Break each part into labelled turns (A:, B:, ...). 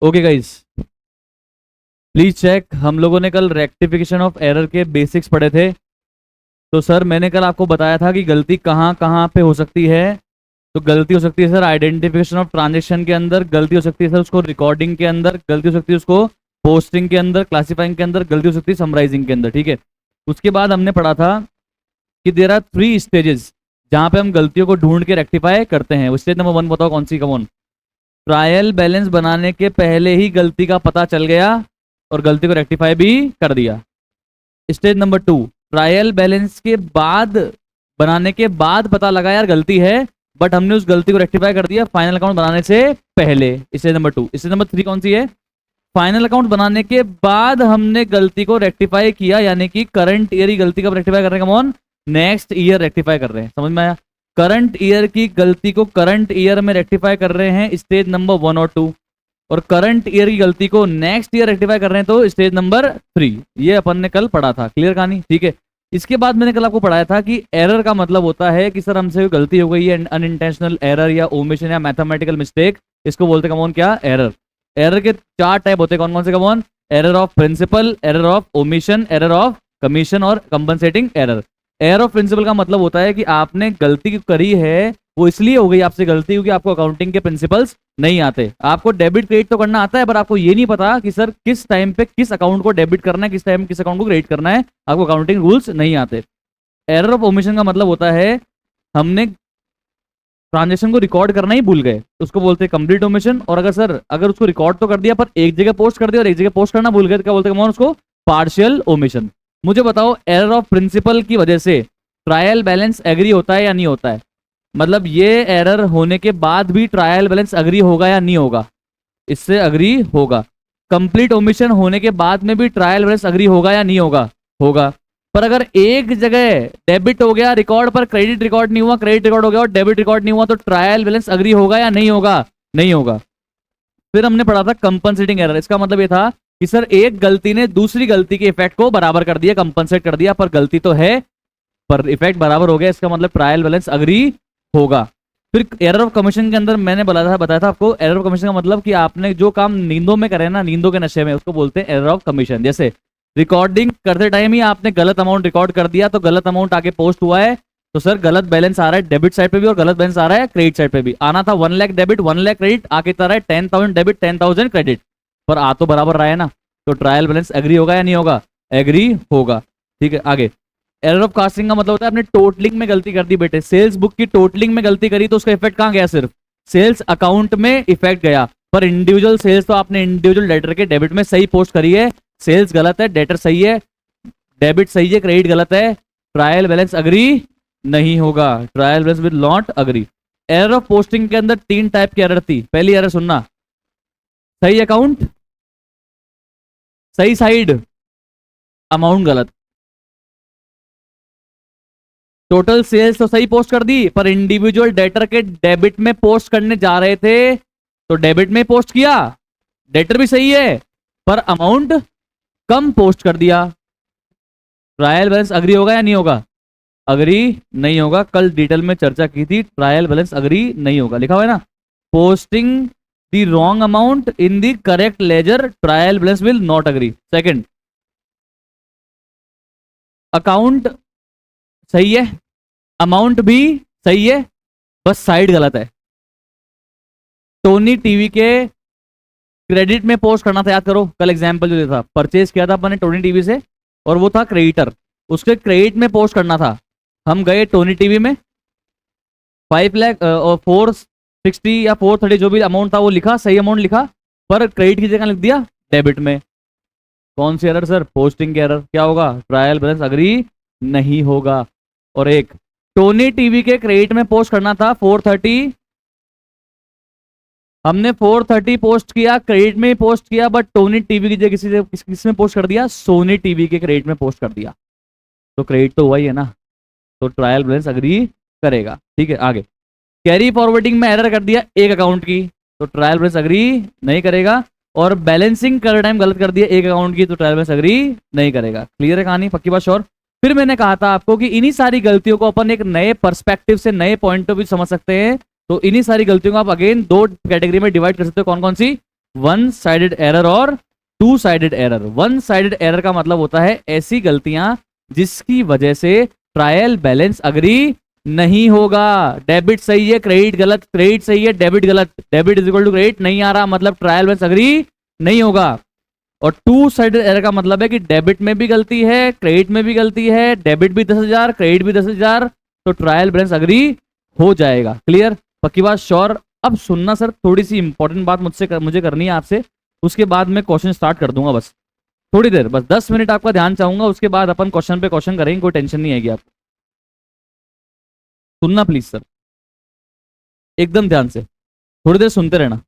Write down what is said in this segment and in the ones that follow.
A: Okay guys, please check. हम लोगों ने कल रेक्टिफिकेशन ऑफ एरर के बेसिक्स पढ़े थे। तो सर मैंने कल आपको बताया था कि गलती कहाँ कहाँ पे हो सकती है। तो गलती हो सकती है सर आइडेंटिफिकेशन ऑफ ट्रांजेक्शन के अंदर, गलती हो सकती है सर उसको रिकॉर्डिंग के अंदर, गलती हो सकती है उसको पोस्टिंग के अंदर, क्लासिफाइंग के अंदर, गलती हो सकती है समराइजिंग के अंदर। ठीक है, उसके बाद हमने पढ़ा था कि देयर आर 3 स्टेजेस जहाँ पे हम गलतियों को ढूंढ के रेक्टिफाई करते हैं। स्टेज नंबर 1 बताओ कौन सी, कौन? ट्रायल बैलेंस बनाने के पहले ही गलती का पता चल गया और गलती को रेक्टिफाई भी कर दिया। स्टेज नंबर 2, ट्रायल बैलेंस के बाद बनाने के बाद पता लगा यार गलती है, बट हमने उस गलती को रेक्टिफाई कर दिया फाइनल अकाउंट बनाने से पहले। Stage number 2। स्टेज नंबर 3 कौन सी है? फाइनल अकाउंट बनाने के बाद हमने गलती को रेक्टिफाई किया, यानी कि करंट ईयर की गलती का रेक्टिफाई कर रहे हैं। कौन? नेक्स्ट ईयर रेक्टिफाई कर रहे हैं। समझ में आया? करंट ईयर की गलती को करंट ईयर में रेक्टिफाई कर रहे हैं, स्टेज नंबर 1 और 2। और करंट ईयर की गलती को नेक्स्ट ईयर रेक्टिफाई कर रहे हैं, तो स्टेज नंबर 3। ये अपन ने कल पढ़ा था। क्लियर कहानी? ठीक है। इसके बाद मैंने कल आपको पढ़ाया था कि एरर का मतलब होता है कि सर हमसे गलती हो गई है, अनइंटेंशनल एरर या ओमिशन या मैथमेटिकल मिस्टेक, इसको बोलते हैं कौन? क्या? एरर। एरर के 4 टाइप होते हैं। कौन कौन से? कौन? Error of principle, error of omission, error of commission और compensating error. Error of principle का मतलब होता है कि आपने गलती करी है, वो इसलिए हो गई आपसे गलती क्योंकि आपको अकाउंटिंग के प्रिंसिपल्स नहीं आते। आपको डेबिट क्रेडिट तो करना आता है, पर आपको ये नहीं पता कि सर किस टाइम पे किस अकाउंट को डेबिट करना है, किस टाइम किस अकाउंट को क्रेडिट करना है। आपको अकाउंटिंग रूल्स नहीं आते। एरर ऑफ ओमिशन का मतलब होता है हमने ट्रांजेक्शन को रिकॉर्ड करना ही भूल गए, तो उसको बोलते हैं कंप्लीट ओमिशन। और अगर उसको रिकॉर्ड तो कर दिया पर एक जगह पोस्ट कर दिया और एक जगह पोस्ट करना भूल गए, तो क्या बोलते हैं उसको? Partial omission. मुझे बताओ, एरर ऑफ प्रिंसिपल की वजह से ट्रायल बैलेंस एग्री होता है या नहीं होता है? मतलब ये एरर होने के बाद भी ट्रायल बैलेंस एग्री होगा या नहीं होगा? इससे एग्री होगा। कंप्लीट ओमिशन होने के बाद में भी ट्रायल बैलेंस एग्री होगा या नहीं होगा? होगा। पर अगर एक जगह डेबिट हो गया रिकॉर्ड पर, क्रेडिट रिकॉर्ड नहीं हुआ, क्रेडिट रिकॉर्ड हो गया और डेबिट रिकॉर्ड नहीं हुआ, तो ट्रायल बैलेंस एग्री होगा या नहीं होगा? नहीं होगा। फिर हमने पढ़ा था कंपनसेटिंग एरर। इसका मतलब ये था कि सर एक गलती ने दूसरी गलती के इफेक्ट को बराबर कर दिया, कंपनसेट कर दिया, पर गलती तो है पर इफेक्ट बराबर हो गया, इसका मतलब ट्रायल बैलेंस एग्री होगा। फिर एरर ऑफ कमीशन के अंदर मैंने बताया था आपको, एरर ऑफ कमीशन का मतलब कि आपने जो काम नींदों में करे ना, नींदों के नशे में, उसको बोलते हैं एरर ऑफ कमीशन। जैसे रिकॉर्डिंग करते टाइम ही आपने गलत अमाउंट रिकॉर्ड कर दिया, तो गलत अमाउंट आगे पोस्ट हुआ है, तो सर गलत बैलेंस आ रहा है डेबिट साइड पे भी और गलत बैलेंस आ रहा है क्रेडिट साइड पे भी। आना था 1 लाख डेबिट 1 लाख क्रेडिट, आके आ रहा है 10,000 डेबिट 10,000 क्रेडिट, पर आ तो बराबर रहा है ना, तो ट्रायल बैलेंस एग्री होगा या नहीं होगा? एग्री होगा। ठीक है, आगे। एरर ऑफ कास्टिंग का मतलब होता है आपने टोटलिंग में गलती कर दी बेटे, सेल्स बुक की टोटलिंग में गलती करी, तो उसका इफेक्ट कहां गया? सिर्फ सेल्स अकाउंट में इफेक्ट गया, पर इंडिविजुअल सेल्स तो आपने इंडिविजुअल डेटर के डेबिट में सही पोस्ट करी है। सेल्स गलत है, डेटर सही है, डेबिट सही है, क्रेडिट गलत है, ट्रायल बैलेंस एग्री नहीं होगा। Trial balance will not agree. Error of posting के अंदर 3 टाइप की एरर थी। पहली एरर सुनना, सही अकाउंट, सही साइड, अमाउंट गलत। टोटल सेल्स तो सही पोस्ट कर दी, पर इंडिविजुअल डेटर के डेबिट में पोस्ट करने जा रहे थे तो डेबिट में पोस्ट किया, डेटर भी सही है पर अमाउंट कम पोस्ट कर दिया। ट्रायल बैलेंस अग्री होगा या नहीं होगा? अग्री नहीं होगा। कल डिटेल में चर्चा की थी, ट्रायल बैलेंस अग्री नहीं होगा। लिखा हुआ है ना, posting the wrong amount in the correct ledger, trial balance will not agree. Second, account सही है, अमाउंट भी सही है, बस साइड गलत है। टोनी टीवी के क्रेडिट में पोस्ट करना था, याद करो कल एग्जांपल जो था, परचेज किया था अपन ने टोनी टीवी से और वो था क्रेडिटर, उसके क्रेडिट में पोस्ट करना था। हम गए टोनी टीवी में 5 लाख और 460 या 430 जो भी अमाउंट था वो लिखा, सही अमाउंट लिखा, पर क्रेडिट की जगह लिख दिया डेबिट में। कौन सी एरर सर? पोस्टिंग की एरर। क्या होगा? ट्रायल बैलेंस अग्री नहीं होगा। और एक, टोनी टीवी के क्रेडिट में पोस्ट करना था 430, हमने 430 पोस्ट किया, क्रेडिट में पोस्ट किया, बट टोनी टीवी की जगह किस में पोस्ट कर दिया? सोनी टीवी के क्रेडिट में पोस्ट कर दिया, तो क्रेडिट तो हुआ ही है ना, तो ट्रायल बैलेंस अग्री करेगा। ठीक है, आगे। कैरी फॉरवर्डिंग में एरर कर दिया एक अकाउंट की, तो ट्रायल बैलेंस अग्री नहीं करेगा। और बैलेंसिंग कर टाइम गलत कर दिया एक अकाउंट की, तो ट्रायल बैलेंस अग्री नहीं करेगा। क्लियर है कहानी? पक्की बात? श्योर? फिर मैंने कहा था आपको कि इन्हीं सारी गलतियों को अपन एक नए पर्सपेक्टिव से, नए पॉइंट ऑफ व्यू समझ सकते हैं। तो इन्हीं सारी गलतियों को आप अगेन 2 कैटेगरी में डिवाइड कर सकते हो। कौन कौन सी? वन साइडेड एरर और to sided error. One sided error का मतलब होता है ऐसी गलतियां जिसकी वजह से ट्रायल बैलेंस अग्री नहीं होगा। डेबिट सही है, क्रेडिट गलत, क्रेडिट सही है, डेबिट गलत, debit is equal to credit नहीं आ रहा, मतलब ट्रायल बैलेंस अग्री नहीं होगा। और टू साइडेड एरर का मतलब है कि डेबिट में भी गलती है, क्रेडिट में भी गलती है, डेबिट भी 10,000, क्रेडिट भी 10,000, तो ट्रायल बैलेंस अग्री हो जाएगा। क्लियर? पक्की बात, श्योर? अब सुनना सर, थोड़ी सी इंपॉर्टेंट बात मुझे करनी है आपसे, उसके बाद मैं क्वेश्चन स्टार्ट कर दूंगा। बस थोड़ी देर, बस 10 मिनट आपका ध्यान चाहूंगा, उसके बाद अपन क्वेश्चन पे क्वेश्चन करेंगे, कोई टेंशन नहीं आएगी आपको। सुनना प्लीज सर, एकदम ध्यान से, थोड़ी देर सुनते रहना।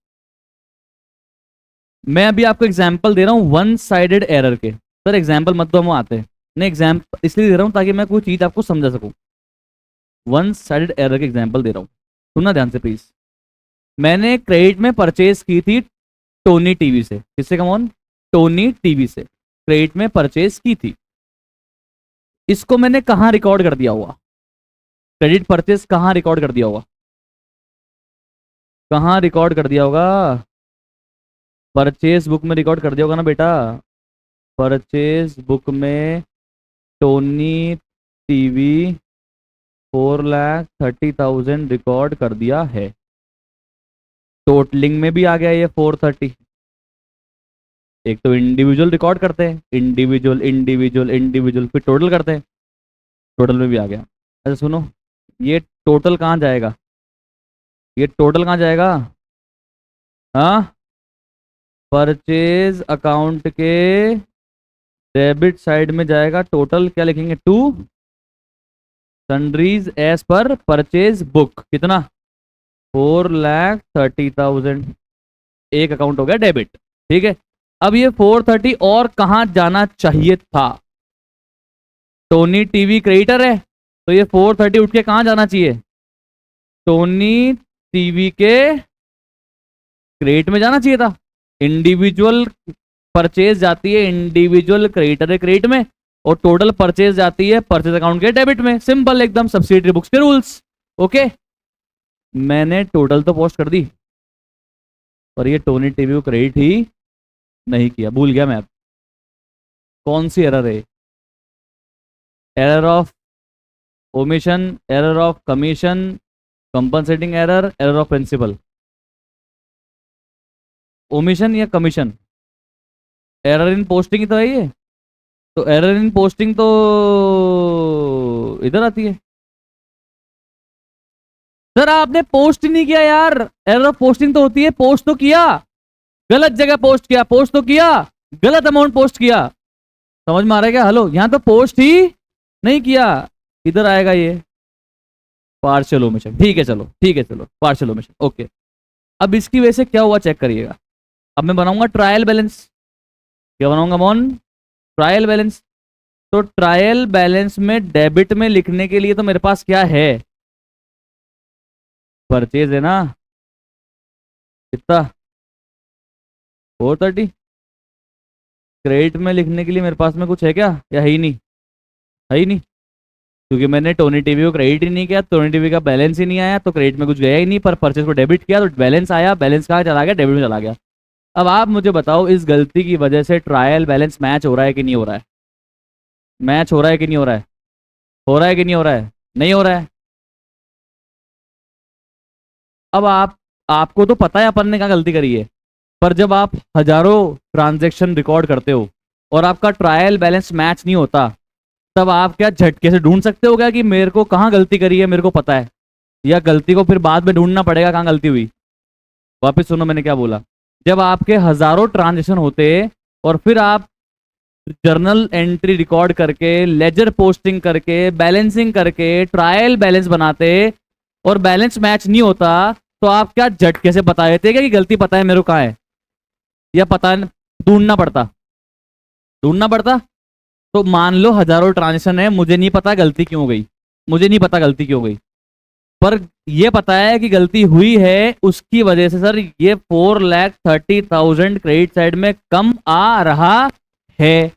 A: मैं अभी आपको एग्जांपल दे रहा हूं वन साइडेड एरर के। सर एग्जांपल मत दो, हम आते हैं। नहीं, एग्जांपल इसलिए दे रहा हूं ताकि मैं कोई चीज आपको समझा सकूं। वन साइडेड एरर के एग्जांपल दे रहा हूं, सुनना ध्यान से प्लीज। मैंने क्रेडिट में परचेज की थी टोनी टीवी से। किससे? कम ऑन, टोनी टीवी से क्रेडिट में परचेज की थी। इसको मैंने कहां रिकॉर्ड कर दिया हुआ? क्रेडिट परचेज कहां रिकॉर्ड कर दिया होगा? कहां रिकॉर्ड कर दिया होगा? परचेज बुक में रिकॉर्ड कर दिया होगा ना बेटा। परचेज बुक में टोनी टीवी 4,30,000 रिकॉर्ड कर दिया है। टोटलिंग में भी आ गया ये 430। एक तो इंडिविजुअल रिकॉर्ड करते हैं, इंडिविजुअल इंडिविजुअल इंडिविजुअल, फिर टोटल करते हैं, टोटल में भी आ गया। अच्छा सुनो, ये टोटल कहाँ जाएगा? ये टोटल कहाँ जाएगा? हाँ, परचेज अकाउंट के डेबिट साइड में जाएगा। टोटल क्या लिखेंगे? To sundries as per purchase book. कितना? 4,30,000। एक अकाउंट हो गया डेबिट, ठीक है। अब ये 430 और कहां जाना चाहिए था? टोनी टीवी क्रेडिटर है, तो ये 430 उठ के कहां जाना चाहिए? टोनी टीवी के क्रेडिट में जाना चाहिए था। इंडिविजुअल परचेज जाती है इंडिविजुअल क्रेडिटर के क्रेडिट में, और टोटल परचेज जाती है परचेज अकाउंट के डेबिट में। सिंपल एकदम, सब्सिडियरी बुक्स के रूल्स। ओके, मैंने टोटल तो पोस्ट कर दी, पर ये टोनी टीवी को क्रेडिट ही नहीं किया। भूल गया मैं। अब कौन सी एरर है? Error of omission, error of commission, compensating error, error of principle. Omission या कमीशन? एरर इन पोस्टिंग ही तो है ये। तो एरर इन पोस्टिंग तो इधर आती है। सर आपने पोस्ट ही नहीं किया यार। एरर ऑफ पोस्टिंग तो होती है, पोस्ट तो किया, गलत जगह पोस्ट किया, पोस्ट तो किया, गलत अमाउंट पोस्ट किया। समझ में आ रहा है क्या? हेलो, यहां तो पोस्ट ही नहीं किया, इधर आएगा ये पार्शियल ओमिशन। ठीक है चलो, ठीक है चलो, पार्शियल ओमिशन। ओके, अब इसकी वजह से क्या हुआ चेक करिएगा। अब मैं बनाऊंगा ट्रायल बैलेंस। क्या बनाऊंगा मोन? Trial balance. तो ट्रायल बैलेंस में डेबिट में लिखने के लिए तो मेरे पास क्या है? परचेज है ना। कितना? 430। क्रेडिट में लिखने के लिए मेरे पास में कुछ है क्या, या है ही नहीं? है ही नहीं, क्योंकि मैंने टोनी टीवी को क्रेडिट ही नहीं किया, टोनी टीवी का बैलेंस ही नहीं आया, तो क्रेडिट में कुछ गया ही नहीं। पर परचेज को डेबिट किया तो बैलेंस आया, बैलेंस कहाँ चला गया? डेबिट में चला गया। अब आप मुझे बताओ, इस गलती की वजह से ट्रायल बैलेंस मैच हो रहा है कि नहीं हो रहा है? मैच हो रहा है कि नहीं हो रहा है? हो रहा है कि नहीं हो रहा है? नहीं हो रहा है। अब आपको तो पता है अपन ने क्या गलती करी है, पर जब आप हजारों ट्रांजैक्शन रिकॉर्ड करते हो और आपका ट्रायल बैलेंस मैच नहीं होता, तब आप क्या झटके से ढूंढ सकते हो क्या कि मेरे को कहाँ गलती करी है? मेरे को पता है, या गलती को फिर बाद में ढूंढना पड़ेगा कहाँ गलती हुई? वापस सुनो मैंने क्या बोला। जब आपके हजारों ट्रांजेक्शन होते और फिर आप जर्नल एंट्री रिकॉर्ड करके, लेजर पोस्टिंग करके, बैलेंसिंग करके ट्रायल बैलेंस बनाते और बैलेंस मैच नहीं होता, तो आप क्या झटके से बता देते क्या कि गलती पता है मेरे को कहाँ है? या पता ढूंढना पड़ता? ढूंढना पड़ता। तो मान लो हजारों ट्रांजेक्शन है, मुझे नहीं पता गलती क्यों हो गई, मुझे नहीं पता गलती क्यों हो गई, पर यह पता है कि गलती हुई है, उसकी वजह से सर ये 4,30,000 क्रेडिट साइड में कम आ रहा है,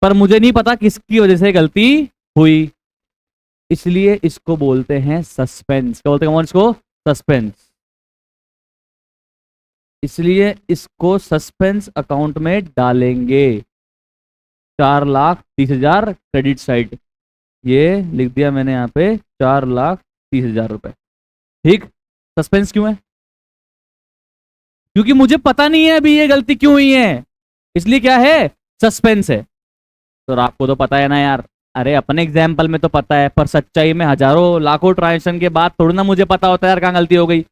A: पर मुझे नहीं पता किसकी वजह से गलती हुई। इसलिए इसको बोलते हैं सस्पेंस। क्या बोलते हैं इसको? सस्पेंस। इसलिए इसको सस्पेंस अकाउंट में डालेंगे। 4,30,000 क्रेडिट साइड, ये लिख दिया मैंने यहाँ पे 4,30,000 रुपए। ठीक, सस्पेंस क्यों है? क्योंकि मुझे पता नहीं है अभी ये गलती क्यों हुई है, इसलिए क्या है, सस्पेंस है। तो आपको तो पता है ना यार, अरे अपने एग्जाम्पल में तो पता है, पर सच्चाई में हजारों लाखों ट्रांजेक्शन के बाद थोड़ी ना मुझे पता होता है यार कहाँ गलती हो गई।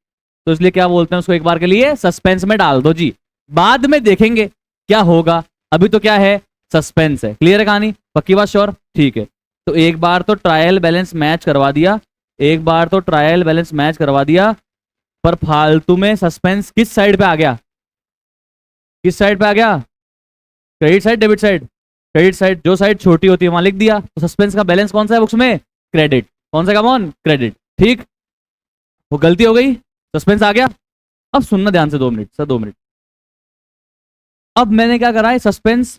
A: तो इसलिए क्या बोलते हैं उसको, एक बार के लिए सस्पेंस में डाल दो जी, बाद में देखेंगे क्या होगा। अभी तो क्या है, सस्पेंस है। क्लियर है कहानी, पक्की बात, श्योर, ठीक है। तो एक बार तो ट्रायल बैलेंस मैच करवा दिया, एक बार तो ट्रायल बैलेंस मैच करवा दिया, पर फालतू में सस्पेंस किस साइड पे आ गया, किस साइड पे आ गया, credit side debit side, credit side, जो साइड छोटी होती है वहां लिख दिया। तो सस्पेंस का बैलेंस कौन सा है बुक्स में, क्रेडिट, कौन सा कमॉन, क्रेडिट। ठीक, वो गलती हो गई, सस्पेंस आ गया। अब सुनना ध्यान से, 2 मिनट सर, 2 मिनट। अब मैंने क्या करा है, सस्पेंस,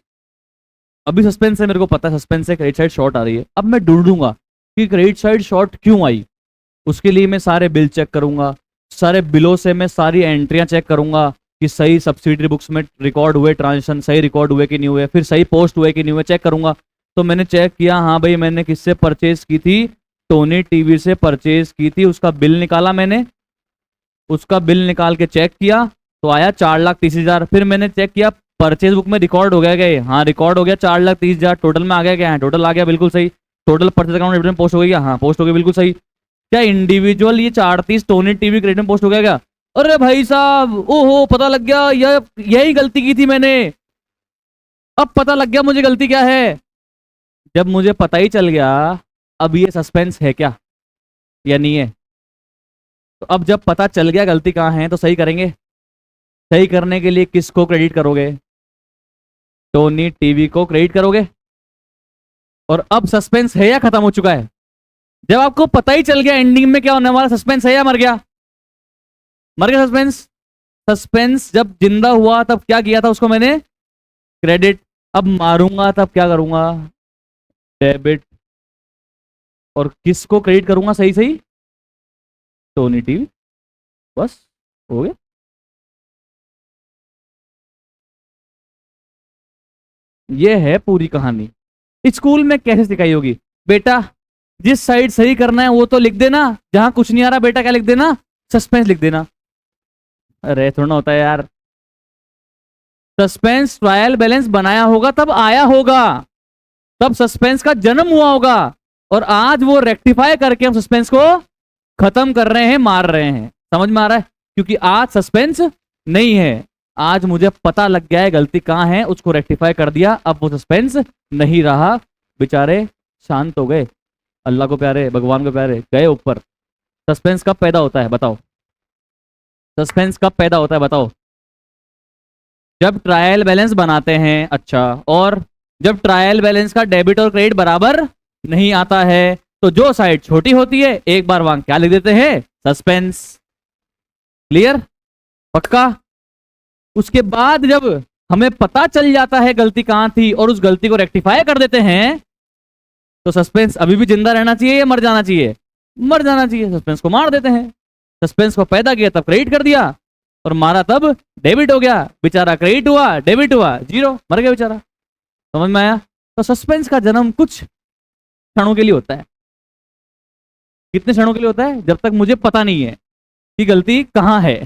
A: अभी सस्पेंस है, मेरे को पता है सस्पेंस से क्रेडिट साइड शॉर्ट आ रही है। अब मैं ढूंढूंगा कि क्रेडिट साइड शॉर्ट क्यों आई। उसके लिए मैं सारे बिल चेक करूंगा, सारे बिलों से मैं सारी एंट्रियां चेक करूंगा कि सही सब्सिडरी बुक्स में रिकॉर्ड हुए ट्रांजेक्शन सही रिकॉर्ड हुए कि नहीं हुए, फिर सही पोस्ट हुए कि नहीं हुए, चेक करूंगा। तो मैंने चेक किया, हाँ भाई मैंने किससे परचेज की थी, टोनी टीवी से परचेज की थी। उसका बिल निकाला मैंने, उसका बिल निकाल के चेक किया तो आया 4,30,000। फिर मैंने चेक किया परचेज बुक में रिकॉर्ड हो गया क्या, हाँ रिकॉर्ड हो गया 4,30,000। टोटल में आ गया क्या, हाँ टोटल आ गया, बिल्कुल सही। टोटल परचेज अकाउंट में पोस्ट हो गया, हाँ पोस्ट हो गया, बिल्कुल सही। क्या इंडिविजुअल ये 4,30 टोनी टीवी क्रेडिट में पोस्ट हो गया क्या? अरे भाई साहब, ओहो पता लग गया, यही गलती की थी मैंने। अब पता लग गया मुझे गलती क्या है। जब मुझे पता ही चल गया, अब ये सस्पेंस है क्या या नहीं है? तो अब जब पता चल गया गलती कहाँ है तो सही करेंगे। सही करने के लिए किसको क्रेडिट करोगे, टोनी टीवी को क्रेडिट करोगे। और अब सस्पेंस है या खत्म हो चुका है? जब आपको पता ही चल गया एंडिंग में क्या होने वाला, सस्पेंस है या मर गया? मर गया सस्पेंस। सस्पेंस जब जिंदा हुआ तब क्या किया था उसको मैंने, क्रेडिट। अब मारूंगा तब क्या करूंगा, डेबिट। और किसको क्रेडिट करूंगा, सही सही, टोनी टीवी। बस हो गया। ये है पूरी कहानी। स्कूल में कैसे सिखाई होगी बेटा, जिस साइड सही करना है वो तो लिख देना, जहां कुछ नहीं आ रहा बेटा क्या लिख देना, सस्पेंस लिख देना। अरे थोड़ा होता है यार, सस्पेंस ट्रायल बैलेंस बनाया होगा तब आया होगा, तब सस्पेंस का जन्म हुआ होगा। और आज वो रेक्टिफाई करके हम सस्पेंस को खत्म कर रहे हैं, मार रहे हैं। समझ में आ रहा है? क्योंकि आज सस्पेंस नहीं है, आज मुझे पता लग गया है गलती कहां है, उसको रेक्टिफाई कर दिया, अब वो सस्पेंस नहीं रहा। बेचारे शांत हो गए, अल्लाह को प्यारे, भगवान को प्यारे, गए ऊपर। सस्पेंस कब पैदा होता है बताओ, सस्पेंस कब पैदा होता है बताओ? जब ट्रायल बैलेंस बनाते हैं। अच्छा, और जब ट्रायल बैलेंस का डेबिट और क्रेडिट बराबर नहीं आता है तो जो साइड छोटी होती है एक बार वहां क्या लिख देते हैं, सस्पेंस। क्लियर, पक्का? उसके बाद जब हमें पता चल जाता है गलती कहां थी और उस गलती को रेक्टिफाई कर देते हैं, तो सस्पेंस अभी भी जिंदा रहना चाहिए या मर जाना चाहिए? मर जाना चाहिए। सस्पेंस को मार देते हैं। सस्पेंस को पैदा किया तब क्रेडिट कर दिया, और मारा तब डेबिट हो गया। बेचारा क्रेडिट हुआ, डेबिट हुआ, जीरो, मर गया बेचारा। समझ में आया? तो सस्पेंस का जन्म कुछ क्षणों के लिए होता है। कितने क्षणों के लिए होता है? जब तक मुझे पता नहीं है कि गलती कहां है,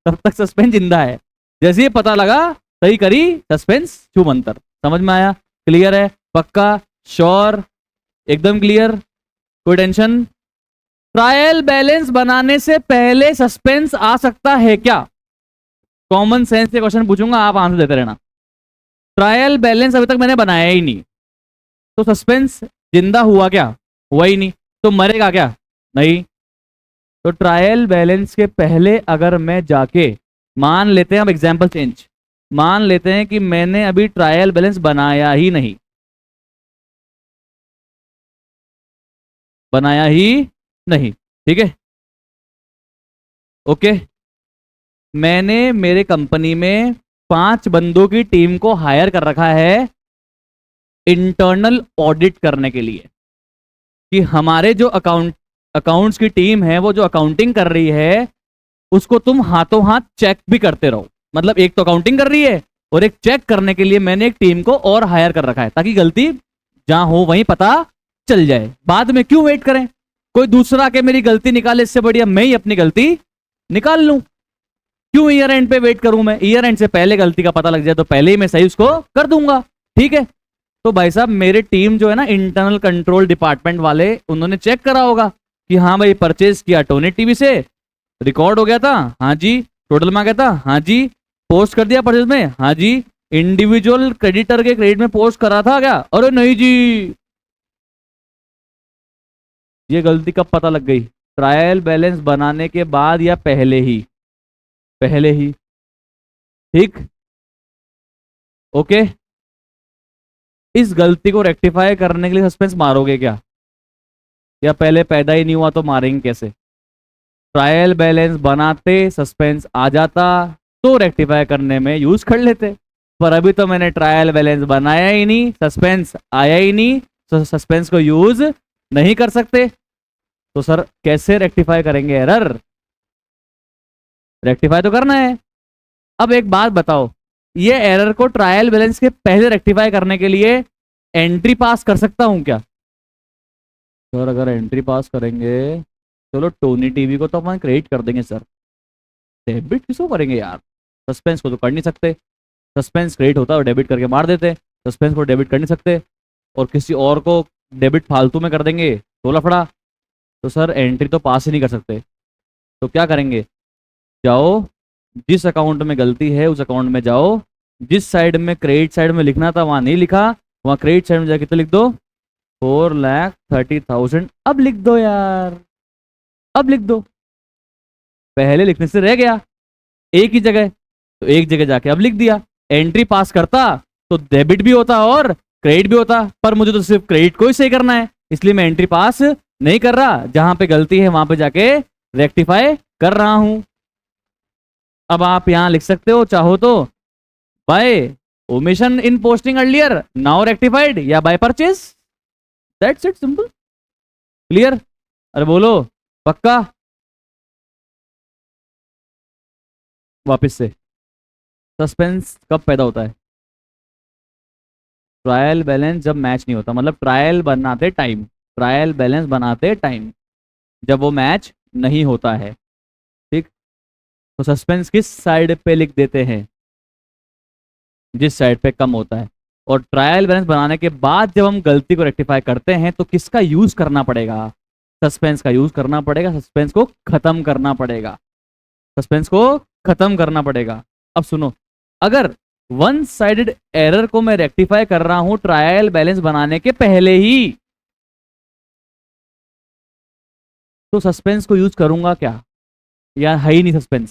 A: तब तक सस्पेंस जिंदा है। जैसे ही पता लगा, सही करी, सस्पेंस छू मंतर। समझ में आया? क्लियर है? पक्का? श्योर? एकदम क्लियर? कोई टेंशन? ट्रायल बैलेंस बनाने से पहले सस्पेंस आ सकता है क्या? कॉमन सेंस से क्वेश्चन पूछूंगा, आप आंसर देते रहना। ट्रायल बैलेंस अभी तक मैंने बनाया ही नहीं, तो सस्पेंस जिंदा हुआ क्या? हुआ ही नहीं, तो मरेगा क्या? नहीं। तो ट्रायल बैलेंस के पहले अगर मैं जाके, मान लेते हैं, अब एग्जांपल चेंज, मान लेते हैं कि मैंने अभी ट्रायल बैलेंस बनाया ही नहीं, बनाया ही नहीं, ठीक है, ओके। मैंने मेरे कंपनी में 5 बंदों की टीम को हायर कर रखा है इंटरनल ऑडिट करने के लिए, कि हमारे जो अकाउंट्स की टीम है, वो जो अकाउंटिंग कर रही है, उसको तुम हाथों हाथ चेक भी करते रहो। मतलब एक तो काउंटिंग कर रही है और एक चेक करने के लिए मैंने एक टीम को और हायर कर रखा है, ताकि गलती जहां हो वहीं पता चल जाए। बाद में क्यों वेट करें, कोई दूसरा आके मेरी गलती निकाले, इससे बढ़िया मैं ही अपनी गलती निकाल लूं। क्यों ईयर एंड पे वेट करूं, मैं ईयर एंड से पहले गलती का पता लग जाए तो पहले ही मैं सही उसको कर दूंगा। ठीक है, तो भाई साहब मेरी टीम जो है ना, इंटरनल कंट्रोल डिपार्टमेंट वाले, उन्होंने चेक करा होगा कि हाँ भाई परचेज किया टोनी टीवी से, रिकॉर्ड हो गया था, हाँ जी, टोटल में आ गया था, हाँ जी, पोस्ट कर दिया परचेज में, हाँ जी, इंडिविजुअल क्रेडिटर के क्रेडिट में पोस्ट करा था क्या, अरे नहीं जी। ये गलती कब पता लग गई, ट्रायल बैलेंस बनाने के बाद या पहले ही, पहले ही। ठीक, ओके। इस गलती को रेक्टिफाई करने के लिए सस्पेंस मारोगे क्या, या पहले पैदा ही नहीं हुआ तो मारेंगे कैसे। ट्रायल बैलेंस बनाते सस्पेंस आ जाता तो रेक्टिफाई करने में यूज कर लेते, पर अभी तो मैंने ट्रायल बैलेंस बनाया ही नहीं, सस्पेंस आया ही नहीं, तो सस्पेंस को यूज नहीं कर सकते। तो सर कैसे रेक्टिफाई करेंगे एरर, रेक्टिफाई तो करना है। अब एक बात बताओ, ये एरर को ट्रायल बैलेंस के पहले रेक्टिफाई करने के लिए एंट्री पास कर सकता हूं क्या। सर अगर एंट्री पास करेंगे, चलो टोनी टीवी को तो अपन क्रेडिट कर देंगे सर, डेबिट किसको करेंगे यार, सस्पेंस को तो कर नहीं सकते, सस्पेंस क्रेडिट होता है डेबिट करके मार देते, सस्पेंस को डेबिट कर नहीं सकते, और किसी और को डेबिट फालतू में कर देंगे तो लफड़ा। तो सर एंट्री तो पास ही नहीं कर सकते, तो क्या करेंगे, जाओ जिस अकाउंट में गलती है उस अकाउंट में जाओ, जिस साइड में क्रेडिट साइड में लिखना था वहां नहीं लिखा, वहां क्रेडिट साइड में जाके तो लिख दो 4,30,000, अब लिख दो यार, अब लिख दो, पहले लिखने से रह गया एक ही जगह, तो एक जगह जाके अब लिख दिया। एंट्री पास करता तो डेबिट भी होता और क्रेडिट भी होता, पर मुझे तो सिर्फ क्रेडिट को ही सही करना है, इसलिए मैं एंट्री पास नहीं कर रहा, जहां पे गलती है वहां पे जाके रेक्टिफाई कर रहा हूं। अब आप यहां लिख सकते हो चाहो तो, by omission in posting earlier now rectified, या by purchase, that's it, simple, clear. अरे बोलो पक्का, वापस से, सस्पेंस कब पैदा होता है, ट्रायल बैलेंस जब मैच नहीं होता, मतलब ट्रायल बनाते टाइम, ट्रायल बैलेंस बनाते टाइम जब वो मैच नहीं होता है। ठीक, तो सस्पेंस किस साइड पे लिख देते हैं, जिस साइड पे कम होता है, और ट्रायल बैलेंस बनाने के बाद जब हम गलती को रेक्टिफाई करते हैं तो किसका यूज करना पड़ेगा, सस्पेंस का यूज करना पड़ेगा, सस्पेंस को खत्म करना पड़ेगा, सस्पेंस को खत्म करना पड़ेगा। अब सुनो, अगर वन साइडेड एरर को मैं रेक्टिफाई कर रहा हूं ट्रायल बैलेंस बनाने के पहले ही, तो सस्पेंस को यूज करूंगा क्या, या है ही नहीं सस्पेंस,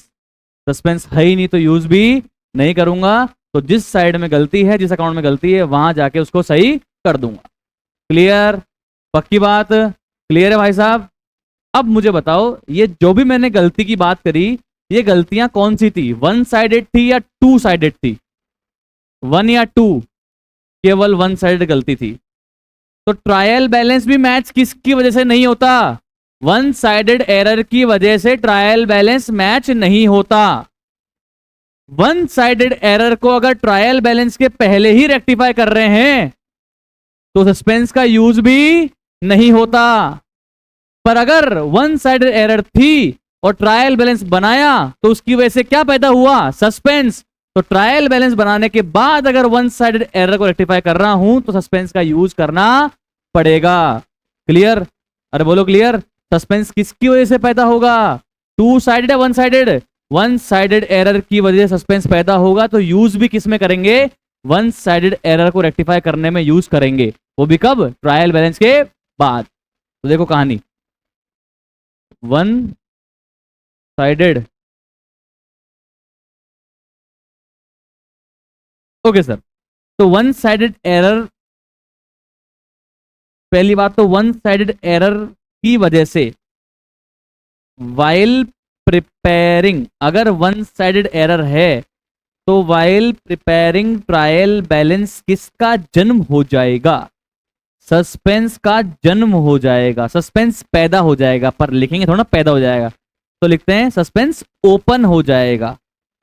A: सस्पेंस है ही नहीं तो यूज भी नहीं करूंगा, तो जिस साइड में गलती है, जिस अकाउंट में गलती है वहां जाके उसको सही कर दूंगा। क्लियर, पक्की बात, क्लियर है भाई साहब। अब मुझे बताओ, ये जो भी मैंने गलती की बात करी, ये गलतियां कौन सी थी, वन साइडेड थी या टू साइडेड थी, वन या टू, केवल वन साइडेड गलती थी। तो ट्रायल बैलेंस भी मैच किसकी वजह से नहीं होता, वन साइडेड एरर की वजह से ट्रायल बैलेंस मैच नहीं होता। वन साइडेड एरर को अगर ट्रायल बैलेंस के पहले ही रेक्टिफाई कर रहे हैं तो सस्पेंस का यूज भी नहीं होता, पर अगर वन साइडेड एरर थी और ट्रायल बैलेंस बनाया तो उसकी वजह से क्या पैदा हुआ, सस्पेंस। तो ट्रायल बैलेंस बनाने के बाद अगर वन साइडेड एरर को रेक्टिफाई कर रहा हूं तो सस्पेंस का यूज करना पड़ेगा। क्लियर, अरे बोलो क्लियर। सस्पेंस किसकी वजह से पैदा होगा, टू साइडेड है one sided, one sided error की वजह से सस्पेंस पैदा होगा, तो यूज भी किस में करेंगे, वन साइडेड एरर को रेक्टिफाई करने में यूज करेंगे, वो भी कब, ट्रायल बैलेंस के बाद। तो देखो कहानी, वन साइडेड, ओके सर, तो वन साइडेड एरर, पहली बात तो वन साइडेड एरर की वजह से वाइल प्रिपेयरिंग, अगर वन साइडेड एरर है तो वाइल प्रिपेयरिंग ट्रायल बैलेंस किसका जन्म हो जाएगा, सस्पेंस का जन्म हो जाएगा, सस्पेंस पैदा हो जाएगा, पर लिखेंगे थोड़ा पैदा हो जाएगा, तो लिखते हैं सस्पेंस ओपन हो जाएगा,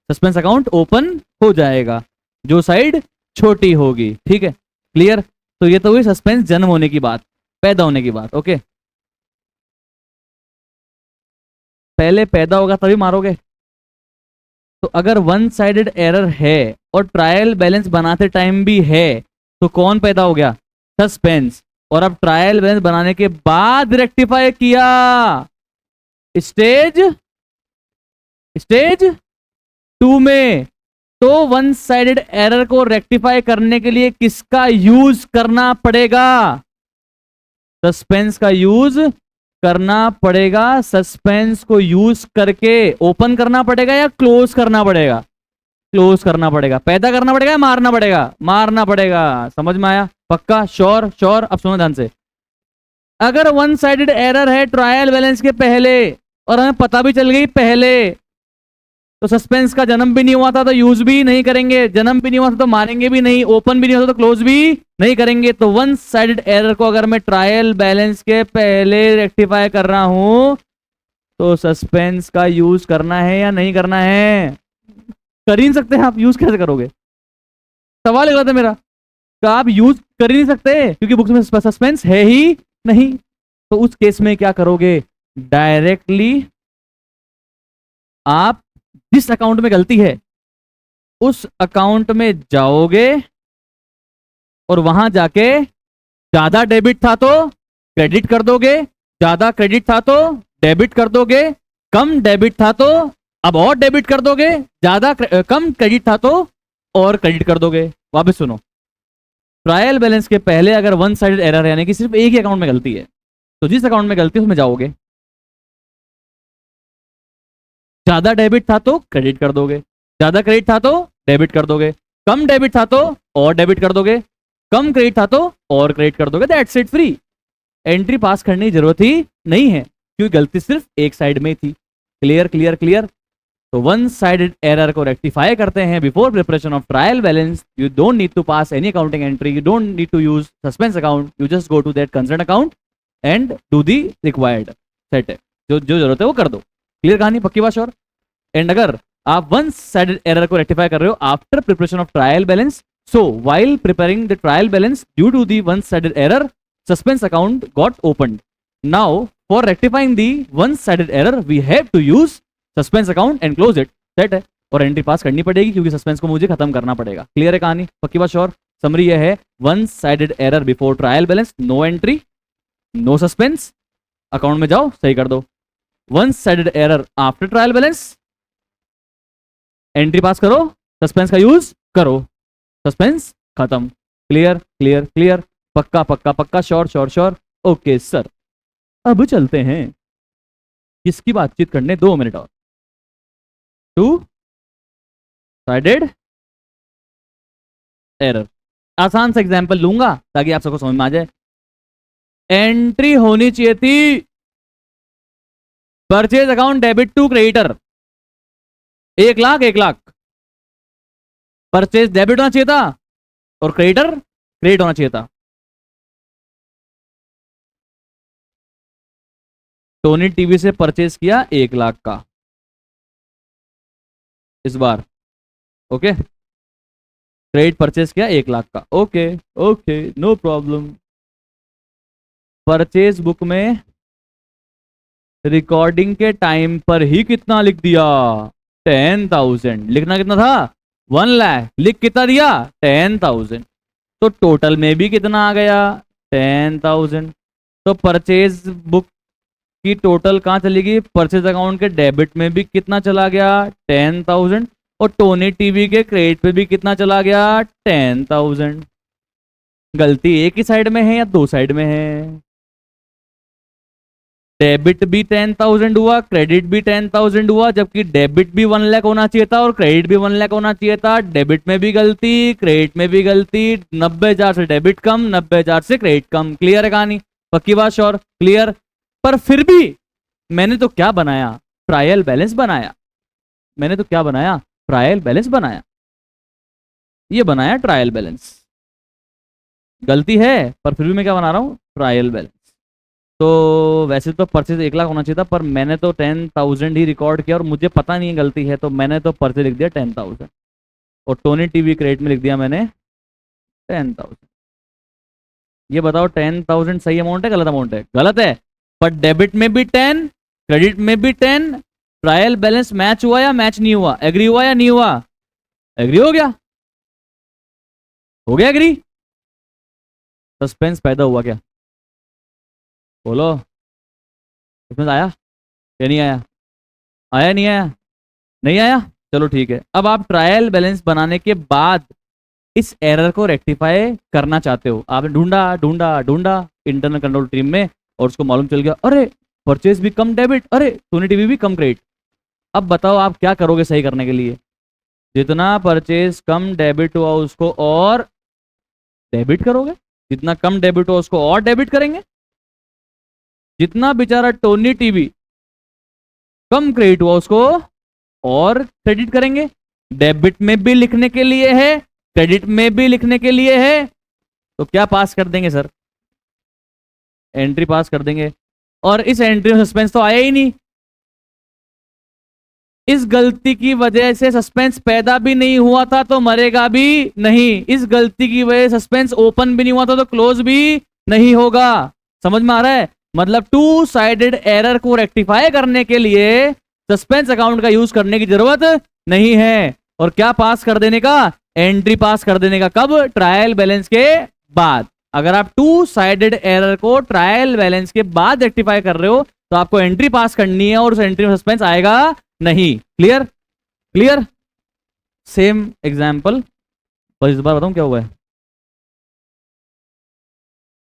A: सस्पेंस अकाउंट ओपन हो जाएगा, जो साइड छोटी होगी। ठीक है, क्लियर। तो ये तो हुई सस्पेंस जन्म होने की बात, पैदा होने की बात। ओके, पहले पैदा होगा तभी मारोगे। तो अगर वन साइडेड एरर है और ट्रायल बैलेंस बनाते टाइम भी है, तो कौन पैदा हो गया? सस्पेंस। और अब ट्रायल बैलेंस बनाने के बाद रेक्टिफाई किया, स्टेज स्टेज 2 में। तो वन साइडेड एरर को रेक्टिफाई करने के लिए किसका यूज करना पड़ेगा? सस्पेंस का यूज करना पड़ेगा। सस्पेंस को यूज करके ओपन करना पड़ेगा या क्लोज करना पड़ेगा? क्लोज करना पड़ेगा। पैदा करना पड़ेगा या मारना पड़ेगा? मारना पड़ेगा। समझ में आया? पक्का? श्योर? श्योर। अब सुनो ध्यान से, अगर वन साइडेड एरर है ट्रायल बैलेंस के पहले और हमें पता भी चल गई पहले, तो सस्पेंस का जन्म भी नहीं हुआ था तो यूज भी नहीं करेंगे, जन्म भी नहीं हुआ था तो मारेंगे भी नहीं, ओपन भी नहीं हुआ था तो क्लोज भी नहीं करेंगे। तो वन साइडेड एरर को अगर मैं ट्रायल बैलेंस के पहले रेक्टिफाई कर रहा हूं, तो सस्पेंस का यूज करना है या नहीं करना है? कर ही नहीं सकते आप, यूज कैसे करोगे? सवाल गलत है मेरा, तो आप यूज कर ही नहीं सकते क्योंकि बुक्स में सस्पेंस है ही नहीं। तो उस केस में क्या करोगे? डायरेक्टली आप जिस अकाउंट में गलती है उस अकाउंट में जाओगे और वहां जाके ज्यादा डेबिट था तो क्रेडिट कर दोगे, ज्यादा क्रेडिट था तो डेबिट कर दोगे, कम डेबिट था तो अब और डेबिट कर दोगे, ज्यादा कम क्रेडिट था तो और क्रेडिट कर दोगे। वापस सुनो, ट्रायल बैलेंस के पहले अगर वन साइडेड एरर है, यानी कि सिर्फ एक ही अकाउंट में गलती है, तो जिस अकाउंट में गलती है उसमें जाओगे, ज्यादा डेबिट था तो क्रेडिट कर दोगे, ज्यादा क्रेडिट था तो डेबिट कर दोगे, कम डेबिट था तो और डेबिट कर दोगे, कम क्रेडिट था तो और क्रेडिट कर दोगे। That's it, free. एंट्री पास करने की जरूरत ही नहीं है क्योंकि गलती सिर्फ एक साइड में थी। Clear clear clear. तो वन साइडेड एरर को रेक्टिफाई करते हैं before preparation of trial balance. You don't need to pass any accounting entry, you don't need to use suspense account, you just go to that concern account and do the required set. जो जो जरूरत है वो कर दो। Clear कहानी? पक्की बात? श्योर? एंड अगर आप वन साइडेड एरर को रेक्टिफाई कर रहे हो after preparation of trial balance, so while preparing the trial balance due to the one-sided error, suspense account got opened. Now for rectifying the one-sided error we have to use suspense account and close it. Set है। और entry पास करनी पड़ेगी क्योंकि suspense को मुझे खत्म करना पड़ेगा। क्लियर है कहानी? पक्की बात? श्योर? समरी यह है, one sided error before trial balance, no entry, no suspense, account में जाओ सही कर दो। One sided error after trial balance, entry pass करो, सस्पेंस का यूज करो, सस्पेंस खत्म। Clear clear clear? पक्का पक्का पक्का? Sure sure sure? Okay sir. अब चलते हैं किसकी बातचीत करने, 2 मिनट और। टू साइडेड एरर, आसान सा एग्जांपल लूंगा ताकि आप सबको समझ में आ जाए। एंट्री होनी चाहिए थी purchase account debit to creditor 1 lakh, 1 lakh. Purchase debit होना चाहिए था और क्रेडिटर क्रेडिट होना चाहिए था। टोनी टीवी से परचेज किया 1 लाख का इस बार, ओके। क्रेडिट परचेज किया 1 लाख का, okay okay, no problem. Purchase book में रिकॉर्डिंग के टाइम पर ही कितना लिख दिया? 10,000। लिखना कितना था? 1 लाख। लिख कितना दिया? 10,000। तो टोटल में भी कितना आ गया? 10,000। तो परचेज बुक की टोटल कहां चली गई? परचेज अकाउंट के डेबिट में भी कितना चला गया? 10,000। और टोनी टीवी के क्रेडिट पे भी कितना चला गया? 10,000। गलती एक ही साइड में है या 2 साइड में है? डेबिट भी 10,000 हुआ, क्रेडिट भी 10,000 हुआ, जबकि डेबिट भी 1 लाख होना चाहिए था और क्रेडिट भी 1 लाख होना चाहिए था। डेबिट में भी गलती, क्रेडिट में भी गलती। 90,000 से डेबिट कम, 90,000 से क्रेडिट कम। क्लियर है कहानी? पक्की बात? श्योर? क्लियर? पर फिर भी मैंने तो क्या बनाया? ट्रायल बैलेंस बनाया। मैंने तो क्या बनाया? ट्रायल बैलेंस बनाया। ये बनाया ट्रायल बैलेंस। गलती है पर फिर भी मैं क्या बना रहा हूं? Trial balance. तो वैसे तो परचेज 1 लाख होना चाहिए था, पर मैंने तो 10,000 ही रिकॉर्ड किया और मुझे पता नहीं है गलती है, तो मैंने तो परचेज लिख दिया 10,000 और टोनी टीवी क्रेडिट में लिख दिया मैंने 10,000। ये बताओ 10,000 सही अमाउंट है गलत अमाउंट है? गलत है। पर डेबिट में भी 10, क्रेडिट में भी 10। ट्रायल बैलेंस मैच हुआ या मैच नहीं हुआ? एग्री हुआ या नहीं हुआ? एग्री हो गया? हो गया एग्री? सस्पेंस पैदा हुआ क्या? बोलो। सस्पेंस आया या नहीं आया? आया नहीं आया? नहीं आया? चलो ठीक है। अब आप ट्रायल बैलेंस बनाने के बाद इस एरर को रेक्टिफाई करना चाहते हो। आपने ढूंढा ढूंढा ढूंढा इंटरनल कंट्रोल टीम में और उसको मालूम चल गया, अरे परचेज भी कम डेबिट, अरे सोनी टीवी भी कम क्रेडिट। अब बताओ आप क्या करोगे सही करने के लिए? जितना परचेज कम डेबिट हुआ उसको और डेबिट करोगे, जितना कम डेबिट हुआ उसको और डेबिट करेंगे। जितना बेचारा टोनी टीवी कम क्रेडिट हुआ उसको और क्रेडिट करेंगे। डेबिट में भी लिखने के लिए है, क्रेडिट में भी लिखने के लिए है, तो क्या पास कर देंगे सर? एंट्री पास कर देंगे। और इस एंट्री में सस्पेंस तो आया ही नहीं। इस गलती की वजह से सस्पेंस पैदा भी नहीं हुआ था तो मरेगा भी नहीं। इस गलती की वजह से सस्पेंस ओपन भी नहीं हुआ था तो क्लोज भी नहीं होगा। समझ में आ रहा है? मतलब टू साइडेड एरर को रेक्टिफाई करने के लिए सस्पेंस अकाउंट का यूज करने की जरूरत नहीं है। और क्या पास कर देने का? एंट्री पास कर देने का। कब? ट्रायल बैलेंस के बाद। अगर आप टू साइडेड एरर को ट्रायल बैलेंस के बाद रेक्टिफाई कर रहे हो तो आपको एंट्री पास करनी है और उस एंट्री में सस्पेंस आएगा नहीं। क्लियर? क्लियर? सेम एग्जाम्पल, बस इस बार बताऊं क्या हुआ है।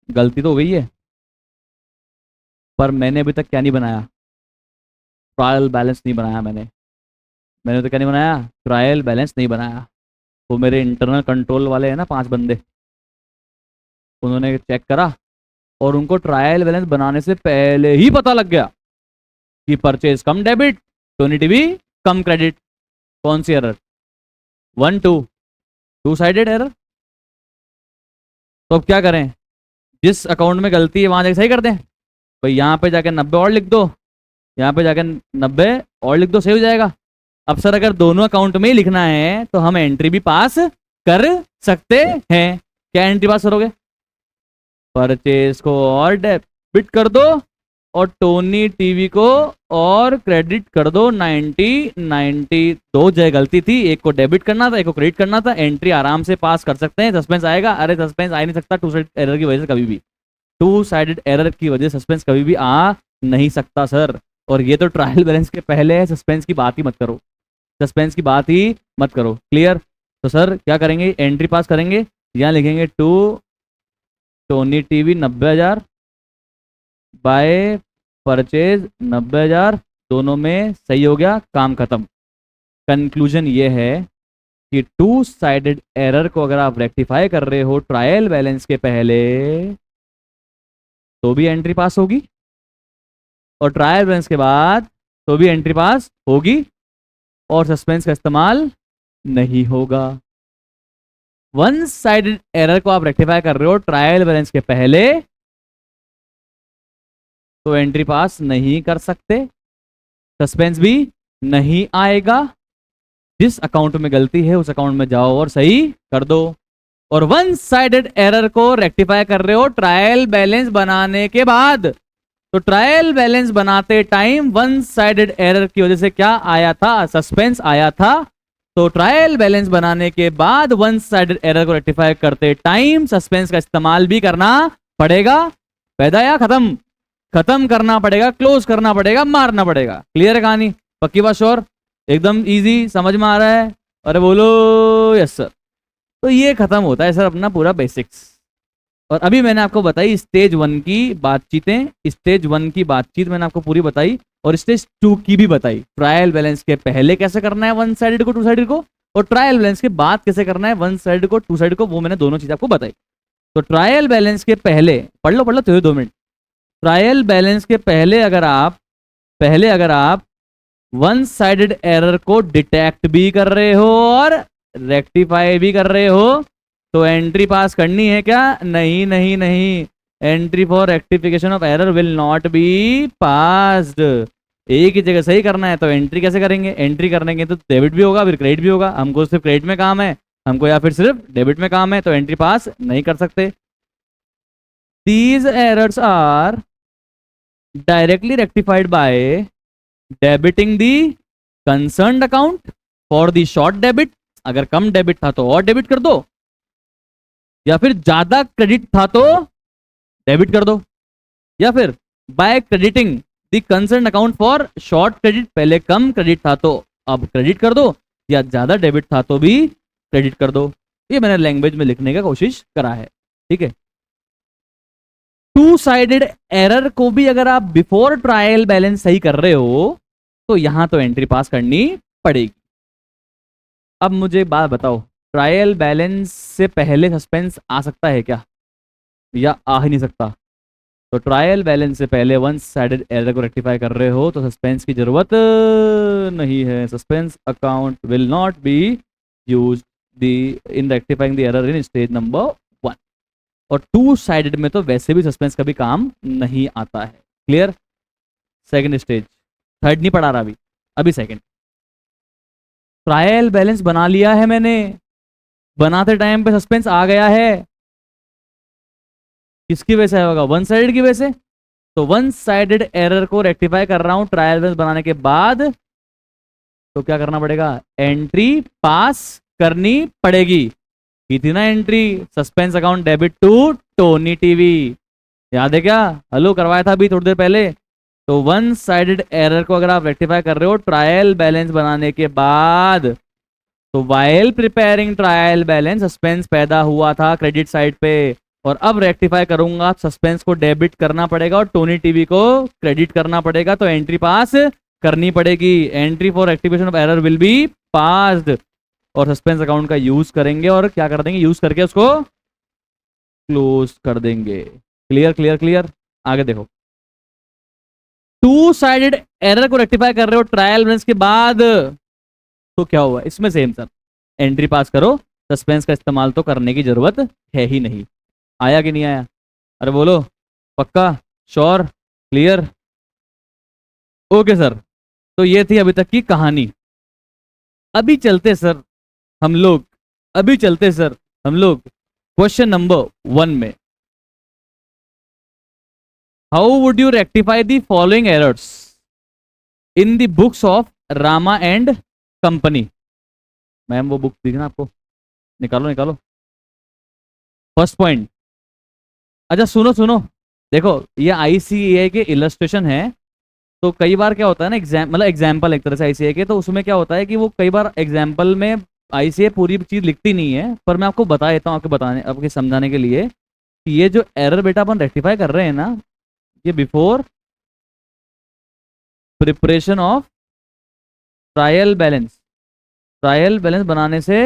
A: गलती तो हो गई है, पर मैंने अभी तक क्या नहीं बनाया? ट्रायल बैलेंस नहीं बनाया मैंने तो क्या नहीं बनाया? ट्रायल बैलेंस नहीं बनाया। वो मेरे इंटरनल कंट्रोल वाले हैं ना 5 बंदे, उन्होंने चेक करा और उनको ट्रायल बैलेंस बनाने से पहले ही पता लग गया कि परचेज कम डेबिट, टोनी टीवी कम क्रेडिट। कौन सी एरर? 1 2 to sided error. तो अब क्या करें? जिस अकाउंट में गलती है वहां जाके सही कर दें। भाई यहाँ पे जाके 90 और लिख दो, यहाँ पे जाके 90 और लिख दो, सही हो जाएगा। अब सर अगर दोनों अकाउंट में ही लिखना है तो हम एंट्री भी पास कर सकते हैं। क्या एंट्री पास करोगे? परचेज को और डेबिट कर दो और टोनी टीवी को और क्रेडिट कर दो। 90 दो जगह गलती थी, एक को डेबिट करना था एक को क्रेडिट करना था। एंट्री आराम से पास कर सकते हैं। सस्पेंस आएगा? अरे सस्पेंस आ ही नहीं सकता टू साइड एरर की वजह से कभी भी। टू साइडेड एरर की वजह से सस्पेंस कभी भी आ नहीं सकता सर। और ये तो ट्रायल बैलेंस के पहले है, सस्पेंस की बात ही मत करो, सस्पेंस की बात ही मत करो। क्लियर? तो सर क्या करेंगे? एंट्री पास करेंगे, यहाँ लिखेंगे to Tony TV 90,000 by purchase 90,000, दोनों में सही हो गया, काम खत्म। कंक्लूजन ये है कि टू साइडेड एरर को अगर आप रेक्टिफाई कर रहे हो ट्रायल बैलेंस के पहले तो भी एंट्री पास होगी और ट्रायल बैलेंस के बाद तो भी एंट्री पास होगी और सस्पेंस का इस्तेमाल नहीं होगा। वन साइडेड एरर को आप रेक्टिफाई कर रहे हो ट्रायल बैलेंस के पहले तो एंट्री पास नहीं कर सकते, सस्पेंस भी नहीं आएगा। जिस अकाउंट में गलती है उस अकाउंट में जाओ और सही कर दो। और वन साइडेड एरर को रेक्टिफाई कर रहे हो ट्रायल बैलेंस बनाने के बाद, तो ट्रायल बैलेंस बनाते टाइम वन साइडेड एरर की वजह से क्या आया था? सस्पेंस आया था। तो ट्रायल बैलेंस बनाने के बाद वन साइडेड एरर को रेक्टिफाई करते टाइम सस्पेंस का इस्तेमाल भी करना पड़ेगा। पैदा या खत्म? खत्म करना पड़ेगा, क्लोज करना पड़ेगा, मारना पड़ेगा। क्लियर है कहानी? पक्की बात? श्योर? एकदम इजी, समझ में आ रहा है? अरे बोलो यस सर। तो ये खत्म होता है सर अपना पूरा बेसिक्स। और अभी मैंने आपको बताई स्टेज 1 की बातचीतें, स्टेज 1 की बातचीत मैंने आपको पूरी बताई और स्टेज 2 की भी बताई। ट्रायल बैलेंस के पहले कैसे करना है वन साइडेड को टू साइडेड को, और ट्रायल बैलेंस के बाद कैसे करना है वन साइडेड को टू साइडेड को, वो मैंने दोनों चीज आपको बताई। तो ट्रायल बैलेंस के पहले पढ़ लो तो 2 मिनट। ट्रायल बैलेंस के पहले अगर आप वन साइडेड एरर को डिटेक्ट भी कर रहे हो और रेक्टिफाई भी कर रहे हो तो एंट्री पास करनी है क्या? नहीं नहीं नहीं, entry for rectification of error will not be passed. एक ही जगह सही करना है तो एंट्री कैसे करेंगे? एंट्री करेंगे तो डेबिट भी होगा फिर क्रेडिट भी होगा। हमको सिर्फ क्रेडिट में काम है, हमको या फिर सिर्फ डेबिट में काम है, तो एंट्री पास नहीं कर सकते। These errors are directly rectified by debiting the concerned account for the short debit. अगर कम डेबिट था तो और डेबिट कर दो, या फिर ज्यादा क्रेडिट था तो डेबिट कर दो, या फिर by crediting the concern account for short credit. पहले कम क्रेडिट था तो अब क्रेडिट कर दो, या ज्यादा डेबिट था तो भी क्रेडिट कर दो। ये मैंने लैंग्वेज में लिखने का कोशिश करा है, ठीक है। टू साइडेड एरर को भी अगर आप बिफोर ट्रायल बैलेंस सही कर रहे हो तो यहां तो एंट्री पास करनी पड़ेगी। अब मुझे एक बात बताओ, ट्रायल बैलेंस से पहले सस्पेंस आ सकता है क्या, या आ ही नहीं सकता? तो ट्रायल बैलेंस से पहले वन साइडेड एरर को रेक्टिफाई कर रहे हो तो सस्पेंस की जरूरत नहीं है। Suspense account will not be use in rectifying the error in stage number 1। और टू साइडेड में तो वैसे भी सस्पेंस कभी काम नहीं आता है। क्लियर? सेकंड स्टेज, थर्ड नहीं पढ़ा रहा अभी, अभी सेकंड। ट्रायल बैलेंस बना लिया है मैंने, बनाते टाइम पे सस्पेंस आ गया है, किसकी वजह से होगा? वन साइडेड की वजह से। तो वन साइडेड एरर को रेक्टिफाई कर रहा हूं ट्रायल बैलेंस बनाने के बाद, तो क्या करना पड़ेगा? एंट्री पास करनी पड़ेगी। की थी ना entry, suspense account debit to Tony TV, याद है क्या? हलो करवाया था अभी थोड़ी देर पहले। तो वन साइडेड एरर को अगर आप रेक्टिफाई कर रहे हो ट्रायल बैलेंस बनाने के बाद, तो while preparing trial balance suspense पैदा हुआ था क्रेडिट साइड पे, और अब रेक्टिफाई करूंगा सस्पेंस को डेबिट करना पड़ेगा और टोनी टीवी को क्रेडिट करना पड़ेगा, तो एंट्री पास करनी पड़ेगी। Entry for rectification of error will be passed, और सस्पेंस अकाउंट का यूज करेंगे और क्या कर देंगे? यूज करके उसको क्लोज कर देंगे। Clear clear clear? आगे देखो, टू साइडेड एरर को रेक्टिफाई कर रहे हो ट्रायल बैलेंस के बाद, तो क्या हुआ इसमें? सेम सर, एंट्री पास करो, सस्पेंस का इस्तेमाल तो करने की जरूरत है ही नहीं। आया कि नहीं आया? अरे बोलो, पक्का? श्योर? क्लियर? ओके सर, तो ये थी अभी तक की कहानी। अभी चलते सर हम लोग, अभी चलते सर हम लोग क्वेश्चन नंबर 1 में। How would you rectify the following errors in the books of Rama and company? Ma'am वो बुक दिखना आपको, निकालो निकालो। फर्स्ट पॉइंट, अच्छा सुनो सुनो, देखो ये आईसीएआई के इलस्ट्रेशन है, तो कई बार क्या होता है ना, मतलब एग्जाम्पल एक तरह से आईसीएआई के, तो उसमें क्या होता है कि वो कई बार एग्जाम्पल में आईसीएआई पूरी चीज लिखती नहीं है, पर मैं आपको बता देता हूँ आपके बताने, आपके समझाने के लिए कि ये जो एरर बेटा अपन रेक्टिफाई कर रहे हैं ना, ये before preparation of trial balance, trial balance बनाने से,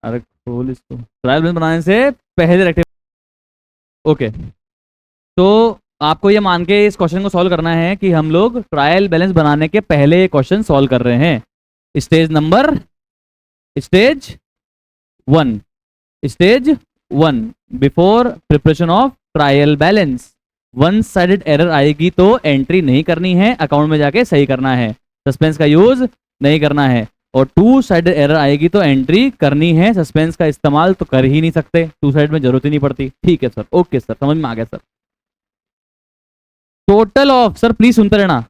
A: अरे खोल इसको, ट्रायल बैलेंस बनाने से पहले रेक्टिफाई। ओके, तो आपको ये मान के इस क्वेश्चन को सॉल्व करना है कि हम लोग ट्रायल बैलेंस बनाने के पहले ये क्वेश्चन सॉल्व कर रहे हैं। Stage 1 before preparation of trial balance. One sided error आएगी तो एंट्री नहीं करनी है, अकाउंट में जाके सही करना है, सस्पेंस का यूज नहीं करना है। और टू साइडेड एरर आएगी तो एंट्री करनी है, सस्पेंस का इस्तेमाल तो कर ही नहीं सकते, टू साइड में जरूरत ही नहीं पड़ती। ठीक है सर, ओके सर, समझ में आ गया sir. Total of, sir please सुनते रहना,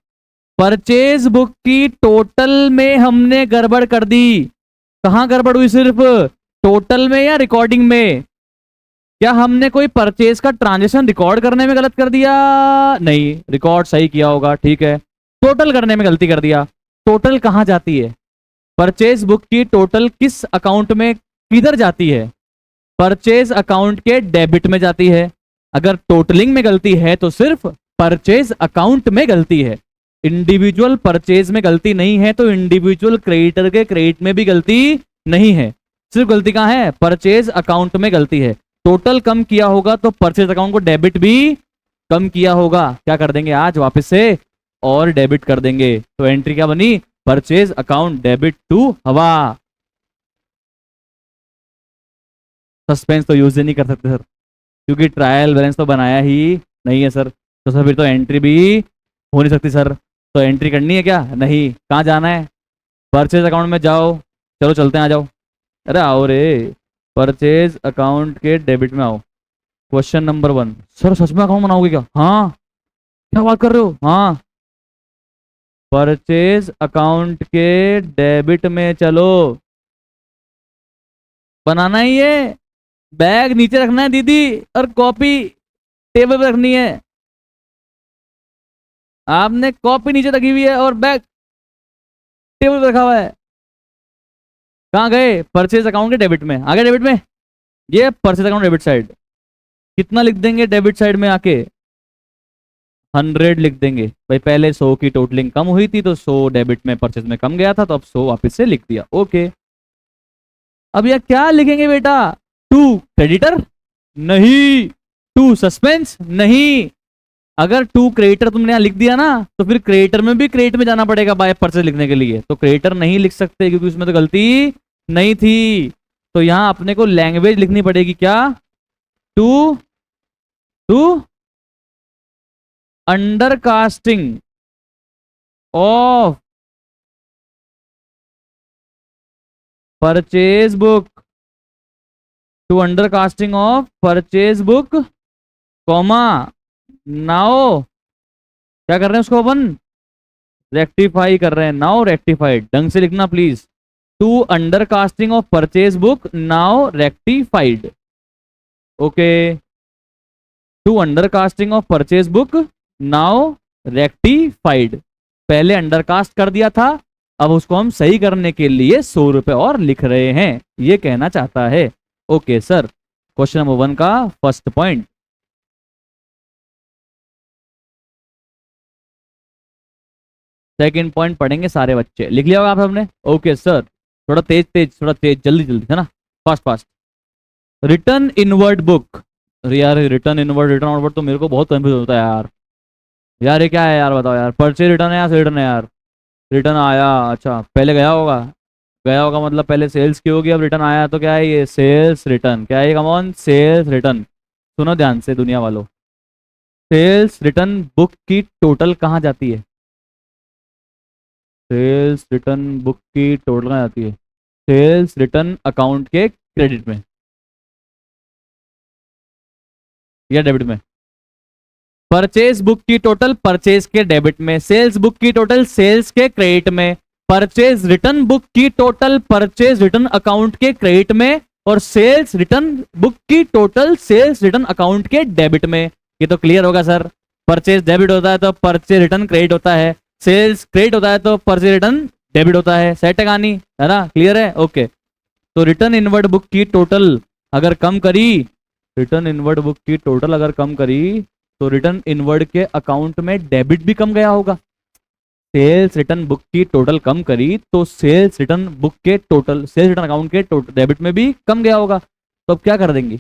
A: परचेज बुक की टोटल में हमने गड़बड़ कर दी। कहां गड़बड़ हुई? सिर्फ टोटल में या रिकॉर्डिंग में? क्या हमने कोई परचेज का ट्रांजेक्शन रिकॉर्ड करने में गलत कर दिया? नहीं, रिकॉर्ड सही किया होगा, ठीक है। टोटल करने में गलती कर दिया। टोटल कहां जाती है? परचेज बुक की टोटल किस अकाउंट में किधर जाती है? परचेज अकाउंट के डेबिट में जाती है। अगर टोटलिंग में गलती है तो सिर्फ परचेज अकाउंट में गलती है, इंडिविजुअल परचेज में गलती नहीं है, तो इंडिविजुअल क्रेडिटर के क्रेडिट में भी गलती नहीं है। सिर्फ गलती कहां है? परचेज अकाउंट में गलती है। टोटल कम किया होगा तो परचेज अकाउंट को डेबिट भी कम किया होगा। क्या कर देंगे आज वापस से और डेबिट कर देंगे, तो एंट्री क्या बनी? परचेज अकाउंट डेबिट टू हवा। सस्पेंस तो यूज ही नहीं कर सकते सर, क्योंकि ट्रायल बैलेंस तो बनाया ही नहीं है सर। तो सर फिर तो एंट्री भी हो नहीं सकती सर। तो एंट्री करनी है क्या? नहीं। कहाँ जाना है? परचेज अकाउंट में जाओ। चलो चलते हैं, आ जाओ। अरे आओ रे। परचेज अकाउंट के डेबिट में आओ। Question number 1। सर सच में अकाउंट बनाओगे क्या? हाँ। क्या बात कर रहे हो? हाँ। परचेज अकाउंट के डेबिट में चलो। बनाना ही है। बैग नीचे रखना है दीदी, और कॉपी टेबल पे रखनी है। आपने कॉपी नीचे रखी हुई है और बैग टेबल पे रखा हुआ है। कहाँ गए? परचेज अकाउंट के डेबिट में आ गए। डेबिट में ये परचेज अकाउंट डेबिट साइड। कितना लिख देंगे डेबिट साइड में आके? 100 लिख देंगे भाई। पहले 100 की टोटलिंग कम हुई थी तो 100 डेबिट में परचेज में कम गया था, तो अब 100 वापस से लिख दिया। ओके। अब यह क्या लिखेंगे बेटा? To creditor? नहीं। To suspense? नहीं। अगर टू क्रेडिटर तुमने यहां लिख दिया ना, तो फिर क्रेडिटर में भी क्रेडिट में जाना पड़ेगा बाय परचेज लिखने के लिए। तो क्रेडिटर नहीं लिख सकते क्योंकि उसमें तो गलती नहीं थी। तो यहां अपने को लैंग्वेज लिखनी पड़ेगी। क्या? To to undercasting of purchase book. To undercasting of purchase book, comma now. क्या कर रहे हैं उसको अपन? रेक्टिफाई कर रहे हैं। Now rectified. ढंग से लिखना please. To undercasting of purchase book now rectified. Okay. To undercasting of purchase book now rectified. पहले अंडरकास्ट कर दिया था, अब उसको हम सही करने के लिए 100 रुपए और लिख रहे हैं, ये कहना चाहता है। Okay sir. क्वेश्चन नंबर 1 का फर्स्ट पॉइंट। सेकंड पॉइंट पढ़ेंगे सारे बच्चे। लिख लिया होगा आप सबने? Okay sir. थोड़ा तेज तेज, थोड़ा तेज, जल्दी जल्दी, है ना? Fast fast. Return inward book. अरे यार, रिटर्न इनवर्ड रिटर्न आउटवर्ड तो मेरे को बहुत कंफ्यूज होता है यार। यार ये क्या है यार? बताओ यार। परचेज रिटर्न है या रिटर्न है यार? रिटर्न आया, अच्छा पहले गया होगा। गया होगा मतलब पहले सेल्स की होगी, अब रिटर्न आया तो क्या है ये? Sales return. क्या है ये? Come on, sales return. सुनो ध्यान से दुनिया वालों। सेल्स रिटर्न बुक की टोटल कहाँ जाती है? सेल्स रिटर्न बुक की टोटल कहाँ जाती है? सेल्स रिटर्न अकाउंट के क्रेडिट में या डेबिट में? परचेज बुक की टोटल परचेज के डेबिट में, सेल्स बुक की टोटल सेल्स के क्रेडिट में, परचेज रिटर्न बुक की टोटल परचेज रिटर्न अकाउंट के क्रेडिट में, और सेल्स रिटर्न बुक की टोटल सेल्स रिटर्न अकाउंट के डेबिट में। ये तो क्लियर होगा सर। परचेज डेबिट होता है तो परचेज रिटर्न क्रेडिट होता है, सेल्स क्रेडिट होता है तो परचेज रिटर्न डेबिट होता है। सेट है कहानी, है ना? क्लियर है? ओके। तो रिटर्न इनवर्ड बुक की टोटल अगर कम करी, रिटर्न इनवर्ड बुक की टोटल अगर कम करी, तो रिटर्न इनवर्ड के अकाउंट में डेबिट भी कम गया होगा। सेल्स रिटर्न बुक की टोटल कम करी तो सेल्स रिटर्न बुक के टोटल सेल्स रिटर्न अकाउंट के डेबिट में भी कम गया होगा। तो अब क्या कर देंगे?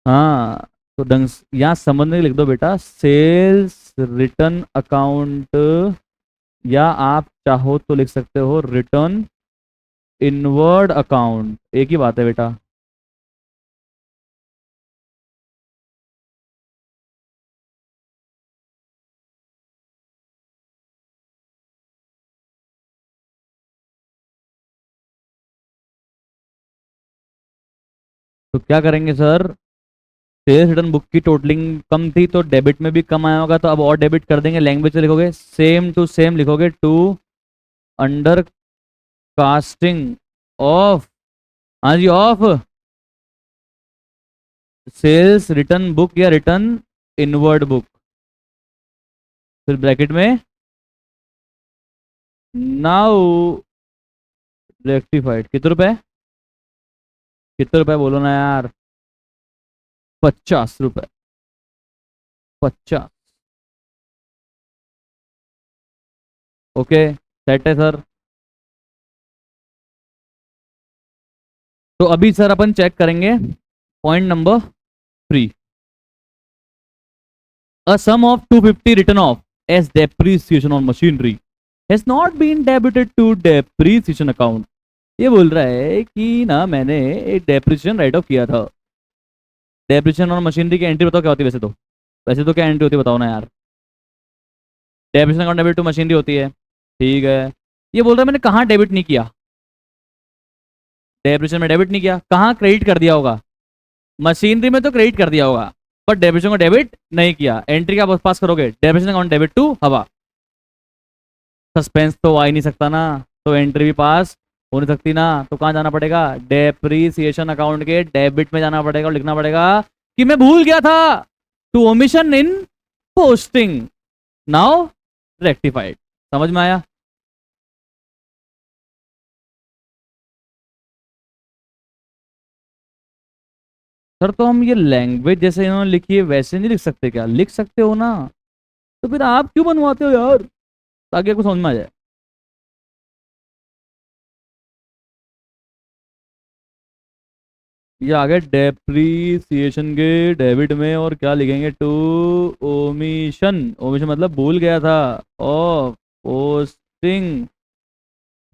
A: हाँ, तो ढंग यहाँ संबंध में लिख दो बेटा, सेल्स रिटर्न अकाउंट, या आप चाहो तो लिख सकते हो रिटर्न इनवर्ड अकाउंट। एक ही बात है बेटा। तो क्या करेंगे सर? सेल्स रिटर्न बुक की टोटलिंग कम थी तो डेबिट में भी कम आया होगा, तो अब और डेबिट कर देंगे। लैंग्वेज से लिखोगे सेम टू सेम, लिखोगे टू अंडर कास्टिंग ऑफ, हाँ जी, ऑफ सेल्स रिटर्न बुक या रिटर्न इनवर्ड बुक, फिर ब्रैकेट में नाउ रेक्टिफाइड। कितने रुपए? कितने रुपए बोलो ना यार? 50 रुपए। 50। ओके। सेट है सर। तो अभी सर अपन चेक करेंगे point number 3। A sum of 250 written off as depreciation on machinery has not been debited to depreciation account। ये बोल रहा है कि ना मैंने एक डेप्रिसिएशन राइट ऑफ किया था। डेप्रिसिएशन और मशीनरी की एंट्री बताओ क्या होती है वैसे तो क्या एंट्री होती है बताओ ना यार। Depreciation account debit to machinery होती है, ठीक है। ये बोल रहा है मैंने कहाँ डेबिट नहीं किया, डेप्रिसिएशन में डेबिट नहीं किया, कहाँ क्रेडिट कर दिया होगा, मशीनरी में तो क्रेडिट कर दिया होगा, पर डेप्रिसिएशन को डेबिट नहीं किया। एंट्री क्या पास करोगे, डेप्रिसिएशन अकाउंट डेबिट टू हवा। सस्पेंस तो आ ही नहीं सकता ना, तो एंट्री भी पास हो नहीं सकती ना, तो कहाँ जाना पड़ेगा, डेप्रीसिएशन अकाउंट के डेबिट में जाना पड़ेगा और लिखना पड़ेगा कि मैं भूल गया था, to omission in posting, now rectified. समझ में आया। सर तो हम ये लैंग्वेज जैसे इन्होंने लिखी है वैसे नहीं लिख सकते क्या, लिख सकते हो ना, तो फिर आप क्यों बनवाते हो यार, ताकि आपको समझ में आ जाए। ये आ गए डेप्रीसिएशन के डेबिट में, और क्या लिखेंगे, टू ओमिशन, ओमिशन मतलब भूल गया था, of posting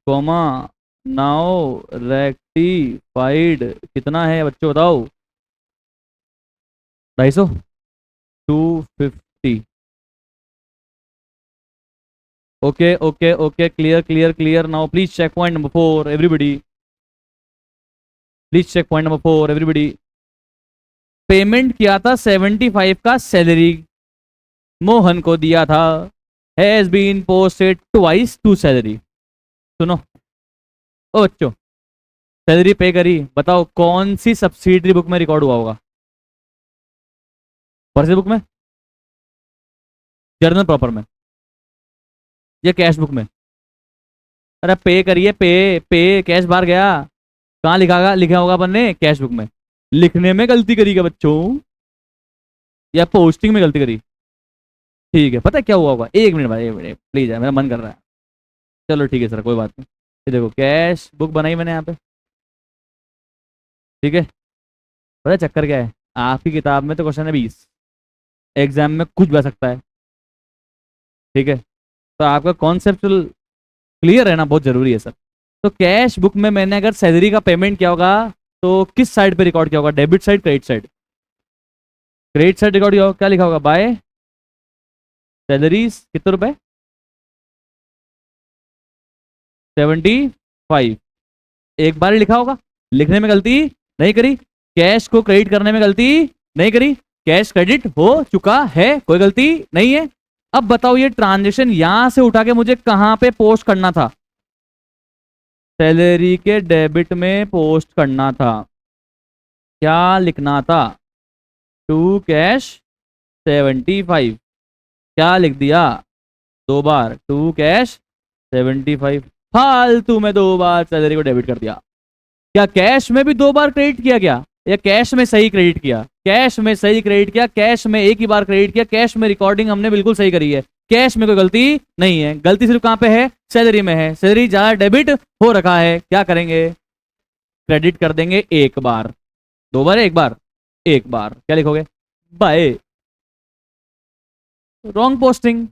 A: comma now rectified. कितना है बच्चों बताओ, 250, 250। Okay okay okay, clear clear clear. Now please check point number 4 everybody, please check point number 4 everybody. Payment किया था 75 का सैलरी, मोहन को दिया था, has been posted twice to salary. सुनो ओ बच्चों, सैलरी पे करी, बताओ कौन सी सब्सिडरी बुक में रिकॉर्ड हुआ होगा, पर्चे बुक में, जर्नल प्रॉपर में, या कैश बुक में। अरे पे करिए, पे पे कैश बाहर गया, कहाँ लिखा लिखा होगा अपन ने, कैश बुक में। लिखने में गलती करी क्या बच्चों, या पोस्टिंग में गलती करी। ठीक है, पता है क्या हुआ होगा, एक मिनट भाई, एक मिनट प्लीज, है मेरा मन कर रहा है। चलो ठीक है सर, कोई बात नहीं। ये देखो कैश बुक बनाई मैंने यहाँ पे, ठीक है। पता है चक्कर क्या है, आपकी किताब में तो क्वेश्चन है 20, एग्जाम में कुछ भी आ सकता है, ठीक है। तो आपका कॉन्सेप्चुअल क्लियर रहना बहुत जरूरी है सर। तो कैश बुक में मैंने अगर सैलरी का पेमेंट किया होगा, तो किस साइड पे रिकॉर्ड किया होगा, debit side credit side, credit side record किया होगा। क्या लिखा होगा, बाय सैलरीज कितने रुपए, 75। एक बार ही लिखा होगा, लिखने में गलती नहीं करी, कैश को क्रेडिट करने में गलती नहीं करी, कैश क्रेडिट हो चुका है, कोई गलती नहीं है। अब बताओ ये ट्रांजेक्शन यहां से उठा के मुझे कहां पे पोस्ट करना था, सैलरी के डेबिट में पोस्ट करना था। क्या लिखना था, टू कैश 75। क्या लिख दिया, दो बार टू कैश 75, फालतू में दो बार सैलरी को डेबिट कर दिया। क्या कैश में भी दो बार क्रेडिट किया गया, या कैश में सही क्रेडिट किया, कैश में सही क्रेडिट किया, कैश में एक ही बार क्रेडिट किया, कैश में रिकॉर्डिंग हमने बिल्कुल सही करी है, कैश में कोई गलती नहीं है। गलती सिर्फ कहां पे है, सैलरी में है, सैलरी ज्यादा डेबिट हो रखा है, क्या करेंगे, क्रेडिट कर देंगे एक बार, दो बार एक बार, एक बार। क्या लिखोगे, by wrong posting,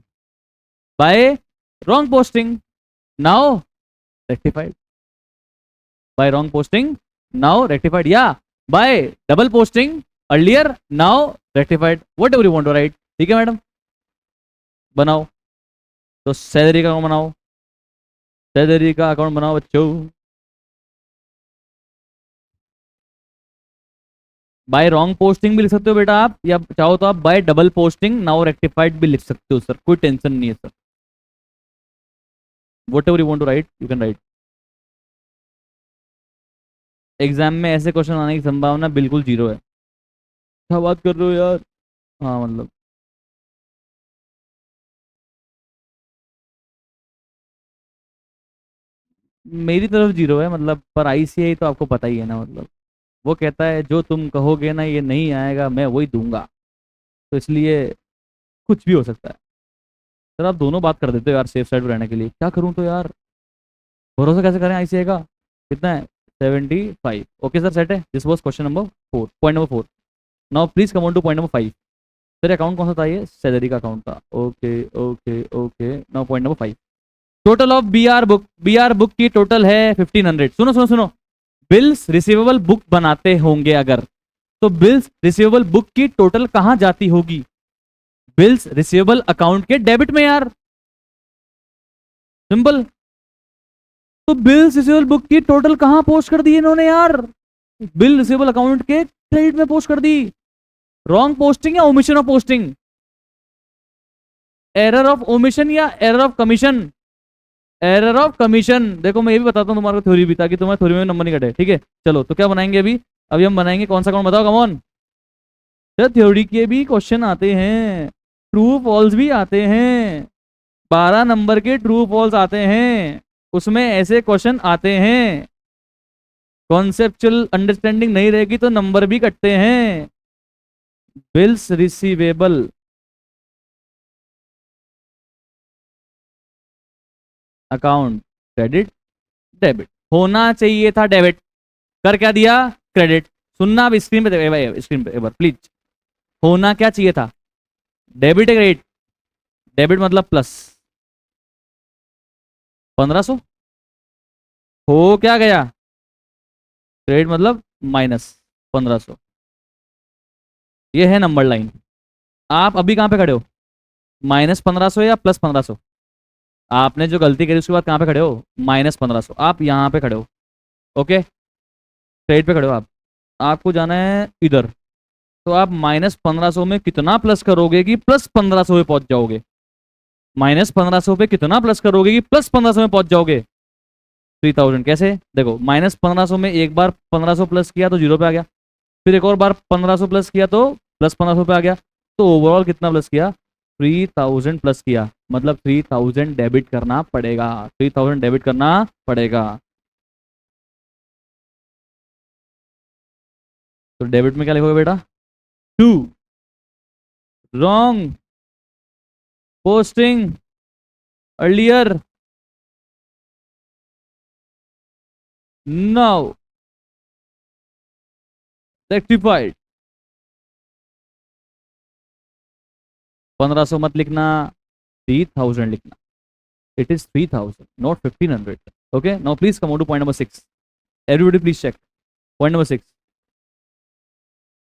A: by wrong posting, now rectified, by wrong posting now rectified, या by double posting earlier now rectified, whatever you want to write. ठीक है मैडम, बनाओ। तो सैलरी का अकाउंट बनाओ, सैलरी का अकाउंट बनाओ बच्चों। बाय रॉन्ग पोस्टिंग भी लिख सकते हो बेटा आप, या चाहो तो आप by double posting now rectified भी लिख सकते हो सर, कोई टेंशन नहीं है sir. Whatever you want to write you can write. Exam में ऐसे क्वेश्चन आने की संभावना बिल्कुल जीरो है। क्या बात कर रहे हो यार, हाँ मतलब मेरी तरफ जीरो है मतलब, पर आईसीआई तो आपको पता ही है ना, मतलब वो कहता है जो तुम कहोगे ना ये नहीं आएगा मैं वही दूंगा, तो इसलिए कुछ भी हो सकता है। सर आप दोनों बात कर देते हो यार, सेफ साइड पर रहने के लिए, क्या करूं तो यार, भरोसा कैसे करें आईसीआई का। कितना है, 75। ओके सर सेट है, this was question number 4, point number 4। Now please come on to point number 5। सर अकाउंट कौन सा था, ये सैलरी का अकाउंट था, okay okay okay. Now point number 5, total of B R book की टोटल है 1500। सुनो सुनो सुनो, बिल्स रिसीवेबल बुक बनाते होंगे अगर, तो बिल्स रिसीवेबल बुक की टोटल कहां जाती होगी? बिल्स रिसीवेबल अकाउंट के डेबिट में यार, सिंपल। तो बिल्स रिसीवेबल बुक की टोटल कहां पोस्ट कर दी इन्होंने यार? बिल रिसीवेबल अकाउंट के क्रेडिट में पोस्ट कर दी। रॉन्ग पोस्टिंग या omission of posting? Error of omission या error of commission? Error of commission. देखो मैं ये भी बताता हूँ तुम्हारे थ्योरी भी, ताकि तुम्हारे थ्योरी में नंबर नहीं कटे, ठीक है। चलो तो क्या बनाएंगे अभी? अभी हम बनाएंगे कौन सा अकाउंट, बताओ कमॉन। थ्योरी के भी क्वेश्चन आते हैं, ट्रू फॉल्स भी आते हैं, 12 नंबर के ट्रू फॉल्स आते हैं, उसमें ऐसे क्वेश्चन आते हैं। कॉन्सेप्चुअल अंडरस्टैंडिंग नहीं रहेगी तो नंबर भी कटते हैं। Bills receivable account credit debit होना चाहिए था, डेबिट कर क्या दिया? क्रेडिट। सुनना अब स्क्रीन पे, भाई स्क्रीन पे एक बार प्लीज। होना क्या चाहिए था? Debit credit? डेबिट मतलब प्लस 1500, हो क्या गया? क्रेडिट मतलब माइनस 1500। ये है नंबर लाइन। आप अभी कहां पे खड़े हो? -1500 या +1500? आपने जो गलती करी उसके बाद कहां पे खड़े हो? -1500। आप यहां पे खड़े हो, ओके। क्रेडिट पे खड़े हो आप। आपको जाना है इधर, तो आप -1500 में कितना प्लस करोगे कि +1500 पे पहुंच जाओगे? -1500 पे कितना प्लस करोगे कि +1500 में पहुंच जाओगे? 3000। कैसे? देखो, -1500 में एक बार 1500 प्लस किया तो 0 पे आ गया, फिर एक और बार 1500 प्लस किया तो +1500 पे आ गया, तो ओवरऑल कितना प्लस किया? 3000 प्लस किया, मतलब 3000 डेबिट करना पड़ेगा, 3000 डेबिट करना पड़ेगा। तो डेबिट में क्या लिखोगे बेटा? 2 wrong posting earlier now rectified. 1500 मत लिखना, 3000 लिखना। It is 3000 not 1500। Okay, now please come on to point number 6। Everybody please check point number 6।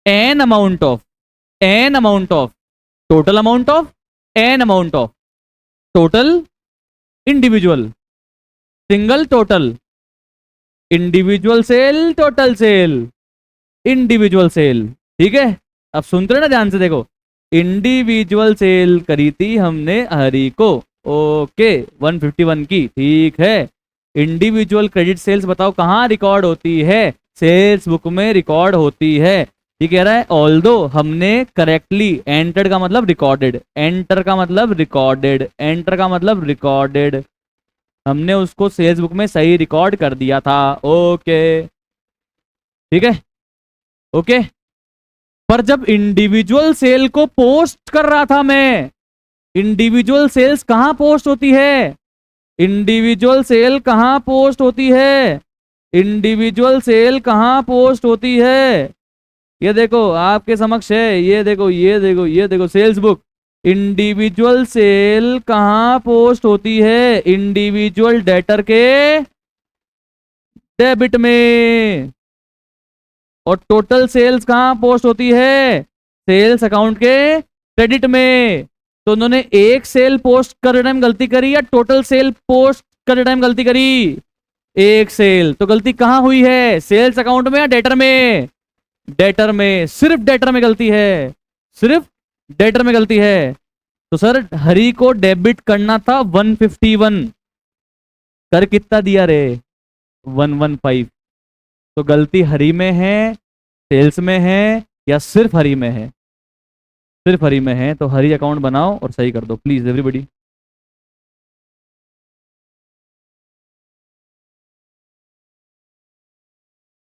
A: An amount of, an amount of, total amount of, an amount of, total, individual, single total, individual sale, total sale, individual sale. ठीक है, अब सुनते रहे ना ध्यान से, देखो। Individual cell करी थी हमने हरी को, ओके, 151 की, ठीक है। इंडिविजुअल क्रेडिट सेल्स बताओ कहां रिकॉर्ड होती है? सेल्स बुक में रिकॉर्ड होती है। ये कह रहा है ऑल्दो हमने करेक्टली एंटर्ड का मतलब रिकॉर्डेड, एंटर का मतलब रिकॉर्डेड, एंटर का मतलब रिकॉर्डेड, हमने उसको सेल्स बुक में सही रिकॉर्ड कर दिया था, ओके, ठीक है, ओके। पर जब इंडिविजुअल सेल को पोस्ट कर रहा था मैं, इंडिविजुअल सेल्स कहां पोस्ट होती है? इंडिविजुअल सेल कहां पोस्ट होती है? इंडिविजुअल सेल कहां पोस्ट होती है? ये देखो आपके समक्ष है, ये देखो, ये देखो, ये देखो सेल्स बुक। इंडिविजुअल सेल कहां पोस्ट होती है? इंडिविजुअल डेटर के डेबिट में। और टोटल सेल्स कहां पोस्ट होती है? सेल्स अकाउंट के क्रेडिट में। तो उन्होंने एक सेल पोस्ट करते टाइम गलती करी या टोटल सेल पोस्ट करते टाइम गलती करी? एक सेल। तो गलती कहां हुई है? सेल्स अकाउंट में या डेटर में? डेटर में। सिर्फ डेटर में गलती है, सिर्फ डेटर में गलती है। तो सर हरी को डेबिट करना था 151, कर कितना दिया रे? 115। तो गलती हरी में है, सेल्स में है, या सिर्फ हरी में है? सिर्फ हरी में है, तो हरी अकाउंट बनाओ और सही कर दो प्लीज एवरीबॉडी।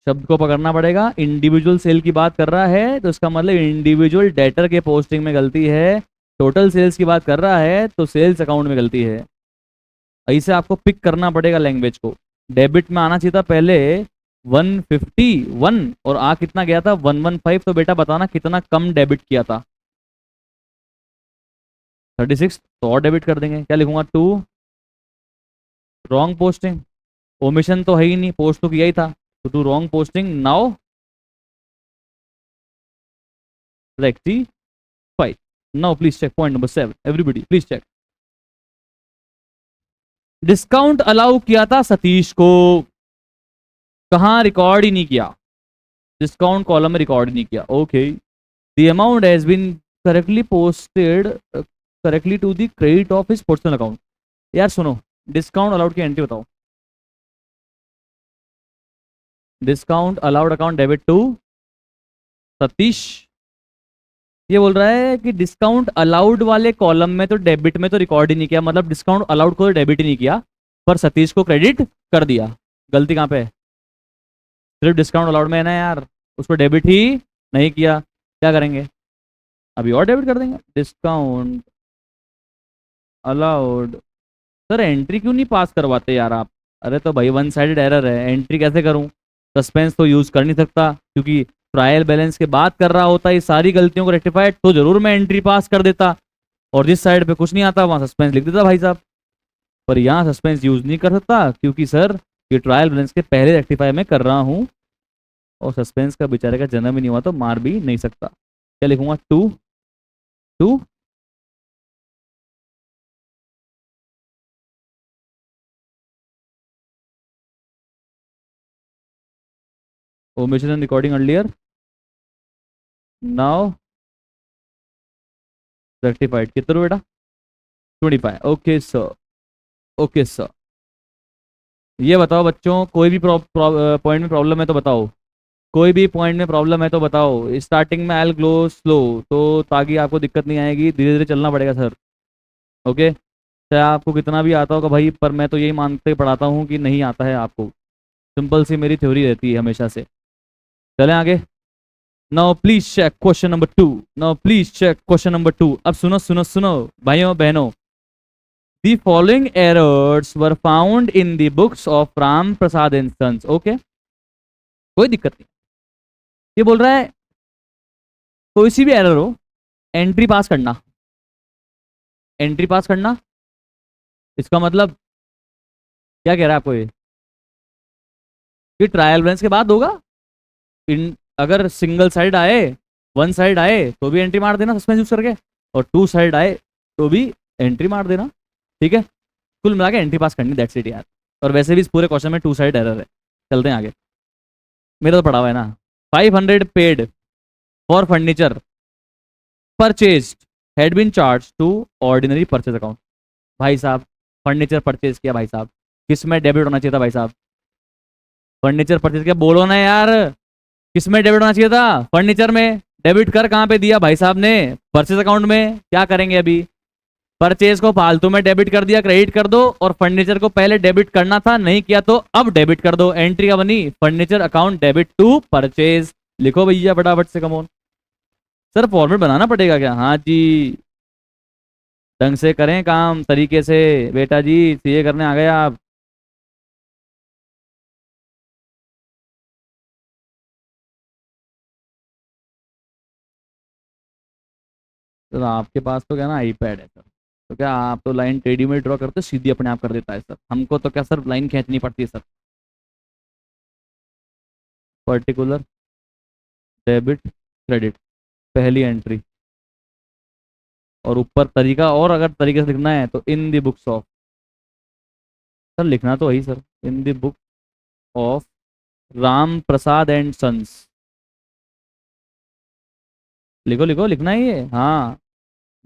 A: शब्द को पकड़ना पड़ेगा। इंडिविजुअल सेल की बात कर रहा है तो इसका मतलब इंडिविजुअल डेटर के पोस्टिंग में गलती है। टोटल सेल्स की बात कर रहा है तो सेल्स अकाउंट में गलती है। ऐसे आपको पिक करना पड़ेगा लैंग्वेज को। डेबिट में आना चाहिए था पहले 151 और आ कितना गया था? 115। तो बेटा बताना कितना कम डेबिट किया था? 36। तो और डेबिट कर देंगे, क्या लिखूंगा? 2 रॉन्ग पोस्टिंग, ओमिशन तो है ही नहीं, पोस्ट तो किया ही था, तो 2 wrong posting now rectified. Now please check point number 7, everybody please check. Discount allow किया था सतीश को, कहां रिकॉर्ड ही नहीं किया, डिस्काउंट कॉलम में रिकॉर्ड नहीं किया। Okay, the amount has been correctly posted correctly to the credit of his personal account. यार सुनो, डिस्काउंट अलाउड की एंट्री बताओ। Discount allowed account debit to Satish. ये बोल रहा है कि डिस्काउंट अलाउड वाले कॉलम में तो डेबिट में तो रिकॉर्ड ही नहीं किया, मतलब डिस्काउंट अलाउड को डेबिट ही नहीं किया, पर सतीश को क्रेडिट कर दिया। गलती कहां पे है? सिर्फ डिस्काउंट अलाउड में है ना यार, उसको डेबिट ही नहीं किया। क्या करेंगे अभी, और डेबिट कर देंगे। Discount allowed. सर एंट्री क्यों नहीं पास करवाते यार आप? अरे तो भाई वन साइडेड एरर है, एंट्री कैसे करूं? सस्पेंस तो यूज कर नहीं सकता, क्योंकि ट्रायल बैलेंस के बाद कर रहा होता ये सारी गलतियों को रेक्टिफाइड, तो जरूर मैं एंट्री पास कर देता, और जिस साइड पे कुछ नहीं आता वहां सस्पेंस लिख देता भाई साहब। पर यहाँ सस्पेंस यूज नहीं कर सकता, क्योंकि सर ये ट्रायल बैलेंस के पहले रेक्टिफाई में कर रहा हूँ, और सस्पेंस का बेचारे का जन्म ही नहीं हुआ तो मार भी नहीं सकता। क्या लिखूंगा? To to omission and recording earlier, now rectified। कितना बेटा? 25। Okay sir, okay sir. ये बताओ बच्चों, कोई भी पॉइंट में प्रॉब्लम है तो बताओ, कोई भी पॉइंट में प्रॉब्लम है तो बताओ। स्टार्टिंग में आई ग्लो स्लो, तो ताकि आपको दिक्कत नहीं आएगी, धीरे धीरे चलना पड़ेगा सर। ओके, चाहे आपको कितना भी आता होगा भाई, पर मैं तो यही मानते पढ़ाता हूँ कि नहीं आता है आपको, सिंपल सी मेरी थ्योरी रहती है हमेशा से। चलें आगे। Now please check question number 2। Now please check question number 2। अब सुनो सुनो सुनो भाइयों बहनों, the following errors were found in the books of Ram Prasad and sons. Okay, कोई दिक्कत नहीं। ये बोल रहा है कोई सी भी एरर हो, एंट्री पास करना, एंट्री पास करना। इसका मतलब क्या कह रहा है आपको ये ट्रायल बैलेंस के बाद होगा। इन अगर सिंगल साइड आए, वन साइड आए तो भी एंट्री मार देना सस्पेंस यूज करके, और टू साइड आए तो भी एंट्री मार देना। ठीक है, कुल मिला के एंट्री पास करनी, दैट्स इट यार। और वैसे भी इस पूरे क्वेश्चन में टू साइड एरर है। चलते हैं आगे, मेरा तो पढ़ा हुआ है ना। 500 paid for furniture purchase had been charge to ordinary purchase account. भाई साहब फर्नीचर परचेज किया भाई साहब, किस में डेबिट होना चाहिए था भाई साहब? फर्नीचर परचेज किया, बोलो ना यार, किस में डेबिट होना चाहिए था? फर्नीचर में। डेबिट कर कहां पे दिया भाई साहब ने? परचेज अकाउंट में। क्या करेंगे अभी? परचेज को फालतू में डेबिट कर दिया, क्रेडिट कर दो, और फर्नीचर को पहले डेबिट करना था, नहीं किया तो अब डेबिट कर दो। एंट्री का बनी furniture account debit to purchase. लिखो भैया फटाफट से, कमोन। सर फॉर्मेट बनाना पड़ेगा क्या? हाँ जी, ढंग से करें काम, तरीके से। बेटा जी सीए करने आ गए आप। तो आपके पास तो क्या ना आईपैड है सर, तो क्या आप तो लाइन टेढ़ी में ड्रॉ करते सीधी अपने आप कर देता है सर, हमको तो क्या सर लाइन खींचनी पड़ती है सर। पर्टिकुलर डेबिट क्रेडिट, पहली एंट्री, और ऊपर तरीका, और अगर तरीके से लिखना है तो in the books of. Sir लिखना तो वही sir, in the book of Ram Prasad and sons. लिखो लिखो, लिखना ही है हाँ,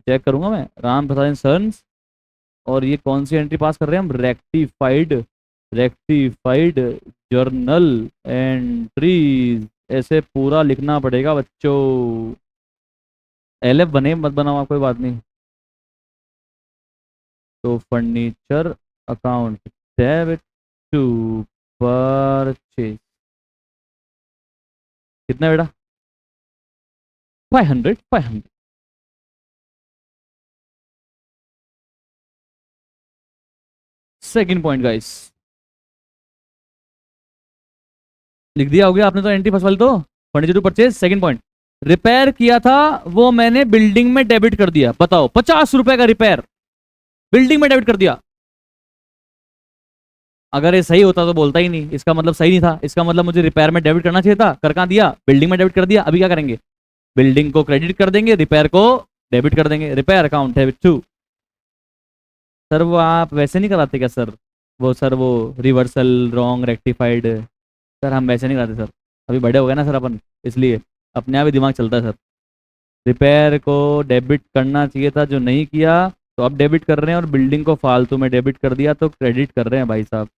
A: चेक करूंगा मैं। राम प्रसाद एंड सन्स, और ये कौन सी एंट्री पास कर रहे हैं हम? रेक्टिफाइड, रेक्टिफाइड जर्नल एंट्रीज, ऐसे पूरा लिखना पड़ेगा बच्चों। एलएफ बने मत बनाओ आप, कोई बात नहीं। तो furniture account debit to purchase, कितना बेटा? 500 500। सेकंड पॉइंट गाइस, लिख दिया हो गया आपने तो एंट्री फर्स्ट वाली तो, furniture to purchase. Second point, repair किया था वो मैंने बिल्डिंग में डेबिट कर दिया। बताओ 50 रुपए का रिपेयर बिल्डिंग में डेबिट कर दिया। अगर ये सही होता तो बोलता ही नहीं, इसका मतलब सही नहीं था, इसका मतलब मुझे रिपेयर में डेबिट करना चाहिए था, कर कहां दिया? बिल्डिंग में डेबिट कर दिया। अभी क्या करेंगे? बिल्डिंग को क्रेडिट कर देंगे, रिपेयर को डेबिट कर देंगे। रिपेयर अकाउंट है टू। सर वो आप वैसे नहीं कराते क्या सर? वो सर वो रिवर्सल रॉन्ग रेक्टिफाइड। सर हम वैसे नहीं कराते सर, अभी बड़े हो गए ना सर अपन, इसलिए अपने आप ही दिमाग चलता है सर। रिपेयर को डेबिट करना चाहिए था, जो नहीं किया तो अब डेबिट कर रहे हैं, और बिल्डिंग को फालतू में डेबिट कर दिया तो क्रेडिट कर रहे हैं भाई साहब।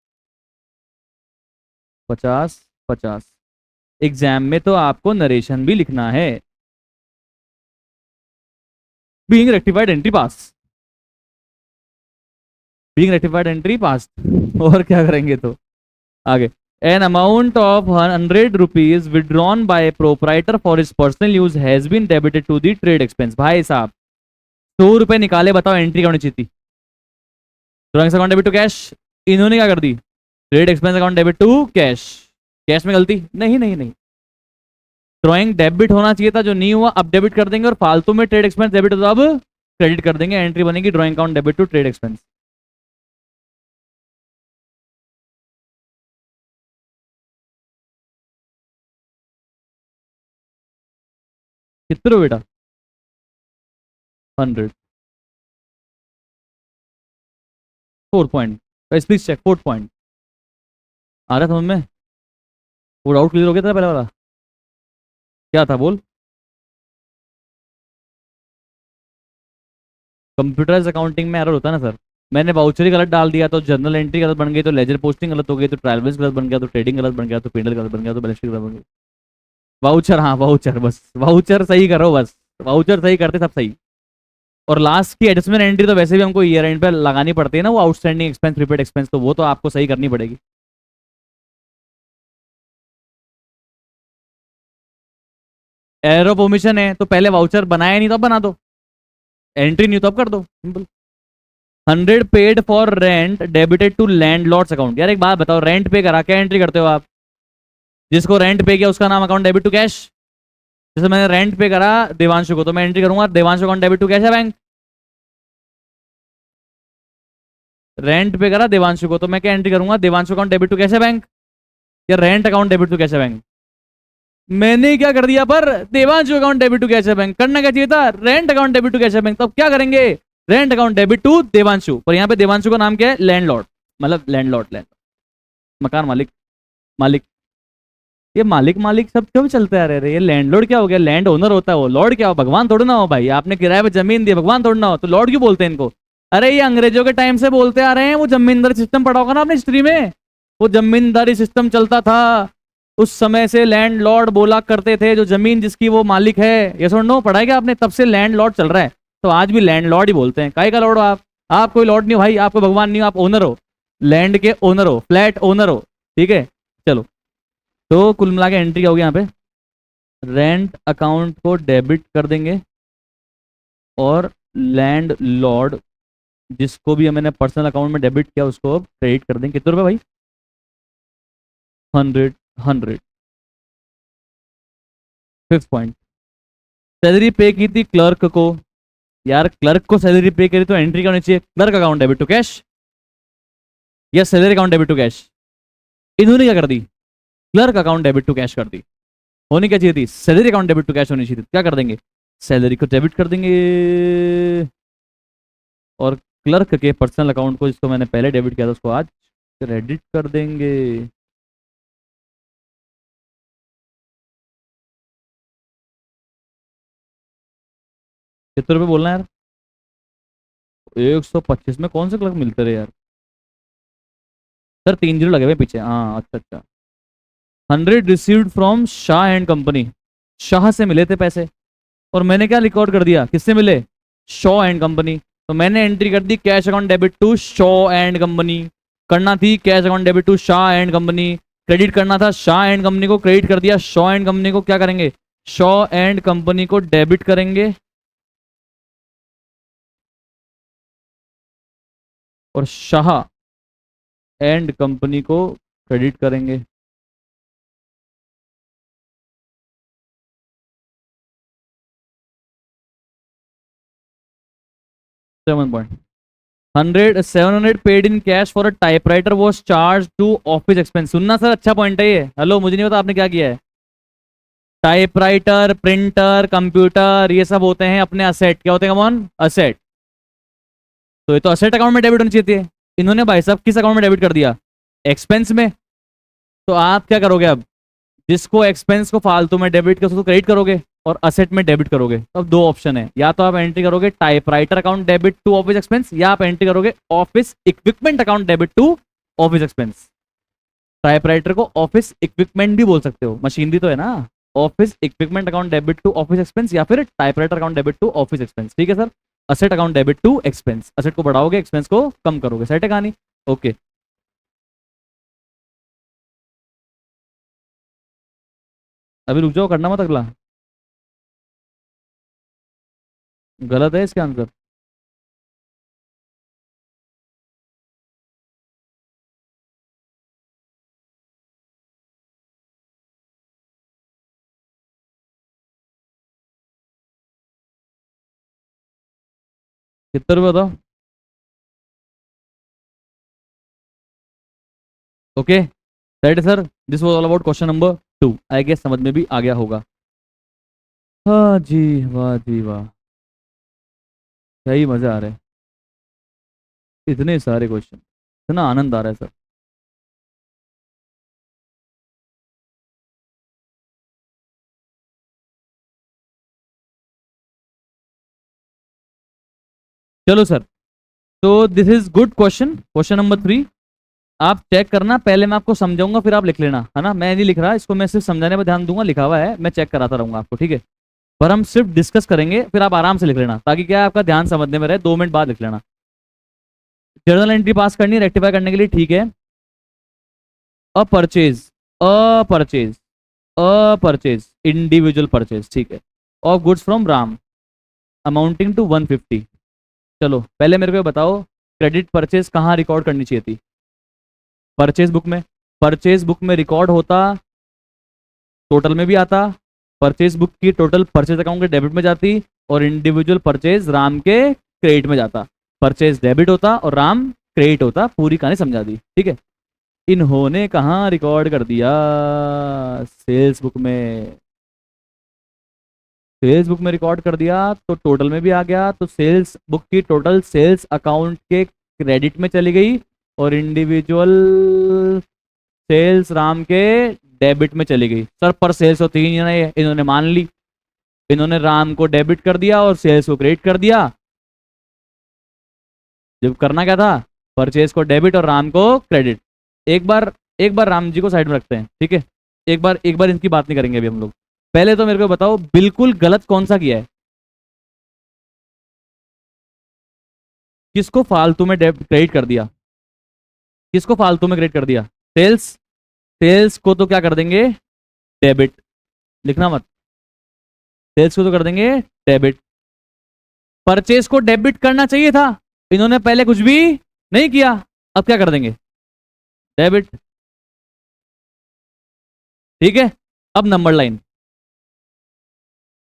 A: 50 50। एग्जाम में तो आपको नरेशन भी लिखना है। Being rectified entry pass. Being rectified entry pass. और क्या करेंगे तो आगे। An amount of 100 rupees withdrawn by proprietor for his personal use has been debited to the trade expense. भाई साहब 100 रुपए निकाले, बताओ एंट्री क्या होनी चाहिए थी? Drawing account debit to cash. इन्होंने क्या कर दी? Trade expense account debit to cash. Cash में गलती नहीं नहीं नहीं। ड्रॉइंग डेबिट होना चाहिए था, जो नहीं हुआ अब डेबिट कर देंगे, और फालतू में ट्रेड एक्सपेंस डेबिट होता अब क्रेडिट कर देंगे। एंट्री बनेगी drawing account debit to trade expense. कितने हो बेटा? 100। 4 पॉइंट। Please check 4 point. आ रहा था समझ में? वो डाउट क्लियर हो गया था पहले वाला? क्या था बोल? कंप्यूटराइज अकाउंटिंग में एरर होता है ना सर। मैंने वाउचर ही गलत डाल दिया तो जर्नल एंट्री गलत बन गई, तो लेजर पोस्टिंग गलत हो गई, तो ट्रायल बैलेंस गलत बन गया, तो ट्रेडिंग गलत बन गया, तो पेंडल गलत बन गया, तो बैलेंस शीट गलत बन गई। वाउचर, हाँ वाउचर, बस वाउचर सही करो बस। वाउचर सही करते सब सही। और लास्ट की एडजस्टमेंट एंट्री तो वैसे भी हमको ईयर एंड पे लगानी पड़ती है ना, वो आउटस्टैंडिंग एक्सपेंस प्रीपेड एक्सपेंस, तो वो तो आपको सही करनी पड़ेगी। एरर ऑफ ओमिशन है तो पहले वाउचर बनाया नहीं तो अब बना दो। एंट्री नहीं तो अब कर दो, simple. 100 paid for rent debited to landlord's account. यार एक बात बताओ, रेंट पे करा क्या एंट्री करते हो आप? जिसको रेंट पे किया उसका नाम अकाउंट डेबिट टू कैश। जैसे मैंने रेंट पे करा देवांशु को, तो मैं एंट्री करूंगा Devanshu account debit to cash है बैंक। रेंट पे करा देवांशु को तो मैं क्या एंट्री करूंगा? Devanshu account debit to cash है बैंक, या rent account debit to cash है बैंक? मैंने क्या कर दिया पर? Devanshu account debit to cash है बैंक। करना क्या चाहिए था? Rent account debit to cash है बैंक। तो अब क्या करेंगे? Rent account debit to Devanshu, पर यहाँ पे देवांशु का नाम क्या है? लैंडलॉर्ड, मतलब लैंडलॉर्ड, लैंड, मकान मालिक, मालिक। ये मालिक मालिक सब क्यों चलते आ रहे हैं? ये लैंडलॉर्ड क्या हो गया? लैंड ओनर होता है वो, लॉर्ड क्या हो? भगवान थोड़ा ना हो भाई, आपने किराए पे जमीन दी, भगवान थोड़ा ना हो, तो लॉर्ड क्यों बोलते हैं इनको? अरे ये अंग्रेजों के टाइम से बोलते आ रहे हैं, वो जमींदारी सिस्टम पढ़ा होगा ना आपने हिस्ट्री में। वो जमींदारी सिस्टम चलता था उस समय से, लैंड लॉर्ड बोला करते थे, जो जमीन जिसकी वो मालिक है। ये सुन नो पढ़ा है क्या आपने? तब से लैंड लॉर्ड चल रहा है, तो आज भी लैंड लॉर्ड ही बोलते हैं। काहे का लॉर्ड हो आप? आप कोई लॉर्ड नहीं हो भाई, आपको भगवान नहीं हो, आप ओनर हो, लैंड के ओनर हो, फ्लैट ओनर हो। ठीक है चलो, तो कुल मिला के एंट्री क्या होगी यहाँ पे? रेंट अकाउंट को डेबिट कर देंगे, और लैंड लॉर्ड जिसको भी मैंने पर्सनल अकाउंट में डेबिट किया उसको अब क्रेडिट कर देंगे। कितने रुपए भाई? 100। 100। 5 पॉइंट। सैलरी पे की थी क्लर्क को। यार क्लर्क को सैलरी पे करी तो एंट्री क्या होनी चाहिए? Clerk account debit to cash, या salary account debit to cash? इन्होंने क्या कर दी? Clerk account debit to cash कर दी। होनी क्या चाहिए थी? Salary account debit to cash होनी चाहिए थी। क्या कर देंगे? सैलरी को डेबिट कर देंगे, और क्लर्क के पर्सनल अकाउंट को, जिसको मैंने पहले डेबिट किया था, उसको आज क्रेडिट कर देंगे। कितने रुपए बोलना है यार? 125 में कौन से क्लर्क मिलते रहे यार? सर 3 जीरो लगे हुए पीछे, हाँ अच्छा अच्छा। 100 received from Shah and company. Shah से मिले थे पैसे, और मैंने क्या रिकॉर्ड कर दिया? किससे मिले? Shaw and company. तो मैंने एंट्री कर दी cash account debit to Shaw and company. करना थी cash account debit to Shah and company, credit करना था शाह एंड कंपनी को, क्रेडिट कर दिया शॉ एंड कंपनी को। क्या करेंगे? शॉ एंड कंपनी को डेबिट करेंगे, और शाह एंड कंपनी को क्रेडिट करेंगे। 7 point. 700 paid in cash for a typewriter was charge to office expense. सुनना सर, अच्छा पॉइंट है ये। हेलो, मुझे नहीं पता आपने क्या किया है। टाइपराइटर, प्रिंटर, कंप्यूटर, ये सब होते हैं अपने असेट। क्या होते हैं कमॉन? असेट। तो ये तो असेट अकाउंट में डेबिट होनी चाहिए थी। इन्होंने भाई साहब किस अकाउंट में डेबिट कर दिया? एक्सपेंस में। तो आप क्या करोगे अब? जिसको एक्सपेंस को फालतू में डेबिट कर, उसको क्रेडिट करोगे और असेट में डेबिट करोगे। तो अब दो ऑप्शन है, या तो आप एंट्री करोगे typewriter account debit to office expense, या आप एंट्री करोगे office equipment account debit to office expense. Typewriter को ऑफिस इक्विपमेंट भी बोल सकते हो, मशीनरी तो है ना। Office equipment account debit to office expense, या फिर typewriter account debit to office expense. ठीक है sir. Asset account debit to expense, asset को बढ़ाओगे, एक्सपेंस को कम करोगे। सेट है कहानी? ओके। अभी रुक जाओ, करना मत अगला। गलत है इसका आंसर। कितने रुपये बताओ? Okay set sir. This was all about question number 2। I guess समझ में भी आ गया होगा। हाँ जी, वाह जी वाह, क्या ही मजा आ रहा है। इतने सारे क्वेश्चन, इतना आनंद आ रहा है सर। चलो सर, तो this is good question, question number 3। आप चेक करना, पहले मैं आपको समझाऊंगा फिर आप लिख लेना, है ना। मैं नहीं लिख रहा इसको, मैं सिर्फ समझाने पर ध्यान दूंगा, लिखा हुआ है, मैं चेक कराता रहूंगा आपको, ठीक है। पर हम सिर्फ डिस्कस करेंगे, फिर आप आराम से लिख लेना, ताकि क्या है, आपका ध्यान समझने में रहे। 2 मिनट बाद लिख लेना। जर्नल एंट्री पास करनी है रेक्टिफाई करने के लिए, ठीक है। A purchase, a purchase, a purchase, individual purchase, ठीक है, of goods from Ram amounting to 150। चलो पहले मेरे को ये बताओ, क्रेडिट परचेज कहाँ रिकॉर्ड करनी चाहिए थी? परचेज बुक में। परचेज बुक में रिकॉर्ड होता, टोटल में भी आता। परचेज बुक की टोटल परचेज अकाउंट के डेबिट में जाती, और इंडिविजुअल परचेज राम के क्रेडिट में जाता। परचेज डेबिट होता और राम क्रेडिट होता। पूरी कहानी समझा दी, ठीक है। इन्होंने कहाँ रिकॉर्ड कर दिया? सेल्स बुक में। सेल्स बुक में रिकॉर्ड कर दिया तो टोटल में भी आ गया, तो सेल्स बुक की टोटल सेल्स अकाउंट के क्रेडिट में चली गई, और इंडिविजुअल सेल्स राम के डेबिट में चली गई। सर पर सेल्स होती ही नहीं है, इन्होंने मान ली। इन्होंने राम को डेबिट कर दिया और सेल्स को क्रेडिट कर दिया। जब करना क्या था, परचेज को डेबिट और राम को क्रेडिट। एक बार राम जी को साइड में रखते हैं, ठीक है। एक बार इनकी बात नहीं करेंगे अभी हम लोग। पहले तो मेरे को बताओ, बिल्कुल गलत कौन सा किया है? किसको फालतू में क्रेडिट कर दिया? किसको फालतू में क्रेडिट कर दिया? सेल्स। सेल्स को तो क्या कर देंगे? डेबिट। लिखना मत। सेल्स को तो कर देंगे डेबिट। परचेज को डेबिट करना चाहिए था, इन्होंने पहले कुछ भी नहीं किया। अब क्या कर देंगे? डेबिट। ठीक है। अब नंबर लाइन,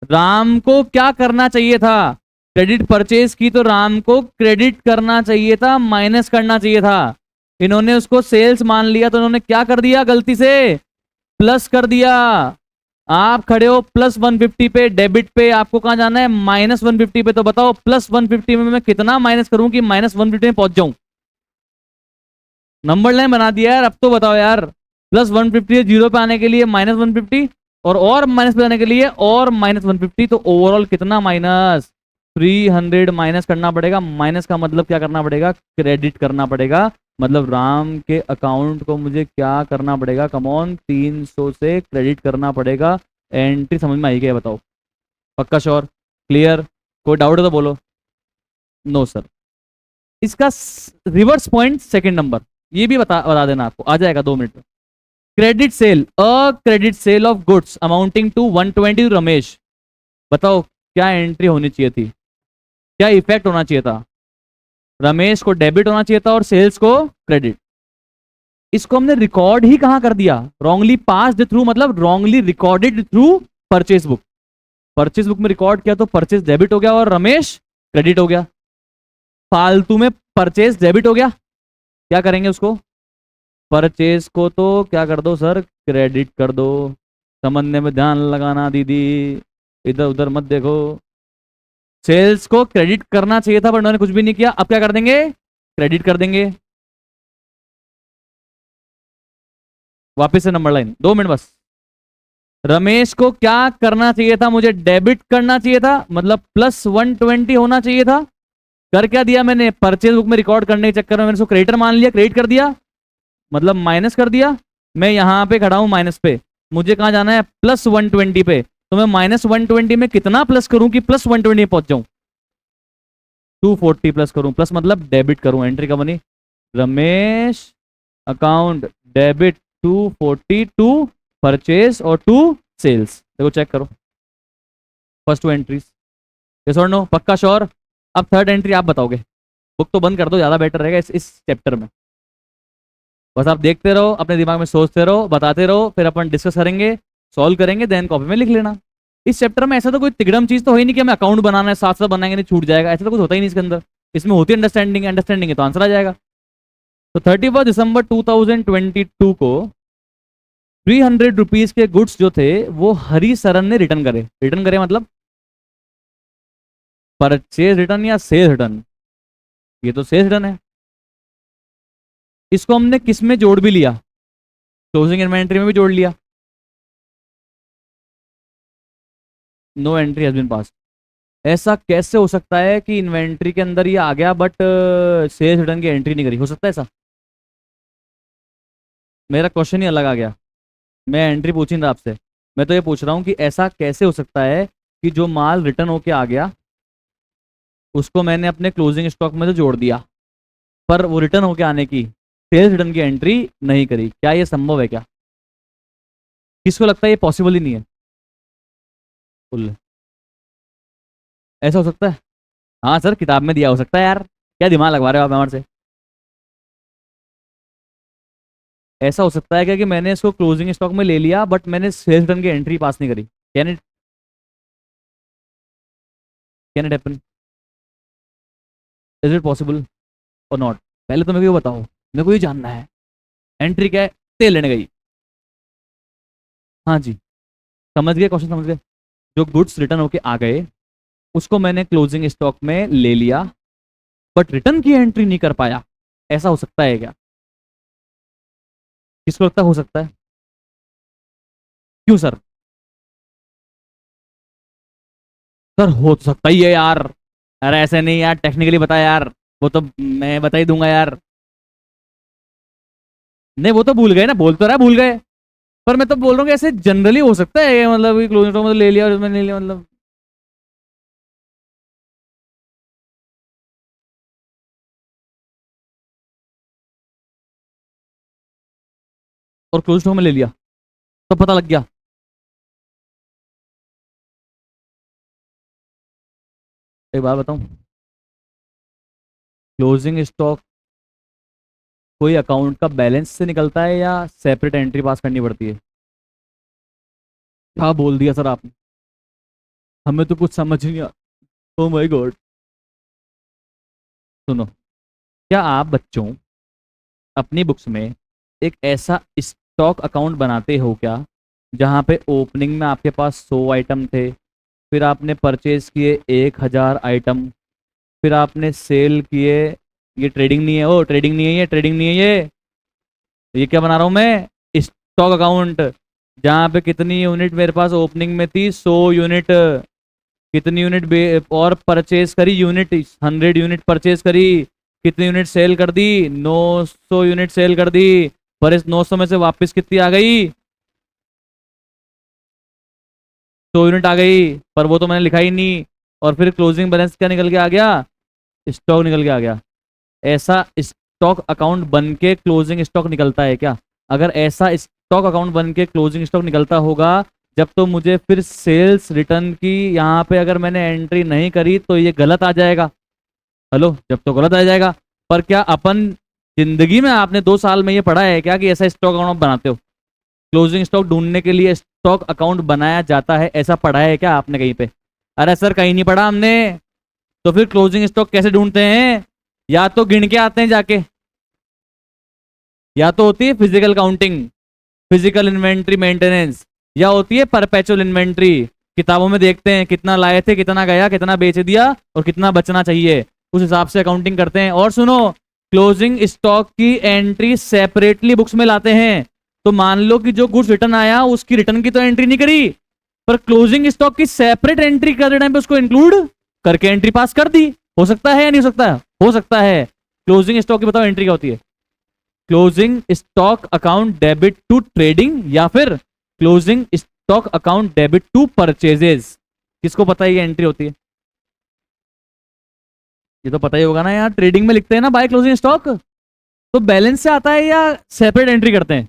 A: राम को क्या करना चाहिए था? क्रेडिट परचेज की तो राम को क्रेडिट करना चाहिए था, माइनस करना चाहिए था। इन्होंने उसको सेल्स मान लिया, तो इन्होंने क्या कर दिया गलती से? प्लस कर दिया। आप खड़े हो +150 पे, डेबिट पे। आपको कहां जाना है? -150 पे। तो बताओ +150 में मैं कितना माइनस करूं कि -150 में पहुंच जाऊं? नंबर लाइन बना दिया यार। अब तो बताओ यार, +150 जीरो पे आने के लिए -150, और माइनस पे आने के लिए और -150। तो ओवरऑल कितना माइनस? 300 माइनस करना पड़ेगा। माइनस का मतलब क्या करना पड़ेगा? क्रेडिट करना पड़ेगा। मतलब राम के अकाउंट को मुझे क्या करना पड़ेगा? कमॉन, 300 से क्रेडिट करना पड़ेगा। एंट्री समझ में आई क्या? बताओ। पक्का श्योर? क्लियर? कोई डाउट है तो बोलो। No sir. इसका रिवर्स पॉइंट सेकंड नंबर, ये भी बता देना, आपको आ जाएगा 2 मिनट में। Credit sale, a credit sale of goods amounting to 120 Ramesh. बताओ क्या एंट्री होनी चाहिए थी? क्या इफेक्ट होना चाहिए था? रमेश को डेबिट होना चाहिए था और सेल्स को क्रेडिट। इसको हमने रिकॉर्ड ही कहां कर दिया? रॉन्गली पास्ड थ्रू, मतलब wrongly recorded through purchase book. Purchase book में रिकॉर्ड किया तो परचेज डेबिट हो गया और रमेश क्रेडिट हो गया। फालतू में परचेज डेबिट हो गया। क्या करेंगे उसको? परचेज को तो क्या कर दो सर? क्रेडिट कर दो। समझने में ध्यान लगाना दीदी, इधर उधर मत देखो। सेल्स को क्रेडिट करना चाहिए था, पर उन्होंने कुछ भी नहीं किया। अब क्या कर देंगे, क्रेडिट कर देंगे। वापिस से नंबर लाइन, 2 मिनट बस। रमेश को क्या करना चाहिए था, मुझे डेबिट करना चाहिए था, मतलब +120 होना चाहिए था। कर क्या दिया मैंने, परचेज बुक में रिकॉर्ड करने के चक्कर में मैंने उसको क्रेडिटर मान लिया, क्रेडिट कर दिया, मतलब माइनस कर दिया। मैं यहां पे खड़ा हूं माइनस पे, मुझे कहां जाना है, +120 पे। तो मैं -120 में कितना प्लस करूं कि +120 पहुंच जाऊं, 240 प्लस करूं, प्लस मतलब डेबिट करूं। एंट्री का बनी, Ramesh account debit 240 to purchase और टू सेल्स। देखो चेक करो, फर्स्ट 2 एंट्रीज, यस और नो, पक्का श्योर। अब थर्ड एंट्री आप बताओगे। बुक तो बंद कर दो, ज्यादा बेटर रहेगा इस चैप्टर में। बस आप देखते रहो, अपने दिमाग में सोचते रहो, बताते रहो, फिर अपन डिस्कस करेंगे, सॉल्व करेंगे, देन कॉपी में लिख लेना। इस चैप्टर में ऐसा तो कोई तिगड़म चीज तो है नहीं कि हमें अकाउंट बनाना है, साथ साथ बनाएंगे नहीं छूट जाएगा, ऐसा तो कुछ होता ही नहीं इसके अंदर। इसमें होती है अंडरस्टैंडिंग, अंडरस्टैंडिंग है तो आंसर आ जाएगा। तो 31 दिसंबर 2022 को 300 रुपीज के गुड्स जो थे वो हरी सरन ने रिटर्न करे। रिटर्न करे मतलब परचेज रिटर्न या सेल रिटर्न, ये तो सेल रिटर्न है। इसको हमने किस में जोड़ भी लिया, क्लोजिंग इन्वेंट्री में भी जोड़ लिया। No entry has been pass. ऐसा कैसे हो सकता है कि इन्वेंट्री के अंदर ये आ गया बट सेल्स रिटर्न की एंट्री नहीं करी, हो सकता है ऐसा? मेरा क्वेश्चन ही अलग आ गया, मैं एंट्री पूछी नहीं था आपसे, मैं तो ये पूछ रहा हूँ कि ऐसा कैसे हो सकता है कि जो माल रिटर्न होके आ गया उसको मैंने अपने क्लोजिंग स्टॉक में तो जोड़ दिया, पर वो रिटर्न होके आने की सेल्स रिटर्न की एंट्री नहीं करी। क्या ये संभव है क्या? किसको लगता है ये पॉसिबल ही नहीं है? बोल, ऐसा हो सकता है? हाँ सर, किताब में दिया हो सकता है यार, क्या दिमाग लगवा रहे हो आप हमारे से। ऐसा हो सकता है क्या कि मैंने इसको क्लोजिंग स्टॉक में ले लिया बट मैंने सेल्स रिटर्न की एंट्री पास नहीं करी? Can it happen? Is it possible और नॉट? पहले तो मेरे को ये बताओ, मेरे को ये जानना है, एंट्री क्या है, तेल लेने गई, हाँ जी, समझ गए क्वेश्चन, समझ गए। जो गुड्स रिटर्न होके आ गए उसको मैंने क्लोजिंग स्टॉक में ले लिया बट रिटर्न की एंट्री नहीं कर पाया, ऐसा हो सकता है क्या? किसको लगता है हो सकता है? क्यों सर? सर हो तो सकता ही है यार। अरे ऐसे नहीं यार, टेक्निकली बता यार, वो तो मैं बता ही दूंगा यार। नहीं वो तो भूल गए ना, बोल तो रहा भूल गए, पर मैं तो बोल रहा हूँ कि ऐसे जनरली हो सकता है ये, मतलब क्लोजिंग स्टॉक में ले लिया और उसमें नहीं लिया, मतलब। और क्लोजिंग स्टॉक में ले लिया तो पता लग गया। एक बात बताऊं, क्लोजिंग स्टॉक कोई अकाउंट का बैलेंस से निकलता है या सेपरेट एंट्री पास करनी पड़ती है? क्या बोल दिया सर आपने, हमें तो कुछ समझ नहीं आ। Oh my God. सुनो, क्या आप बच्चों अपनी बुक्स में एक ऐसा स्टॉक अकाउंट बनाते हो क्या जहां पे ओपनिंग में आपके पास 100 आइटम थे, फिर आपने परचेज किए 1000 आइटम, फिर आपने सेल किए, ये ट्रेडिंग नहीं है, ओ ट्रेडिंग नहीं है, ये ट्रेडिंग नहीं है, ये क्या बना रहा हूं मैं, स्टॉक अकाउंट, जहां पे कितनी यूनिट मेरे पास ओपनिंग में थी, 100 यूनिट, कितनी यूनिट और परचेज करी, यूनिट 100 यूनिट परचेज करी, कितनी यूनिट सेल कर दी, 900 यूनिट सेल कर दी, पर इस 900 में से वापस कितनी आ गई, 100 यूनिट आ गई, पर वो तो मैंने लिखा ही नहीं। और फिर क्लोजिंग बैलेंस क्या निकल के आ गया, स्टॉक निकल के आ गया। ऐसा स्टॉक अकाउंट बन के क्लोजिंग स्टॉक निकलता है क्या? अगर ऐसा स्टॉक अकाउंट बन के क्लोजिंग स्टॉक निकलता होगा, जब तो मुझे फिर सेल्स रिटर्न की यहाँ पे अगर मैंने एंट्री नहीं करी तो ये गलत आ जाएगा। हेलो, जब तो गलत आ जाएगा। पर क्या अपन जिंदगी में आपने 2 साल में ये पढ़ा है क्या कि ऐसा स्टॉक अकाउंट बनाते हो, क्लोजिंग स्टॉक ढूंढने के लिए स्टॉक अकाउंट बनाया जाता है, ऐसा पढ़ा है क्या आपने कहीं पे? अरे सर कहीं नहीं पढ़ा हमने। तो फिर क्लोजिंग स्टॉक कैसे ढूंढते हैं? या तो गिन के आते हैं जाके, या तो होती है physical counting, physical inventory maintenance, या होती है परपेचुअल इन्वेंट्री। किताबों में देखते हैं कितना लाए थे, कितना गया, कितना बेच दिया और कितना बचना चाहिए, उस हिसाब से अकाउंटिंग करते हैं। और सुनो, क्लोजिंग स्टॉक की एंट्री सेपरेटली बुक्स में लाते हैं। तो मान लो कि जो गुड्स रिटर्न आया उसकी रिटर्न की तो एंट्री नहीं करी, पर क्लोजिंग स्टॉक की सेपरेट एंट्री करते टाइम पे उसको इंक्लूड करके एंट्री पास कर दी। हो सकता है या नहीं हो सकता? हो सकता है। क्लोजिंग स्टॉक की बताओ एंट्री क्या होती है? Closing stock account debit to trading या फिर closing stock account debit to purchases. किसको पता है ये एंट्री होती है? ये तो पता ही होगा ना यार, ट्रेडिंग में लिखते हैं ना बाय क्लोजिंग स्टॉक, तो बैलेंस से आता है या सेपरेट एंट्री करते हैं?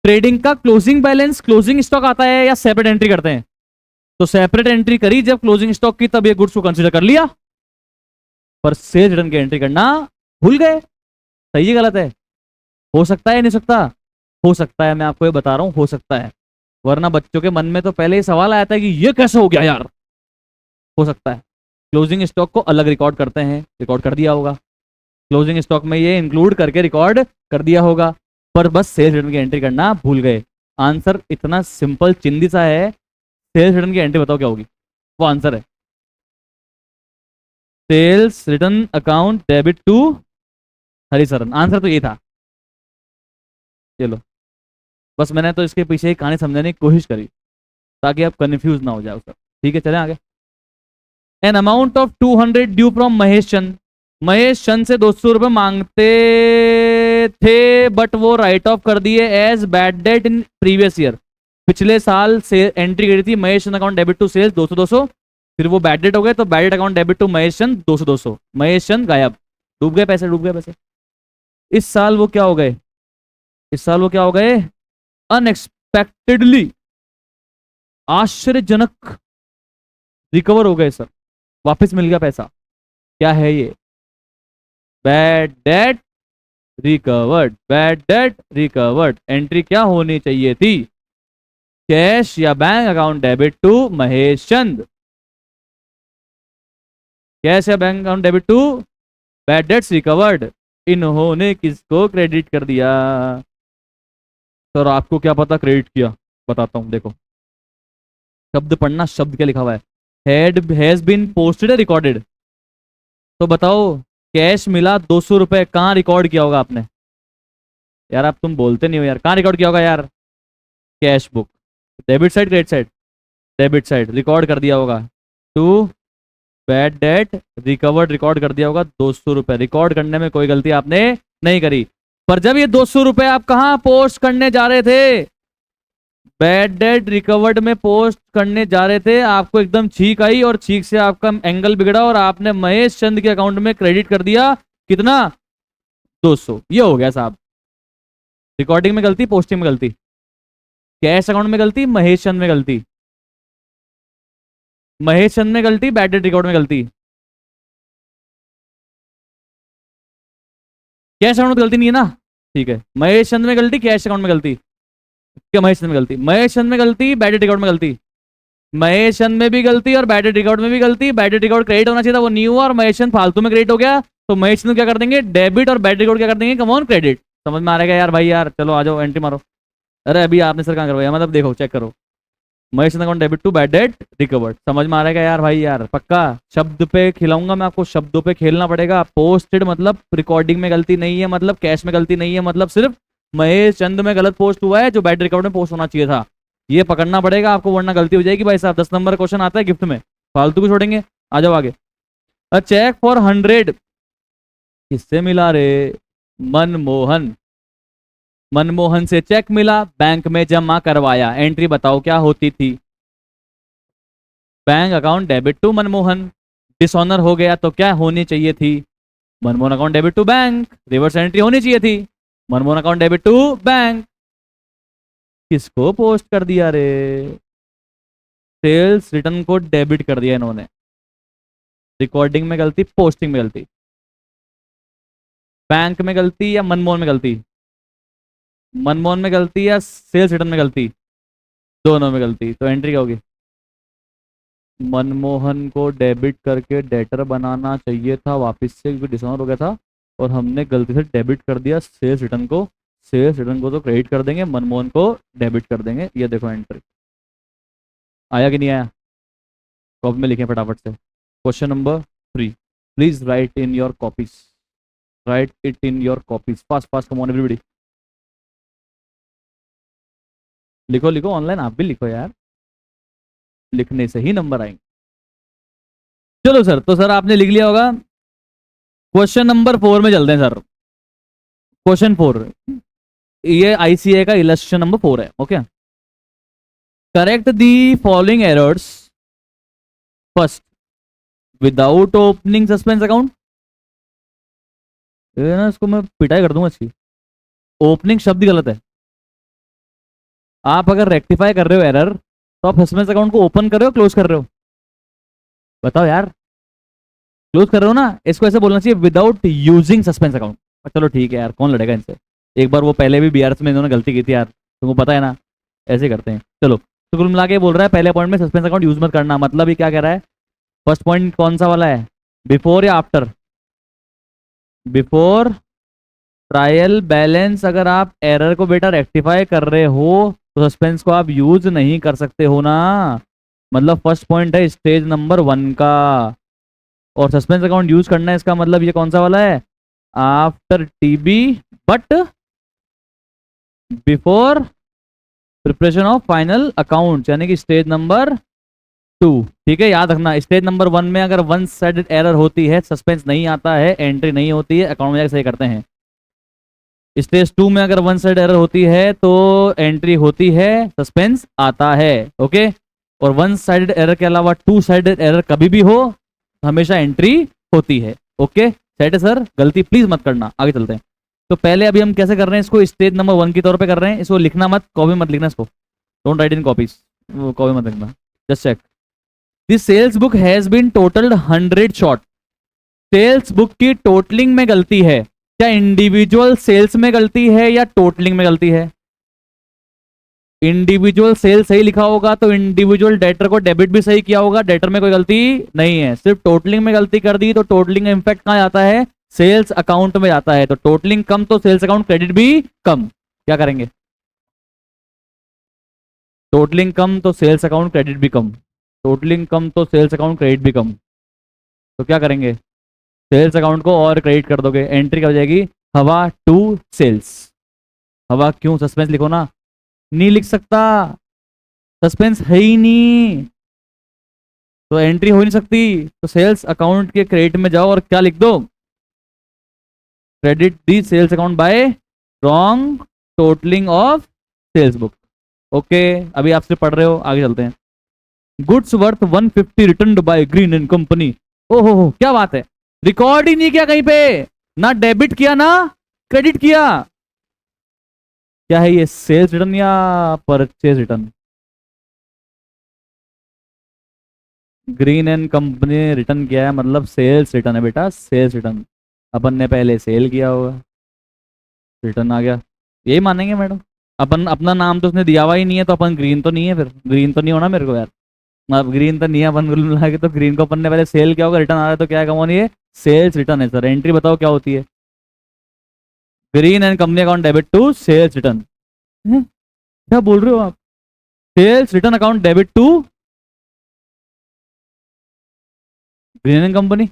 A: ट्रेडिंग का क्लोजिंग बैलेंस क्लोजिंग स्टॉक आता है या सेपरेट एंट्री करते हैं? तो सेपरेट एंट्री करी जब क्लोजिंग स्टॉक की, तब ये गुड्स को कंसीडर कर लिया, पर सेल्स रिटर्न की एंट्री करना भूल गए। सही है गलत है? हो सकता है नहीं सकता? हो सकता है, मैं आपको ये बता रहा हूं, हो सकता है। वरना बच्चों के मन में तो पहले ही सवाल आया था कि ये कैसे हो गया यार। हो सकता है क्लोजिंग स्टॉक को अलग रिकॉर्ड करते हैं, रिकॉर्ड कर दिया होगा, क्लोजिंग स्टॉक में ये इंक्लूड करके रिकॉर्ड कर दिया होगा, पर बस सेल्स रिटर्न की एंट्री करना भूल गए। आंसर इतना सिंपल चिंदी सा है। सेल्स रिटर्न की एंट्री बताओ क्या होगी? वो आंसर है sales return account debit to Harisharan. Answer तो ये था। चलो, बस मैंने तो इसके पीछे एक कहानी समझाने की कोशिश करी ताकि आप कंफ्यूज ना हो जाओ सर। ठीक है, चलें आगे। An amount of 200 due from Mahesh Chand. Mahesh Chand से 200 रुपए मांगते थे, बट वो राइट ऑफ कर दिए as bad debt in previous year. पिछले साल से एंट्री करी थी Mahesh Chand account debit to sales 200 200, फिर वो बैड डेट हो गए तो bad debt account debit to Mahesh Chand 200 200। Mahesh Chand गायब, डूब गए पैसे, डूब गए पैसे। इस साल वो क्या हो गए? इस साल वो क्या हो गए? अनएक्सपेक्टेडली, आश्चर्यजनक रिकवर हो गए सर, वापस मिल गया पैसा। क्या है ये? Bad debt recovered, bad debt recovered. Entry क्या होनी चाहिए थी? कैश या bank account debit to Mahesh Chand. Cash या bank account debit to bad debts recovered. इन्होंने किसको क्रेडिट कर दिया? सर आपको क्या पता क्रेडिट किया? बताता हूं, देखो शब्द पढ़ना, शब्द क्या लिखा हुआ है। Head has been posted recorded. तो बताओ, कैश मिला 200 रुपए, कहाँ रिकॉर्ड किया होगा आपने? यार आप तुम बोलते नहीं हो यार, कहाँ रिकॉर्ड किया होगा यार? Cash book. Debit side credit side? Debit side record कर दिया होगा to bad debt recovered, record कर दिया होगा 200 रुपए। रिकॉर्ड करने में कोई गलती आपने नहीं करी, पर जब ये 200 रुपए आप कहाँ पोस्ट करने जा रहे थे? बैड डेट रिकवर्ड में पोस्ट करने जा रहे थे, आपको एकदम छींक आई और छींक से आपका एंगल बिगड़ा और आपने महेश चंद के अकाउंट में क्रेडिट कर दिया। कितना? 200। ये हो गया साहब। रिकॉर्डिंग में गलती, पोस्टिंग में गलती, कैश अकाउंट में गलती, महेश चंद में गलती, महेश चंद में गलती, बैड डेट रिकॉर्ड में गलती। कैश अकाउंट में गलती नहीं है ना? ठीक है, महेश चंद में गलती, कैश अकाउंट में गलती, क्या महेश चंद में गलती, महेश चंद में गलती, बैड डेट रिकॉर्ड में गलती, महेश चंद में भी गलती और बैड डेट रिकॉर्ड में भी गलती। बैड डेट रिकॉर्ड क्रेडिट होना चाहिए था, वो न्यू हुआ और महेश चंद फालतू में क्रेडिट हो गया, तो महेश चंद क्या कर देंगे? डेबिट, और बैड रिकॉर्ड क्या कर देंगे? Come on credit. समझ में आ रहेगा यार भाई? यार चलो आ जाओ, एंट्री मारो। अरे अभी आपने सर कहाँ करवाया, मतलब देखो चेक करो, Mahesh Chand account debit to bad debt recovered. समझ में आ रहेगा यार भाई? यार पक्का शब्द पे खिलाऊंगा मैं आपको, शब्दों पे खेलना पड़ेगा। पोस्टेड मतलब रिकॉर्डिंग में गलती नहीं है, मतलब कैश में गलती नहीं है, मतलब सिर्फ महेश चंद में गलत पोस्ट हुआ है जो बैड रिकॉर्ड में पोस्ट होना चाहिए था। ये पकड़ना पड़ेगा आपको, वरना गलती हो जाएगी भाई साहब। 10 नंबर क्वेश्चन आता है गिफ्ट में, फालतू को छोड़ेंगे। आ जाओ आगे। अ चेक फॉर 100 किससे मिला रे? मनमोहन। मनमोहन से चेक मिला, बैंक में जमा करवाया। एंट्री बताओ क्या होती थी? Bank account debit to Manmohan. Dishonour हो गया तो क्या होनी चाहिए थी? Manmohan account debit to bank. Reverse entry होनी चाहिए थी, Manmohan account debit to bank. किसको पोस्ट कर दिया रे? सेल्स रिटर्न को डेबिट कर दिया इन्होंने। रिकॉर्डिंग में गलती, पोस्टिंग में गलती, बैंक में गलती या मनमोहन में गलती? मनमोहन में गलती या सेल्स रिटर्न में गलती? दोनों में गलती। तो एंट्री क्या होगी? मनमोहन को डेबिट करके डेटर बनाना चाहिए था वापस से, क्योंकि डिसऑनर हो गया था और हमने गलती से डेबिट कर दिया सेल्स रिटर्न को सेल्स रिटर्न को तो क्रेडिट कर देंगे, मनमोहन को डेबिट कर देंगे। ये देखो एंट्री आया कि नहीं आया, कॉपी में लिखें फटाफट से। Question number 3, please right in your copies, right it in your copies, fast fast, come on everybody, लिखो लिखो, ऑनलाइन आप भी लिखो यार, लिखने से ही नंबर आएंगे। चलो सर, तो सर आपने लिख लिया होगा। क्वेश्चन नंबर 4 में चलते हैं सर। क्वेश्चन 4, ये आईसीए का इलस्ट्रेशन नंबर 4 है। Okay, correct the following errors first without opening suspense account. ना इसको मैं पिटाई कर दूंगा इसकी, ओपनिंग शब्द ही गलत है। आप अगर रेक्टिफाई कर रहे हो एरर, तो आप सस्पेंस अकाउंट को ओपन कर रहे हो क्लोज कर रहे हो, बताओ यार। क्लोज कर रहे हो ना, इसको ऐसे बोलना चाहिए विदाउट यूजिंग सस्पेंस अकाउंट। चलो ठीक है यार, कौन लड़ेगा इनसे, एक बार वो पहले भी बीआरएस में इन्होंने गलती की थी यार, तुमको पता है ना, ऐसे करते हैं। चलो, तो कुल मिला के बोल रहा है पहले पॉइंट में सस्पेंस अकाउंट यूज मत करना, मतलब ये क्या कह रहा है। फर्स्ट पॉइंट कौन सा वाला है, बिफोर या आफ्टर, बिफोर ट्रायल बैलेंस। अगर आप एरर को बेटा रेक्टिफाई कर रहे हो तो सस्पेंस को आप यूज नहीं कर सकते हो ना, मतलब फर्स्ट पॉइंट है स्टेज नंबर 1 का। और सस्पेंस अकाउंट यूज करना है, इसका मतलब ये कौन सा वाला है, after TB but before preparation of final account, यानी कि स्टेज नंबर 2। ठीक है, याद रखना, स्टेज नंबर 1 में अगर वन साइडेड एरर होती है, सस्पेंस नहीं आता है, एंट्री नहीं होती है, अकाउंट में जाकर सही करते हैं। स्टेज 2 में अगर वन साइड एरर होती है तो एंट्री होती है, सस्पेंस आता है। ओके, और वन साइडेड एरर के अलावा टू साइडेड एरर कभी भी हो, हमेशा एंट्री होती है। ओके, सेट है सर, गलती प्लीज मत करना। आगे चलते हैं। तो पहले अभी हम कैसे कर रहे हैं इसको, स्टेज नंबर 1 की तौर पे कर रहे हैं। इसको लिखना मत, कॉपी मत लिखना इसको, don't write in copies, copy मत लिखना, just check. This sales book has been totalled 100 short. Sales book की टोटलिंग में गलती है, क्या इंडिविजुअल सेल्स में गलती है या टोटलिंग में गलती है। इंडिविजुअल सेल सही लिखा होगा तो इंडिविजुअल डेटर को डेबिट भी सही किया होगा, डेटर में कोई गलती नहीं है। सिर्फ टोटलिंग में गलती कर दी तो टोटलिंग इम्पैक्ट कहां जाता है, सेल्स अकाउंट में जाता है। तो टोटलिंग कम तो सेल्स अकाउंट क्रेडिट भी कम, क्या करेंगे, टोटलिंग कम तो सेल्स अकाउंट क्रेडिट भी कम, टोटलिंग कम तो सेल्स अकाउंट क्रेडिट भी कम, तो क्या करेंगे, सेल्स अकाउंट को और क्रेडिट कर दोगे। एंट्री क्या हो जाएगी, हवा टू सेल्स। हवा क्यों, सस्पेंस लिखो ना, नहीं लिख सकता, सस्पेंस है ही नहीं, तो एंट्री हो नहीं सकती। तो सेल्स अकाउंट के क्रेडिट में जाओ और क्या लिख दो, credit the sales account by wrong totalling of sales book. Okay, अभी आप सिर्फ पढ़ रहे हो, आगे चलते हैं। Goods worth 150 return by Green and company. ओहो हो, क्या बात है, रिकॉर्ड ही नहीं किया कहीं पे, ना डेबिट किया ना क्रेडिट किया। क्या है ये, सेल्स रिटर्न या purchase return. Green and company ने रिटर्न किया है, मतलब सेल्स रिटर्न है बेटा, सेल्स रिटर्न। अपन ने पहले सेल किया होगा, रिटर्न आ गया, यही मानेंगे मैडम। अपन अपना नाम तो उसने दिया हुआ ही नहीं है, तो अपन ग्रीन तो नहीं है, फिर ग्रीन तो नहीं होना मेरे को यार, अब ग्रीन तो नहीं है, अपन कुल मिला के तो ग्रीन को अपन ने पहले सेल किया होगा, रिटर्न आ रहा है, तो क्या है कमोन, ये सेल्स रिटर्न है सर। एंट्री बताओ क्या होती है, Green and company account debit to sales return. क्या बोल रहे हो आप, sales return account debit to Green and company.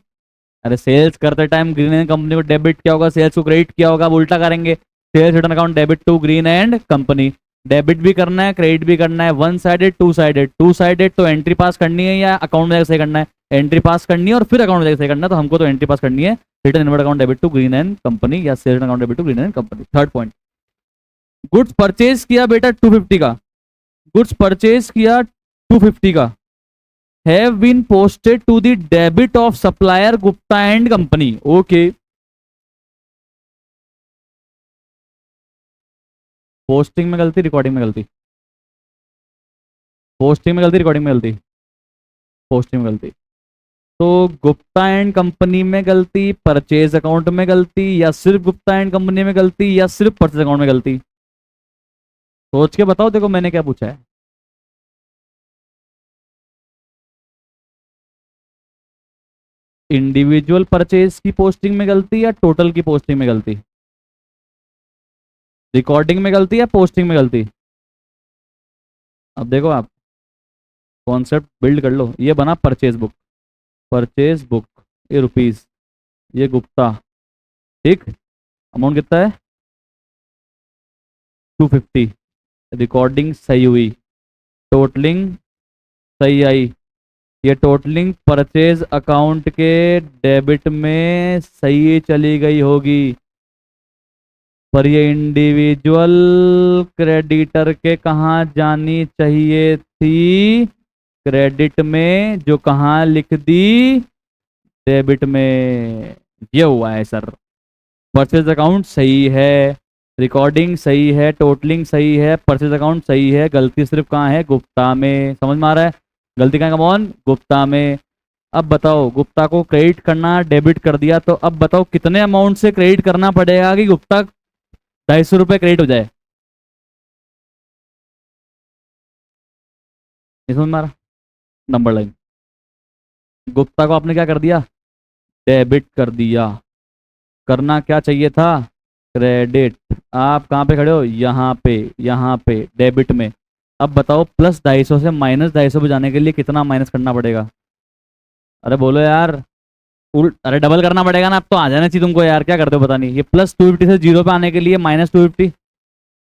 A: अरे सेल्स करते टाइम ग्रीन एंड कंपनी को डेबिट किया होगा, सेल्स को क्रेडिट किया होगा, अब उल्टा करेंगे। Sales return account debit to Green and company, debit भी करना है क्रेडिट भी करना है, one sided two sided. Two sided तो एंट्री पास करनी है या अकाउंट में जाकर सही करना है, एंट्री पास करनी है और फिर अकाउंट में जाकर सही करना है, तो हमको तो एंट्री पास करनी है। Return inward account debit to Green and company या sales account debit to Green and company. Third point, goods purchase किया बेटा 250 का, गुड्स परचेज किया 250 का, have been posted to the debit of supplier Gupta and company. Okay, posting में गलती, recording में गलती, पोस्टिंग में गलती, रिकॉर्डिंग में गलती, पोस्टिंग में गलती। तो गुप्ता एंड कंपनी में गलती, परचेज अकाउंट में गलती, या सिर्फ गुप्ता एंड कंपनी में गलती, या सिर्फ परचेज अकाउंट में गलती, सोच के बताओ। देखो मैंने क्या पूछा है, इंडिविजुअल परचेज की पोस्टिंग में गलती या टोटल की पोस्टिंग में गलती। रिकॉर्डिंग में गलती है, पोस्टिंग में गलती? अब देखो आप कॉन्सेप्ट बिल्ड कर लो। ये बना परचेज बुक, परचेज बुक, ये रुपीस, ये गुप्ता, ठीक। अमाउंट कितना है? 250। रिकॉर्डिंग सही हुई, टोटलिंग सही आई। ये टोटलिंग परचेज अकाउंट के डेबिट में सही चली गई होगी, पर ये इंडिविजुअल क्रेडिटर के कहाँ जानी चाहिए थी? क्रेडिट में, जो कहाँ लिख दी? डेबिट में। ये हुआ है सर। परचेज अकाउंट सही है, रिकॉर्डिंग सही है, टोटलिंग सही है, परचेज अकाउंट सही है, गलती सिर्फ कहाँ है? गुप्ता में। समझ में आ रहा है? गलती कहाँ? कमॉन, गुप्ता में। अब बताओ, गुप्ता को क्रेडिट करना, डेबिट कर दिया, तो अब बताओ कितने अमाउंट से क्रेडिट करना पड़ेगा कि गुप्ता 250 रुपये क्रेडिट हो जाए? समझ में आ रहा? Number line. गुप्ता को आपने क्या कर दिया? डेबिट कर दिया। करना क्या चाहिए था? क्रेडिट। आप कहाँ पे खड़े हो? यहाँ पे, यहाँ पे डेबिट में। अब बताओ प्लस 250 से माइनस 250 पे जाने के लिए कितना माइनस करना पड़ेगा? अरे बोलो यार। अरे डबल करना पड़ेगा ना, अब तो आ जाना चाहिए तुमको यार, क्या करते हो पता नहीं। ये प्लस 250 से जीरो पे आने के लिए माइनस 250,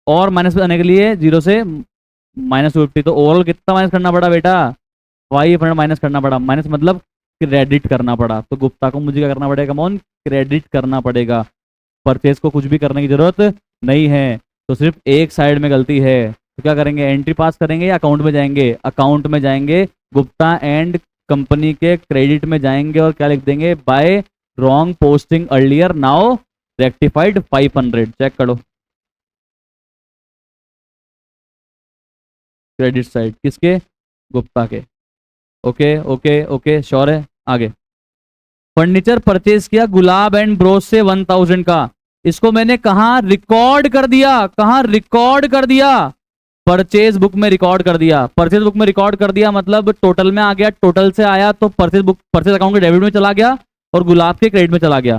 A: और माइनस पे आने के लिए जीरो से माइनस 250, तो ओवरऑल कितना माइनस करना पड़ा बेटा? 500 माइनस करना पड़ा। माइनस मतलब क्रेडिट करना पड़ा। तो गुप्ता को मुझे क्या करना पड़ेगा? कौन? क्रेडिट करना पड़ेगा। परचेज को कुछ भी करने की जरूरत नहीं है, तो सिर्फ एक साइड में गलती है। तो क्या करेंगे? एंट्री पास करेंगे या अकाउंट में जाएंगे? अकाउंट में जाएंगे, गुप्ता एंड कंपनी के क्रेडिट में जाएंगे, और क्या लिख देंगे? By wrong posting earlier, now rectified 500। Check करो क्रेडिट साइड किसके? गुप्ता के। ओके ओके ओके, श्योर है? आगे। फर्नीचर परचेज किया गुलाब एंड ब्रोस से 1000 का। इसको मैंने कहा रिकॉर्ड कर दिया? कहा रिकॉर्ड कर दिया? परचेज बुक में रिकॉर्ड कर दिया। परचेज बुक में रिकॉर्ड कर दिया मतलब टोटल में आ गया, टोटल से आया तो परचेज बुक, परचेज अकाउंट के डेबिट में चला गया, और गुलाब के क्रेडिट में चला गया।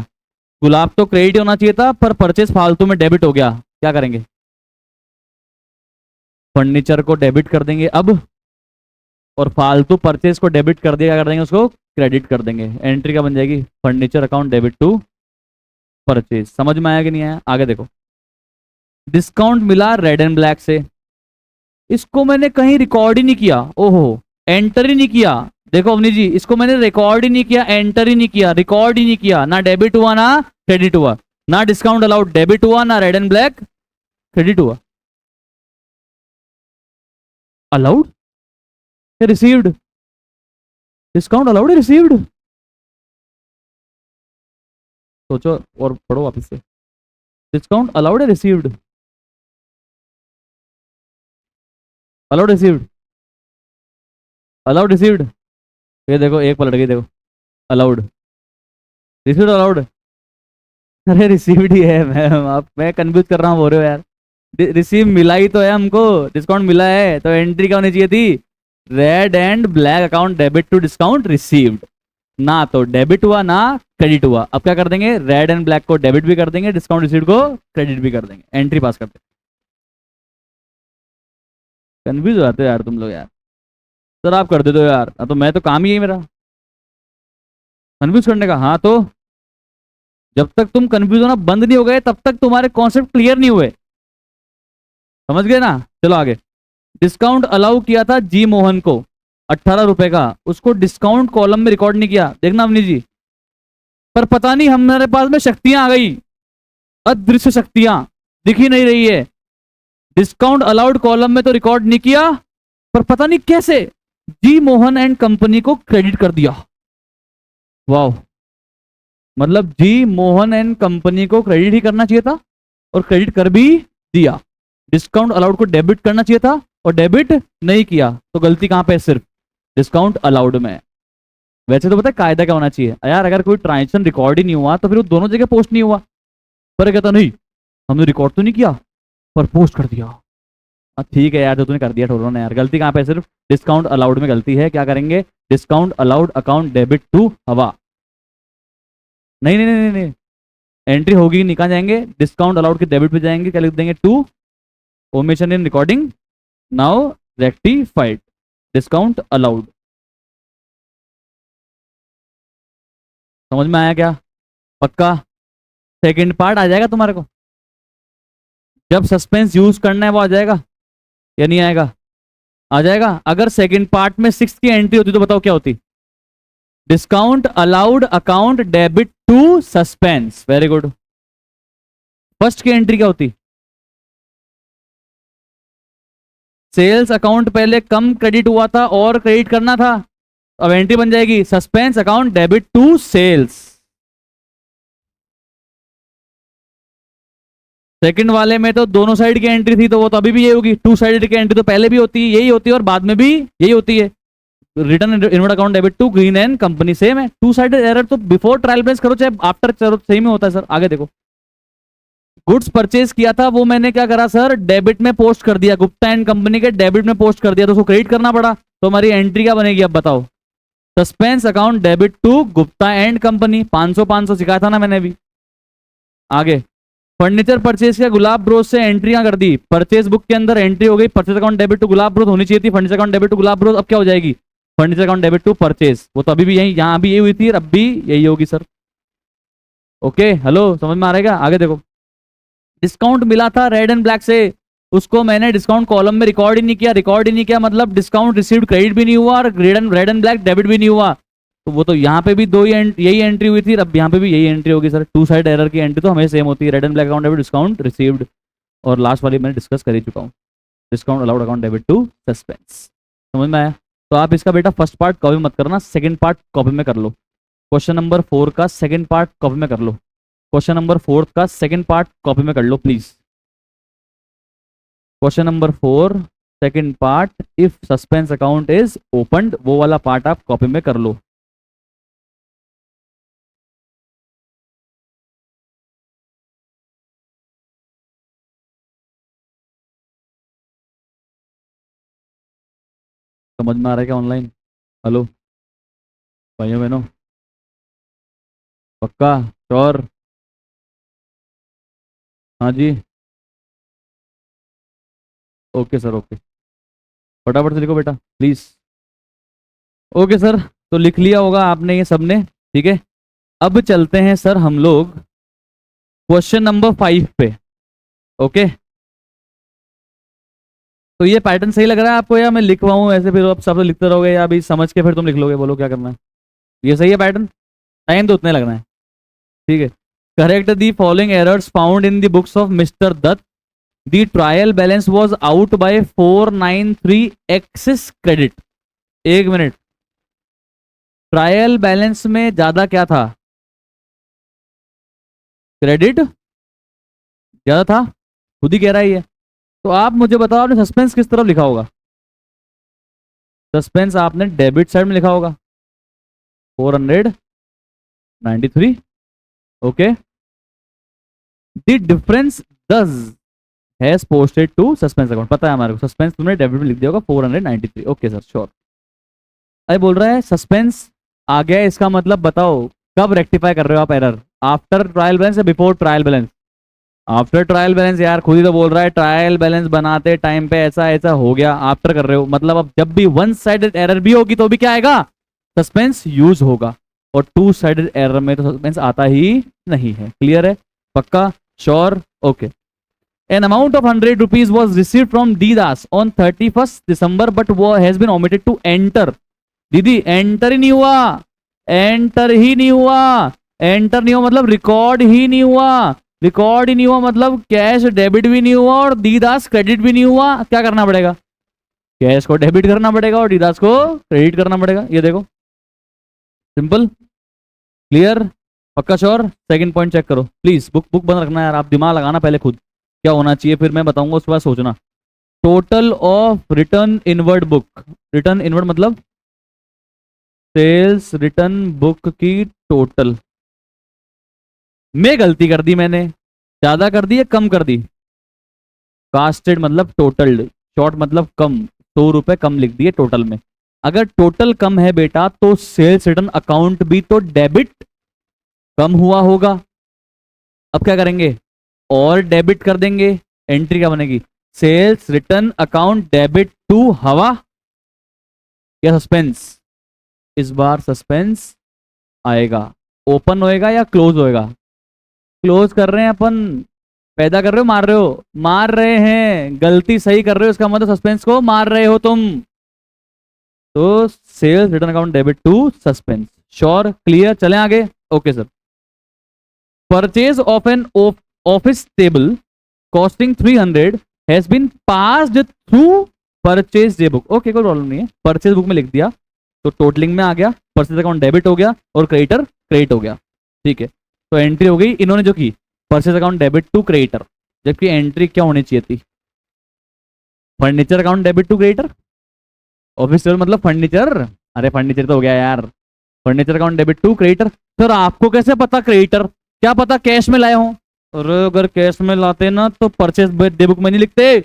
A: गुलाब तो क्रेडिट होना चाहिए था, पर परचेज फालतू में डेबिट हो गया। क्या करेंगे? फर्नीचर को डेबिट कर देंगे अब, और फालतू परचेज को डेबिट कर दिया, क्या कर देंगे? उसको क्रेडिट कर देंगे। एंट्री क्या बन जाएगी? Furniture account debit to purchase. समझ में आया कि नहीं आया? आगे देखो। डिस्काउंट मिला रेड एंड ब्लैक से, इसको मैंने कहीं रिकॉर्ड ही नहीं किया। ओहो, एंटर ही नहीं किया। देखो अवनी जी, इसको मैंने रिकॉर्ड ही नहीं किया, एंटर ही नहीं किया, रिकॉर्ड ही नहीं किया। ना डेबिट हुआ ना क्रेडिट हुआ, ना डिस्काउंट अलाउड डेबिट हुआ, ना रेड एंड ब्लैक क्रेडिट हुआ। अलाउड या रिसीव्ड? डिस्काउंट अलाउड या रिसीव्ड? सोचो और पढ़ो वापस से। डिस्काउंट अलाउड या received? Allowed received? Allowed received? ये देखो एक पलट गई, देखो। Allowed, received, allowed. अरे रिसीव्ड ही है मैम, आप मैं कंफ्यूज कर रहा हूँ बोल रहे हो यार। रिसीव मिला ही तो है हमको, डिस्काउंट मिला है, तो एंट्री क्या होनी चाहिए थी? Red and black account debit to discount received. ना तो डेबिट हुआ ना क्रेडिट हुआ। अब क्या कर देंगे? रेड एंड ब्लैक को डेबिट भी कर देंगे, डिस्काउंट रिसीव्ड को क्रेडिट भी कर देंगे, एंट्री पास कर देंगे। कंफ्यूज हो जाते हो यार तुम लोग यार। सर आप कर देते हो यार, तो मैं तो काम ही है मेरा कंफ्यूज करने का। हाँ तो जब तक तुम कंफ्यूज होना बंद नहीं हो गए, तब तक तुम्हारे कॉन्सेप्ट क्लियर नहीं हुए। समझ गए ना? चलो आगे। डिस्काउंट अलाउ किया था जी मोहन को 18 रुपए का, उसको डिस्काउंट कॉलम में रिकॉर्ड नहीं किया। देखना अवनी जी, पर पता नहीं हमारे पास में शक्तियां आ गई, अदृश्य शक्तियां, दिख ही नहीं रही है। डिस्काउंट अलाउड कॉलम में तो रिकॉर्ड नहीं किया, पर पता नहीं कैसे जी मोहन एंड कंपनी को क्रेडिट कर दिया। वाह, मतलब जी मोहन एंड कंपनी को क्रेडिट ही करना चाहिए था, और क्रेडिट कर भी दिया। डिस्काउंट अलाउड को डेबिट करना चाहिए था, और डेबिट नहीं किया, तो गलती कहां पे है? सिर्फ डिस्काउंट अलाउड में। वैसे तो पता है कायदा क्या होना चाहिए यार, अगर कोई ट्रांजेक्शन रिकॉर्ड ही नहीं हुआ तो फिर वो दोनों जगह पोस्ट नहीं हुआ। पर कहता नहीं, हमने रिकॉर्ड तो नहीं किया पर पोस्ट कर दिया। ठीक है यार, जो तूने कर दिया ठोरो ने यार, गलती कहां पे? सिर्फ डिस्काउंट अलाउड में गलती है। क्या करेंगे? Discount allowed account debit to हवा। नहीं नहीं नहीं नहीं, नहीं। एंट्री होगी नहीं, कहाँ जाएंगे, डिस्काउंट अलाउड के डेबिट पे जाएंगे, क्या लिख देंगे, to omission in recording now rectified, discount allowed. समझ में आया क्या? पक्का? सेकंड पार्ट आ जाएगा तुम्हारे को, जब सस्पेंस यूज करना है वो आ जाएगा या नहीं आएगा? आ जाएगा। अगर सेकंड पार्ट में सिक्स की एंट्री होती तो बताओ क्या होती? Discount allowed account debit to suspense, very good. First की एंट्री क्या होती? सेल्स अकाउंट पहले कम क्रेडिट हुआ था और क्रेडिट करना था, अब एंट्री बन जाएगी suspense account debit to sales. Second वाले में तो दोनों साइड की एंट्री थी, तो वो तो अभी भी यही होगी, टू साइडेड की एंट्री तो पहले भी होती है, यही होती है और बाद में भी यही होती है। Return inward account debit to Green and company, same है। टू साइडेड एरर तो बिफोर ट्रायल बैलेंस करो चाहे आफ्टर करो सही में होता है सर। आगे देखो, गुड्स परचेज किया था वो मैंने क्या करा सर, डेबिट में पोस्ट कर दिया, गुप्ता एंड कंपनी के डेबिट में पोस्ट कर दिया, तो उसको क्रेडिट करना पड़ा, तो हमारी एंट्री क्या बनेगी अब बताओ? Suspense account debit to Gupta and company. 500 500 सिखाया था ना मैंने अभी। आगे, फर्नीचर परचेज किया गुलाब ब्रोस से, एंट्रियां कर दी, परचेज बुक के अंदर एंट्री हो गई, purchase account debit to Gulab Bros होनी चाहिए थी, furniture account debit to Gulab Bros, अब क्या हो जाएगी, furniture account debit to purchase. वो तो अभी भी यही, यहां भी यही हुई थी, अब भी यही होगी सर। ओके, हेलो, समझ में आ रहेगा? आगे देखो, डिस्काउंट मिला था रेड एंड ब्लैक से, उसको मैंने डिस्काउंट कॉलम में रिकॉर्ड ही नहीं किया, रिकॉर्ड ही नहीं किया मतलब डिस्काउंट रिसीव्ड क्रेडिट भी नहीं हुआ और रेड एंड ब्लैक डेबिट भी नहीं हुआ, तो वो तो यहाँ पे भी दो ही यही एंट्री हुई थी, अब यहाँ पे भी यही एंट्री होगी सर। टू साइड एरर की एंट्री तो हमें सेम होती है, red and black account debit discount received, और लास्ट वाली मैंने डिस्कस कर ही चुका हूँ, डिस्काउंट अलाउड अकाउंट डेबिट टू सस्पेंस। समझ में आया? तो आप इसका बेटा फर्स्ट पार्ट कॉपी मत करना, सेकंड पार्ट कॉपी में कर लो। क्वेश्चन नंबर 4 का सेकंड पार्ट कॉपी में कर लो, क्वेश्चन नंबर 4 का सेकंड पार्ट कॉपी में कर लो please. Question number 4 second part, if suspense account is opened, वो वाला पार्ट आप कॉपी में कर लो। समझ में आ रहा है क्या ऑनलाइन? हेलो भाइयों बहनों, पक्का? श्योर? हाँ जी, ओके सर, ओके, फटाफट से लिखो बेटा प्लीज। ओके सर, तो लिख लिया होगा आपने ये सबने, ठीक है। अब चलते हैं सर हम लोग क्वेश्चन नंबर 5 पे। ओके, तो ये पैटर्न सही लग रहा है आपको या मैं लिखवाऊं ऐसे, फिर आप सब लिखते रहोगे या अभी समझ के फिर तुम लिख लोगे? बोलो क्या करना है। ये सही है पैटर्न? टाइम तो उतने लगना है, ठीक है। Correct the following errors found in the books of mister Dutt. The trial balance was out by 493 excess credit. एक मिनट, ट्रायल बैलेंस में ज्यादा क्या था? क्रेडिट ज्यादा था, खुद ही कह रहा है ये। तो आप मुझे बताओ, आपने सस्पेंस किस तरफ लिखा होगा? सस्पेंस आपने डेबिट साइड में लिखा होगा, 493। Okay, the difference thus has posted to suspense account, पता है हमारे को, सस्पेंस तुमने डेबिट में लिख दिया होगा 493। Okay sir, sure. अरे बोल रहा है सस्पेंस आ गया, इसका मतलब बताओ कब रेक्टिफाई कर रहे हो आप एरर? आफ्टर ट्रायल बैलेंस या before trial balance? After trial balance यार, खुद ही तो बोल रहा है ट्रायल बैलेंस बनाते टाइम पे ऐसा ऐसा हो गया, आफ्टर कर रहे हो, मतलब अब जब भी वन साइडेड एरर भी होगी तो भी क्या आएगा? सस्पेंस यूज होगा, और टू साइडेड एरर में तो सस्पेंस आता ही नहीं है। क्लियर है? पक्का? Sure? Okay. An amount of 100 rupees was received from Didas on 31st December but has been omitted to enter. दीदी एंटर ही नहीं हुआ, एंटर ही नहीं हुआ, एंटर नहीं हुआ मतलब रिकॉर्ड ही नहीं हुआ, रिकॉर्ड ही नहीं हुआ मतलब कैश डेबिट भी नहीं हुआ और दीदास क्रेडिट भी नहीं हुआ। क्या करना पड़ेगा? कैश को डेबिट करना पड़ेगा और दीदास को क्रेडिट करना पड़ेगा। ये देखो, सिंपल, क्लियर, पक्का, श्योर? सेकंड पॉइंट चेक करो प्लीज, बुक बुक बंद रखना यार, आप दिमाग लगाना पहले खुद क्या होना चाहिए, फिर मैं बताऊंगा उसके बाद सोचना। Total of return inward book, return inward मतलब सेल्स रिटर्न बुक की टोटल में गलती कर दी मैंने, ज्यादा कर दी या कम कर दी? कास्टेड मतलब टोटल्ड, शॉर्ट मतलब कम, 100 रुपए कम लिख दिए टोटल में। अगर टोटल कम है बेटा तो सेल्स रिटर्न अकाउंट भी तो डेबिट कम हुआ होगा, अब क्या करेंगे, और डेबिट कर देंगे। एंट्री क्या बनेगी, sales return account debit to हवा या सस्पेंस। इस बार सस्पेंस आएगा। ओपन होएगा या क्लोज होएगा, क्लोज कर रहे हैं अपन। पैदा कर रहे हो मार रहे हो, मार रहे हैं, गलती सही कर रहे हो, इसका मतलब सस्पेंस को मार रहे हो तुम। तो sales return account debit to suspense. Sure, clear, चलें आगे। Okay sir. Purchase of an office table costing 300 has been passed through purchase day book. Okay, कोई प्रॉब्लम नहीं है, परचेज बुक में लिख दिया तो टोटलिंग में आ गया, परचेज अकाउंट डेबिट हो गया और क्रेडिटर क्रेडिट हो गया। ठीक है, तो एंट्री हो गई इन्होंने जो की, purchase account debit to creditor, जबकि एंट्री क्या होनी चाहिए थी, furniture account debit to creditor. Office table मतलब फर्नीचर, अरे फर्नीचर तो हो गया यार, furniture account debit to creditor. Sir आपको कैसे पता क्रेडिटर, क्या पता कैश में लाए हो। अरे अगर कैश में लाते ना तो परचेज डे बुक में नहीं लिखते,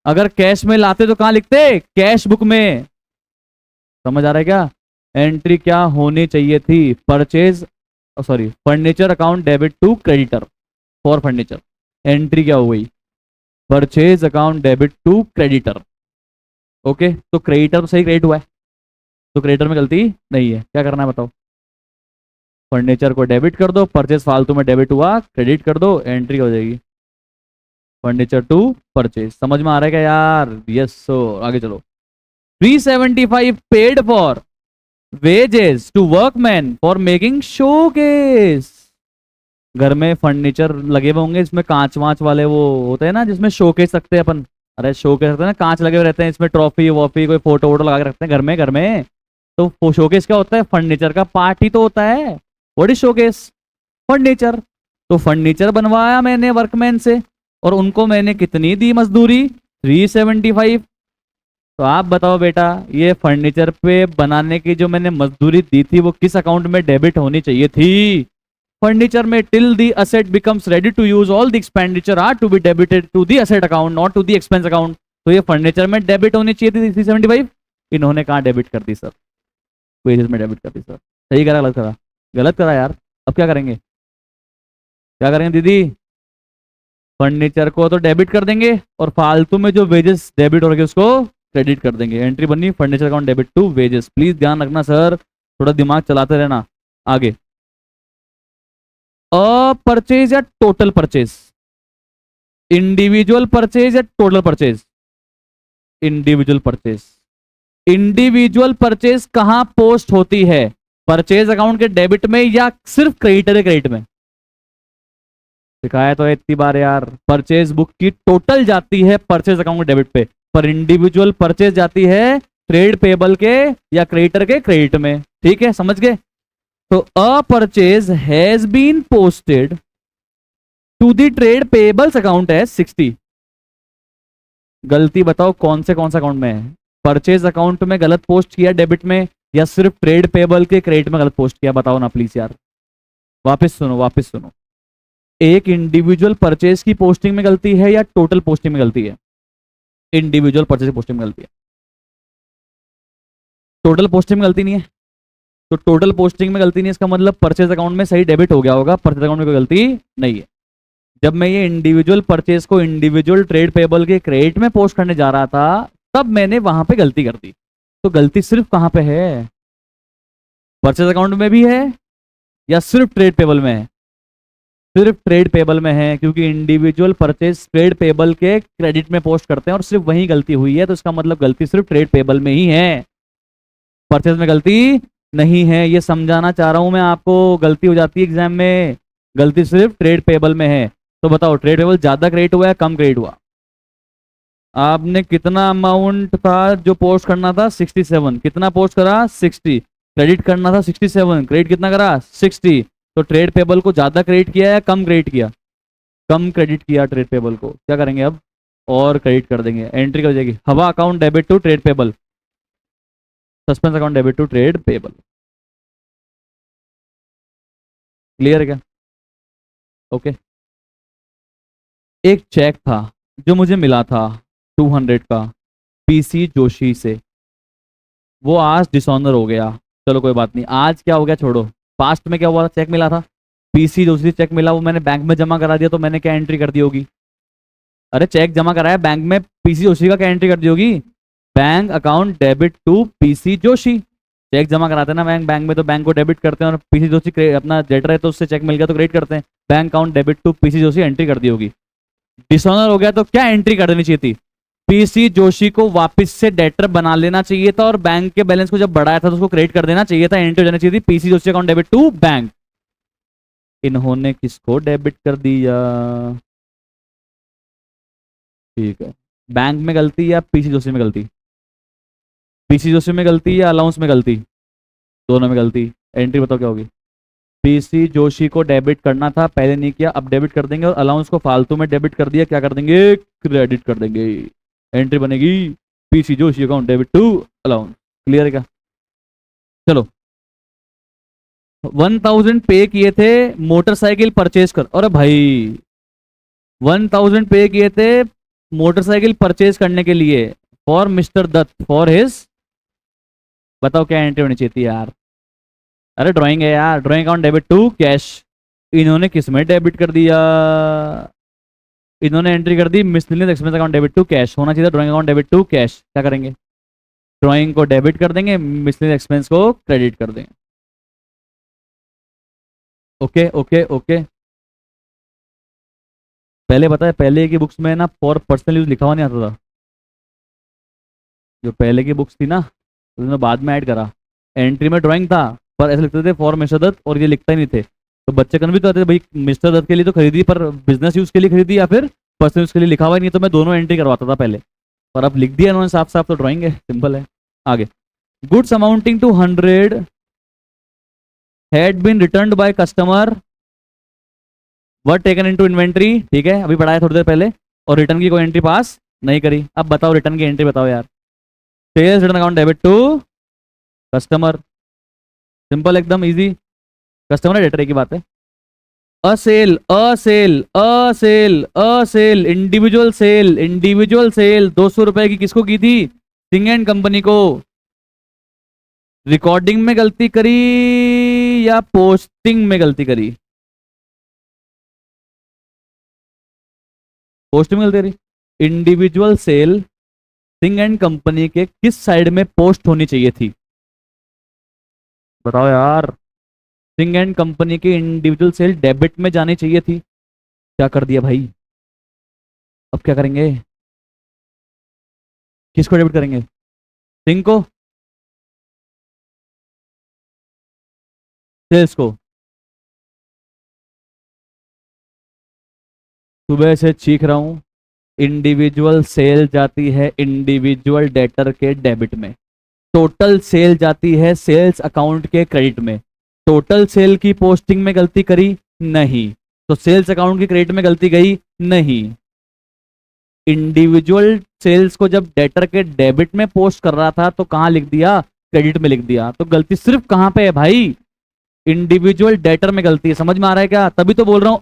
A: अगर कैश में लाते तो कहां लिखते, कैश बुक में। समझ आ रहा है क्या, एंट्री क्या होनी चाहिए थी, purchase sorry furniture account debit to creditor for furniture. Entry क्या हो गई, purchase account debit to creditor. Okay, तो क्रेडिटर तो सही क्रेडिट हुआ है, तो क्रेडिटर में गलती नहीं है। क्या करना है बताओ, फर्नीचर को डेबिट कर दो, परचेज फालतू में डेबिट हुआ, क्रेडिट कर दो, एंट्री हो जाएगी फर्नीचर टू परचेज। समझ में आ रहा है क्या यार, यस। सो आगे चलो। 375 paid for wages to workman for making showcase. घर में फर्नीचर लगे हुए होंगे, इसमें कांच वांच वाले वो होते हैं ना, जिसमें शोकेस रखते हैं अपन। अरे शोकेस रखते हैं ना, कांच लगे हुए रहते हैं, इसमें ट्रॉफी वॉफी कोई फोटो वोटो लगा के रखते हैं घर में। तो शोकेस क्या होता है, फर्नीचर का पार्ट ही तो होता है। What is showcase, furniture. तो फर्नीचर बनवाया मैंने वर्कमैन से, और उनको मैंने कितनी दी मजदूरी, 375। तो आप बताओ बेटा, ये फर्नीचर पे बनाने की जो मैंने मजदूरी दी थी वो किस अकाउंट में डेबिट होनी चाहिए थी। फर्नीचर में till the asset becomes ready to use all the expenditure are to be debited to the asset account not to the expense account. तो ये फर्नीचर में डेबिट होनी चाहिए थी 375, इन्होंने कहा डेबिट कर दी सर, वेजेस में डेबिट कर दी सर। सही करा गलत करा, गलत करा यार। अब क्या करेंगे, क्या करेंगे दीदी, फर्नीचर को तो डेबिट कर देंगे और फालतू में जो वेजेस डेबिट हो रहे उसको क्रेडिट कर देंगे। एंट्री बनी furniture account debit to wages. Please ध्यान रखना सर, थोड़ा दिमाग चलाते रहना। आगे, परचेज या टोटल परचेज, इंडिविजुअल परचेज या total purchase, individual purchase. Individual purchase कहां पोस्ट होती है, परचेज अकाउंट के डेबिट में या सिर्फ क्रेडिटर के क्रेडिट में। सिखाया तो इतनी बार यार, परचेज बुक की टोटल जाती है परचेज अकाउंट के डेबिट पे, पर इंडिविजुअल परचेज जाती है ट्रेड पेबल के या क्रेडिटर के क्रेडिट में। ठीक है, समझ गए। तो a purchase has been posted to the trade payables account as 60। गलती बताओ कौन सा अकाउंट में है, परचेज अकाउंट में गलत पोस्ट किया डेबिट में, या सिर्फ ट्रेड पेबल के क्रेडिट में गलत पोस्ट किया, बताओ ना प्लीज यार। वापस सुनो, एक इंडिविजुअल परचेज की पोस्टिंग में गलती है या टोटल पोस्टिंग में गलती है, इंडिविजुअल परचेज पोस्टिंग में गलती है, टोटल पोस्टिंग में गलती नहीं है। तो टोटल पोस्टिंग में गलती नहीं है, इसका मतलब परचेज अकाउंट में सही डेबिट हो गया होगा, परचेज अकाउंट में कोई गलती नहीं है। जब मैं ये इंडिविजुअल परचेज को इंडिविजुअल ट्रेड पेबल के क्रेडिट में पोस्ट करने जा रहा था, तब मैंने वहां पे गलती कर दी। तो गलती सिर्फ कहां पे है, परचेज अकाउंट में भी है या सिर्फ ट्रेड पेबल में है, सिर्फ ट्रेड पेबल में है, क्योंकि इंडिविजुअल परचेज ट्रेड पेबल के क्रेडिट में पोस्ट करते हैं और सिर्फ वही गलती हुई है, तो इसका मतलब गलती सिर्फ ट्रेड पेबल में ही है, परचेज में गलती नहीं है। ये समझाना चाह रहा हूं मैं आपको, गलती हो जाती है एग्जाम में, गलती सिर्फ ट्रेड पेबल में है। तो बताओ ट्रेड पेबल ज्यादा क्रेडिट हुआ है कम क्रेडिट हुआ, आपने कितना अमाउंट था जो पोस्ट करना था 67, कितना पोस्ट करा 60, क्रेडिट करना था 67, क्रेडिट कितना करा 60। तो ट्रेड पेबल को ज्यादा क्रेडिट किया या कम क्रेडिट किया, कम क्रेडिट किया ट्रेड पेबल को। क्या करेंगे अब, और क्रेडिट कर देंगे, एंट्री कर जाएगी हवा account debit to trade payable, suspense account debit to trade payable. Clear है क्या, ओके। एक चेक था जो मुझे मिला था 200 का पीसी जोशी से, वो आज डिसऑनर हो गया। चलो कोई बात नहीं, आज क्या हो गया छोड़ो, पास्ट में क्या हुआ था, चेक मिला था पीसी जोशी चेक मिला, वो मैंने बैंक में जमा करा दिया, तो मैंने क्या एंट्री कर दी होगी? अरे चेक जमा कराया बैंक में, पीसी जोशी का क्या एंट्री कर दी होगी? Bank account debit to P C Joshi. Cheque जमा कराते हैं ना बैंक बैंक में, तो बैंक को डेबिट करते हैं, और पीसी जोशी अपना डेटर है तो उससे चेक मिल गया तो क्रेडिट करते हैं। Bank account debit to P C Joshi entry कर दी होगी। डिसऑनर हो गया तो क्या एंट्री कर देनी चाहिए थी? पीसी जोशी को वापस से डेटर बना लेना चाहिए था, और बैंक के बैलेंस को जब बढ़ाया था तो उसको क्रेडिट कर देना चाहिए था, एंट्री हो जानी चाहिए थी P C Joshi account debit to bank. इन्होंने किसको डेबिट कर दिया? ठीक है, बैंक में गलती या पीसी जोशी में गलती? पीसी जोशी में गलती या अलाउंस में गलती? दोनों में गलती। एंट्री बताओ क्या होगी? पीसी जोशी को डेबिट करना था, पहले नहीं किया, अब डेबिट कर देंगे, और अलाउंस को फालतू में डेबिट कर दिया, क्या कर देंगे? क्रेडिट कर देंगे। एंट्री बनेगी P C Joshi account debit to allowance. Clear है क्या? चलो, 1000 पे किए थे मोटरसाइकिल परचेज कर, अरे भाई 1000 पे किए थे मोटरसाइकिल परचेज करने के लिए for mister Dutt for his, बताओ क्या एंट्री होनी चाहिए थी यार? अरे ड्राइंग है यार, drawing account debit to cash. इन्होंने किस में डेबिट कर दिया? इन्होंने एंट्री कर दी miscellaneous expense account debit to cash, होना चाहिए drawing account debit to cash. क्या करेंगे? ड्राइंग को डेबिट कर देंगे, मिसलेनियस एक्सपेंस को क्रेडिट कर देंगे। Okay okay okay. पहले पता है, पहले की बुक्स में ना फॉर पर्सनल यूज लिखा हुआ नहीं आता था। जो पहले की बुक्स थी ना, उन्होंने बाद में ऐड करा। एंट्री में ड्राइंग था, पर ऐसे लिखते थे फॉर मिस्टर दत्त, और ये लिखता ही नहीं थे, तो बच्चे कन भी तो आते थे भाई मिस्टर दत्त के लिए तो खरीदी, पर बिजनेस यूज के लिए खरीदी या फिर पर्सनल यूज के लिए लिखा हुआ ही नहीं, तो मैं दोनों एंट्री करवाता था पहले, पर अब लिख दिया इन्होंने साफ साफ, तो ड्राइंग है, सिंपल है। आगे, goods amounting to 100 had been returned by customer were taken into inventory. ठीक है, अभी पढ़ाया थोड़ी देर पहले, और रिटर्न की कोई एंट्री पास नहीं करी। अब बताओ रिटर्न की एंट्री बताओ यार। Sales return account debit to customer, simple एकदम इजी। कस्टमर डेटर की बात है। असेल असेल असेल असेल इंडिविजुअल सेल 200 रुपए की किसको की थी? सिंह एंड कंपनी को। रिकॉर्डिंग में गलती करी या पोस्टिंग में गलती करी? पोस्टिंग में गलती करी। Individual sale Singh and company के किस साइड में पोस्ट होनी चाहिए थी? बताओ यार। सिंह एंड कंपनी की इंडिविजुअल सेल डेबिट में जानी चाहिए थी, क्या कर दिया भाई? अब क्या करेंगे? किसको डेबिट करेंगे? सिंह को, सेल्स को? सुबह से चीख रहा हूं, इंडिविजुअल सेल जाती है इंडिविजुअल डेटर के डेबिट में, टोटल सेल जाती है सेल्स अकाउंट के क्रेडिट में। टोटल सेल की पोस्टिंग में गलती करी? नहीं। तो सेल्स अकाउंट की क्रेडिट में गलती गई? नहीं। इंडिविजुअल सेल्स को जब डेटर के डेबिट में पोस्ट कर रहा था तो कहां लिख दिया? क्रेडिट में लिख दिया। तो गलती सिर्फ कहां पे है भाई? इंडिविजुअल डेटर में गलती है। समझ में आ रहा है क्या? तभी तो बोल रहा हूं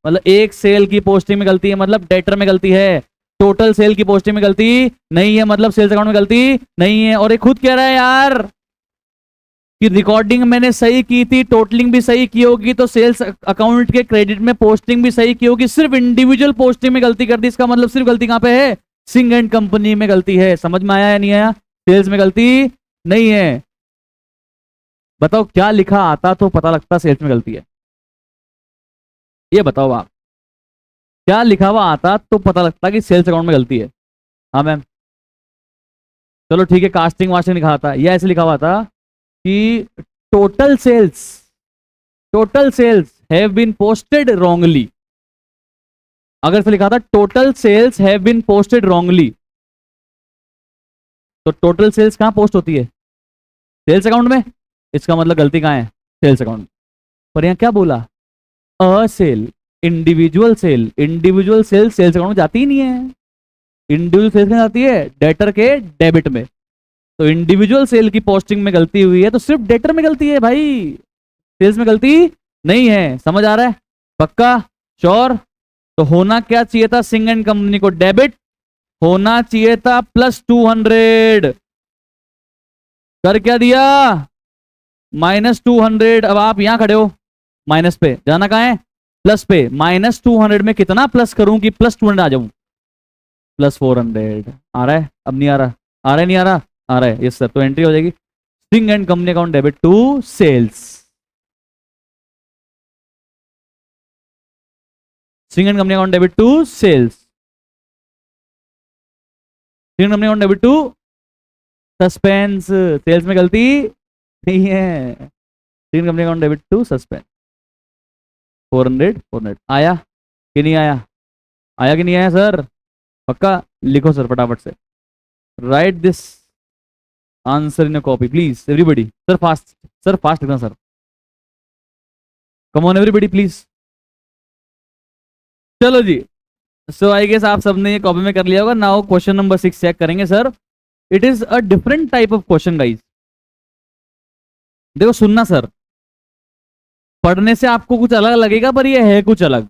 A: मतलब एक सेल की पोस्टिंग में गलती है मतलब डेटर में गलती है, टोटल सेल की पोस्टिंग में गलती नहीं है मतलब सेल्स अकाउंट में गलती नहीं है। और ये खुद कह रहा है यार कि रिकॉर्डिंग मैंने सही की थी, टोटलिंग भी सही की होगी, तो सेल्स अकाउंट के क्रेडिट में पोस्टिंग भी सही की होगी, सिर्फ इंडिविजुअल पोस्टिंग में गलती कर दी। इसका मतलब सिर्फ गलती कहां पे है? सिंह एंड कंपनी में गलती है। समझ में आया या नहीं आया? सेल्स में गलती नहीं है। बताओ क्या लिखा आता तो पता लगता सेल्स में गलती है? ये बताओ आप, क्या लिखा हुआ आता तो पता लगता कि सेल्स अकाउंट में गलती है? हाँ मैम। चलो ठीक है, कास्टिंग वास्टिंग लिखा था, या ऐसे लिखा हुआ था कि total sales have been posted wrongly. अगर से लिखा था total sales have been posted wrongly, तो टोटल सेल्स कहां पोस्ट होती है? सेल्स अकाउंट में। इसका मतलब गलती कहां है? Sales account. पर यहां क्या बोला? A sale individual sale sales account में जाती ही नहीं है। इंडिविजुअल सेल्स में जाती है डेटर के डेबिट में। तो इंडिविजुअल सेल की पोस्टिंग में गलती हुई है तो सिर्फ डेटर में गलती है भाई, सेल्स में गलती नहीं है। समझ आ रहा है? पक्का? श्योर? तो होना क्या चाहिए था? सिंह एंड कंपनी को डेबिट होना चाहिए था +200। कर क्या दिया? -200। अब आप यहां खड़े हो, माइनस पे जाना कहाँ है, प्लस पे। -200 में कितना प्लस करूं कि +200 आ जाऊं, +400 आ रहा है, अब नहीं आ रहा, आ रहा है नहीं आ रहा, आ रहा है, यस सर। तो एंट्री हो जाएगी swing and company account debit to sales, swing and company account debit to sales, swing company account debit to suspense. Sales में गलती नहीं है, swing company account debit to suspense. 400 आया कि नहीं आया, आया कि नहीं आया सर, पक्का लिखो सर फटाफट से, write this answer in a copy please everybody. Sir fast लिखना sir, come on everybody please. चलो जी, सो आई गेस आप सबने ये कॉपी में कर लिया होगा। नाउ क्वेश्चन नंबर 6 चेक करेंगे sir. It is a different type of question guys. देखो सुनना सर, पढ़ने से आपको कुछ अलग लगेगा पर ये है कुछ अलग।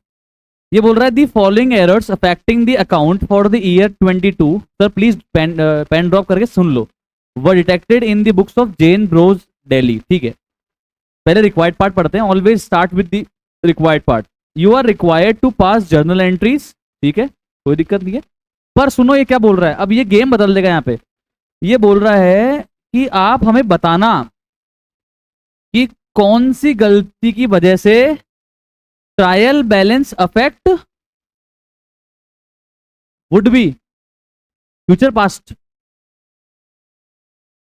A: ये बोल रहा है the following errors affecting the account for the year 22। Sir please pen drop करके सुन लो। Were detected in the books of Jain Bros Delhi. ठीक है, पहले रिक्वायर्ड पार्ट पढ़ते हैं। Always start with the required part. You are required to pass journal entries. ठीक है, कोई दिक्कत नहीं है, पर सुनो ये क्या बोल रहा है, अब ये गेम बदल देगा यहाँ पे। ये बोल रहा है कि आप हमें बताना कि कौन सी गलती की वजह से trial balance affect would be future past.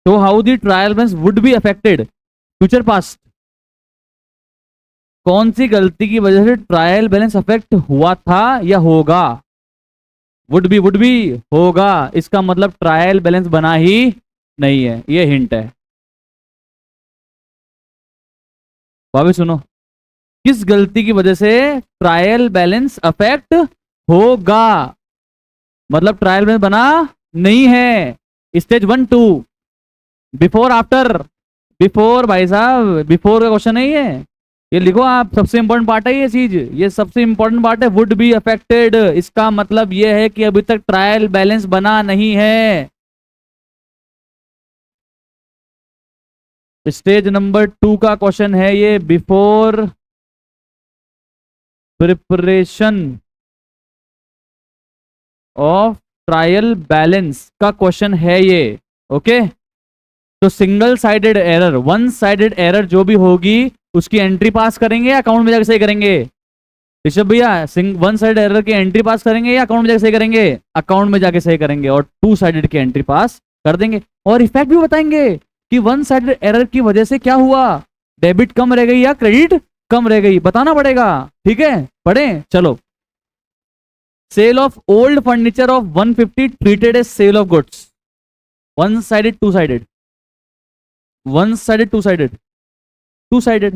A: तो how the trial balance would be affected future past. कौन सी गलती की वजह से ट्रायल बैलेंस अफेक्ट हुआ था या होगा, वुड बी होगा, इसका मतलब ट्रायल बैलेंस बना ही नहीं है, ये हिंट है। भाभी सुनो, किस गलती की वजह से ट्रायल बैलेंस अफेक्ट होगा, मतलब ट्रायल बैलेंस बना नहीं है। स्टेज 1 2 बिफोर आफ्टर, बिफोर भाई साहब, बिफोर का क्वेश्चन नहीं है, ये लिखो आप, सबसे इंपॉर्टेंट पार्ट है ये चीज, ये सबसे इंपॉर्टेंट पार्ट है। वुड बी अफेक्टेड, इसका मतलब ये है कि अभी तक ट्रायल बैलेंस बना नहीं है। स्टेज नंबर 2 का क्वेश्चन है ये, before preparation of trial balance का क्वेश्चन है ये। ओके, तो single sided error, one sided error जो भी होगी उसकी एंट्री पास करेंगे या अकाउंट में जाकर सही करेंगे, ऋषभ भैया। वन साइड एरर की एंट्री पास करेंगे या अकाउंट में जाकर सही करेंगे, अकाउंट में जाके सही करेंगे, और टू साइडेड की एंट्री पास कर देंगे। और इफेक्ट भी बताएंगे कि वन साइडेड एरर की वजह से क्या हुआ, डेबिट कम रह गई या क्रेडिट कम रह गई, बताना पड़ेगा। ठीक है, पढ़े चलो। Sale of old furniture of 150 treated as sale of goods. One sided two sided, one sided two sided, two sided.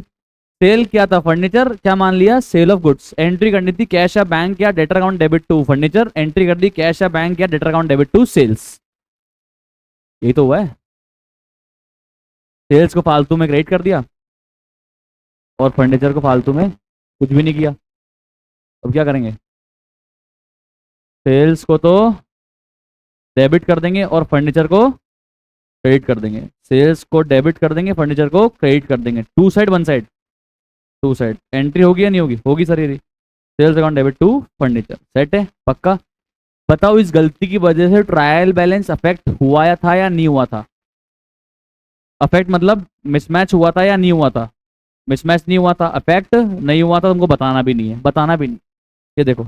A: Sale क्या था, फर्नीचर, क्या मान लिया, सेल ऑफ गुड्स। एंट्री करनी थी कैश या बैंक या debtor account debit to furniture, entry कर दी कैश या बैंक या debtor account debit to sales. यही तो हुआ है, सेल्स को फालतू में क्रेडिट कर दिया और फर्नीचर को फालतू में कुछ भी नहीं किया। अब क्या करेंगे, सेल्स को तो डेबिट कर देंगे और फर्नीचर को क्रेडिट कर देंगे, सेल्स को डेबिट कर देंगे, फर्नीचर को क्रेडिट कर देंगे। Two side one side, two side. Entry होगी या नहीं होगी, होगी सर, ये sales account debit to furniture, set है पक्का। बताओ इस गलती की वजह से ट्रायल बैलेंस अफेक्ट हुआ या था या नहीं हुआ था। अफेक्ट मतलब मिसमैच हुआ था या नहीं हुआ था, मिसमैच नहीं हुआ था, अफेक्ट नहीं हुआ था, तुमको बताना भी नहीं है, बताना भी नहीं। ये देखो,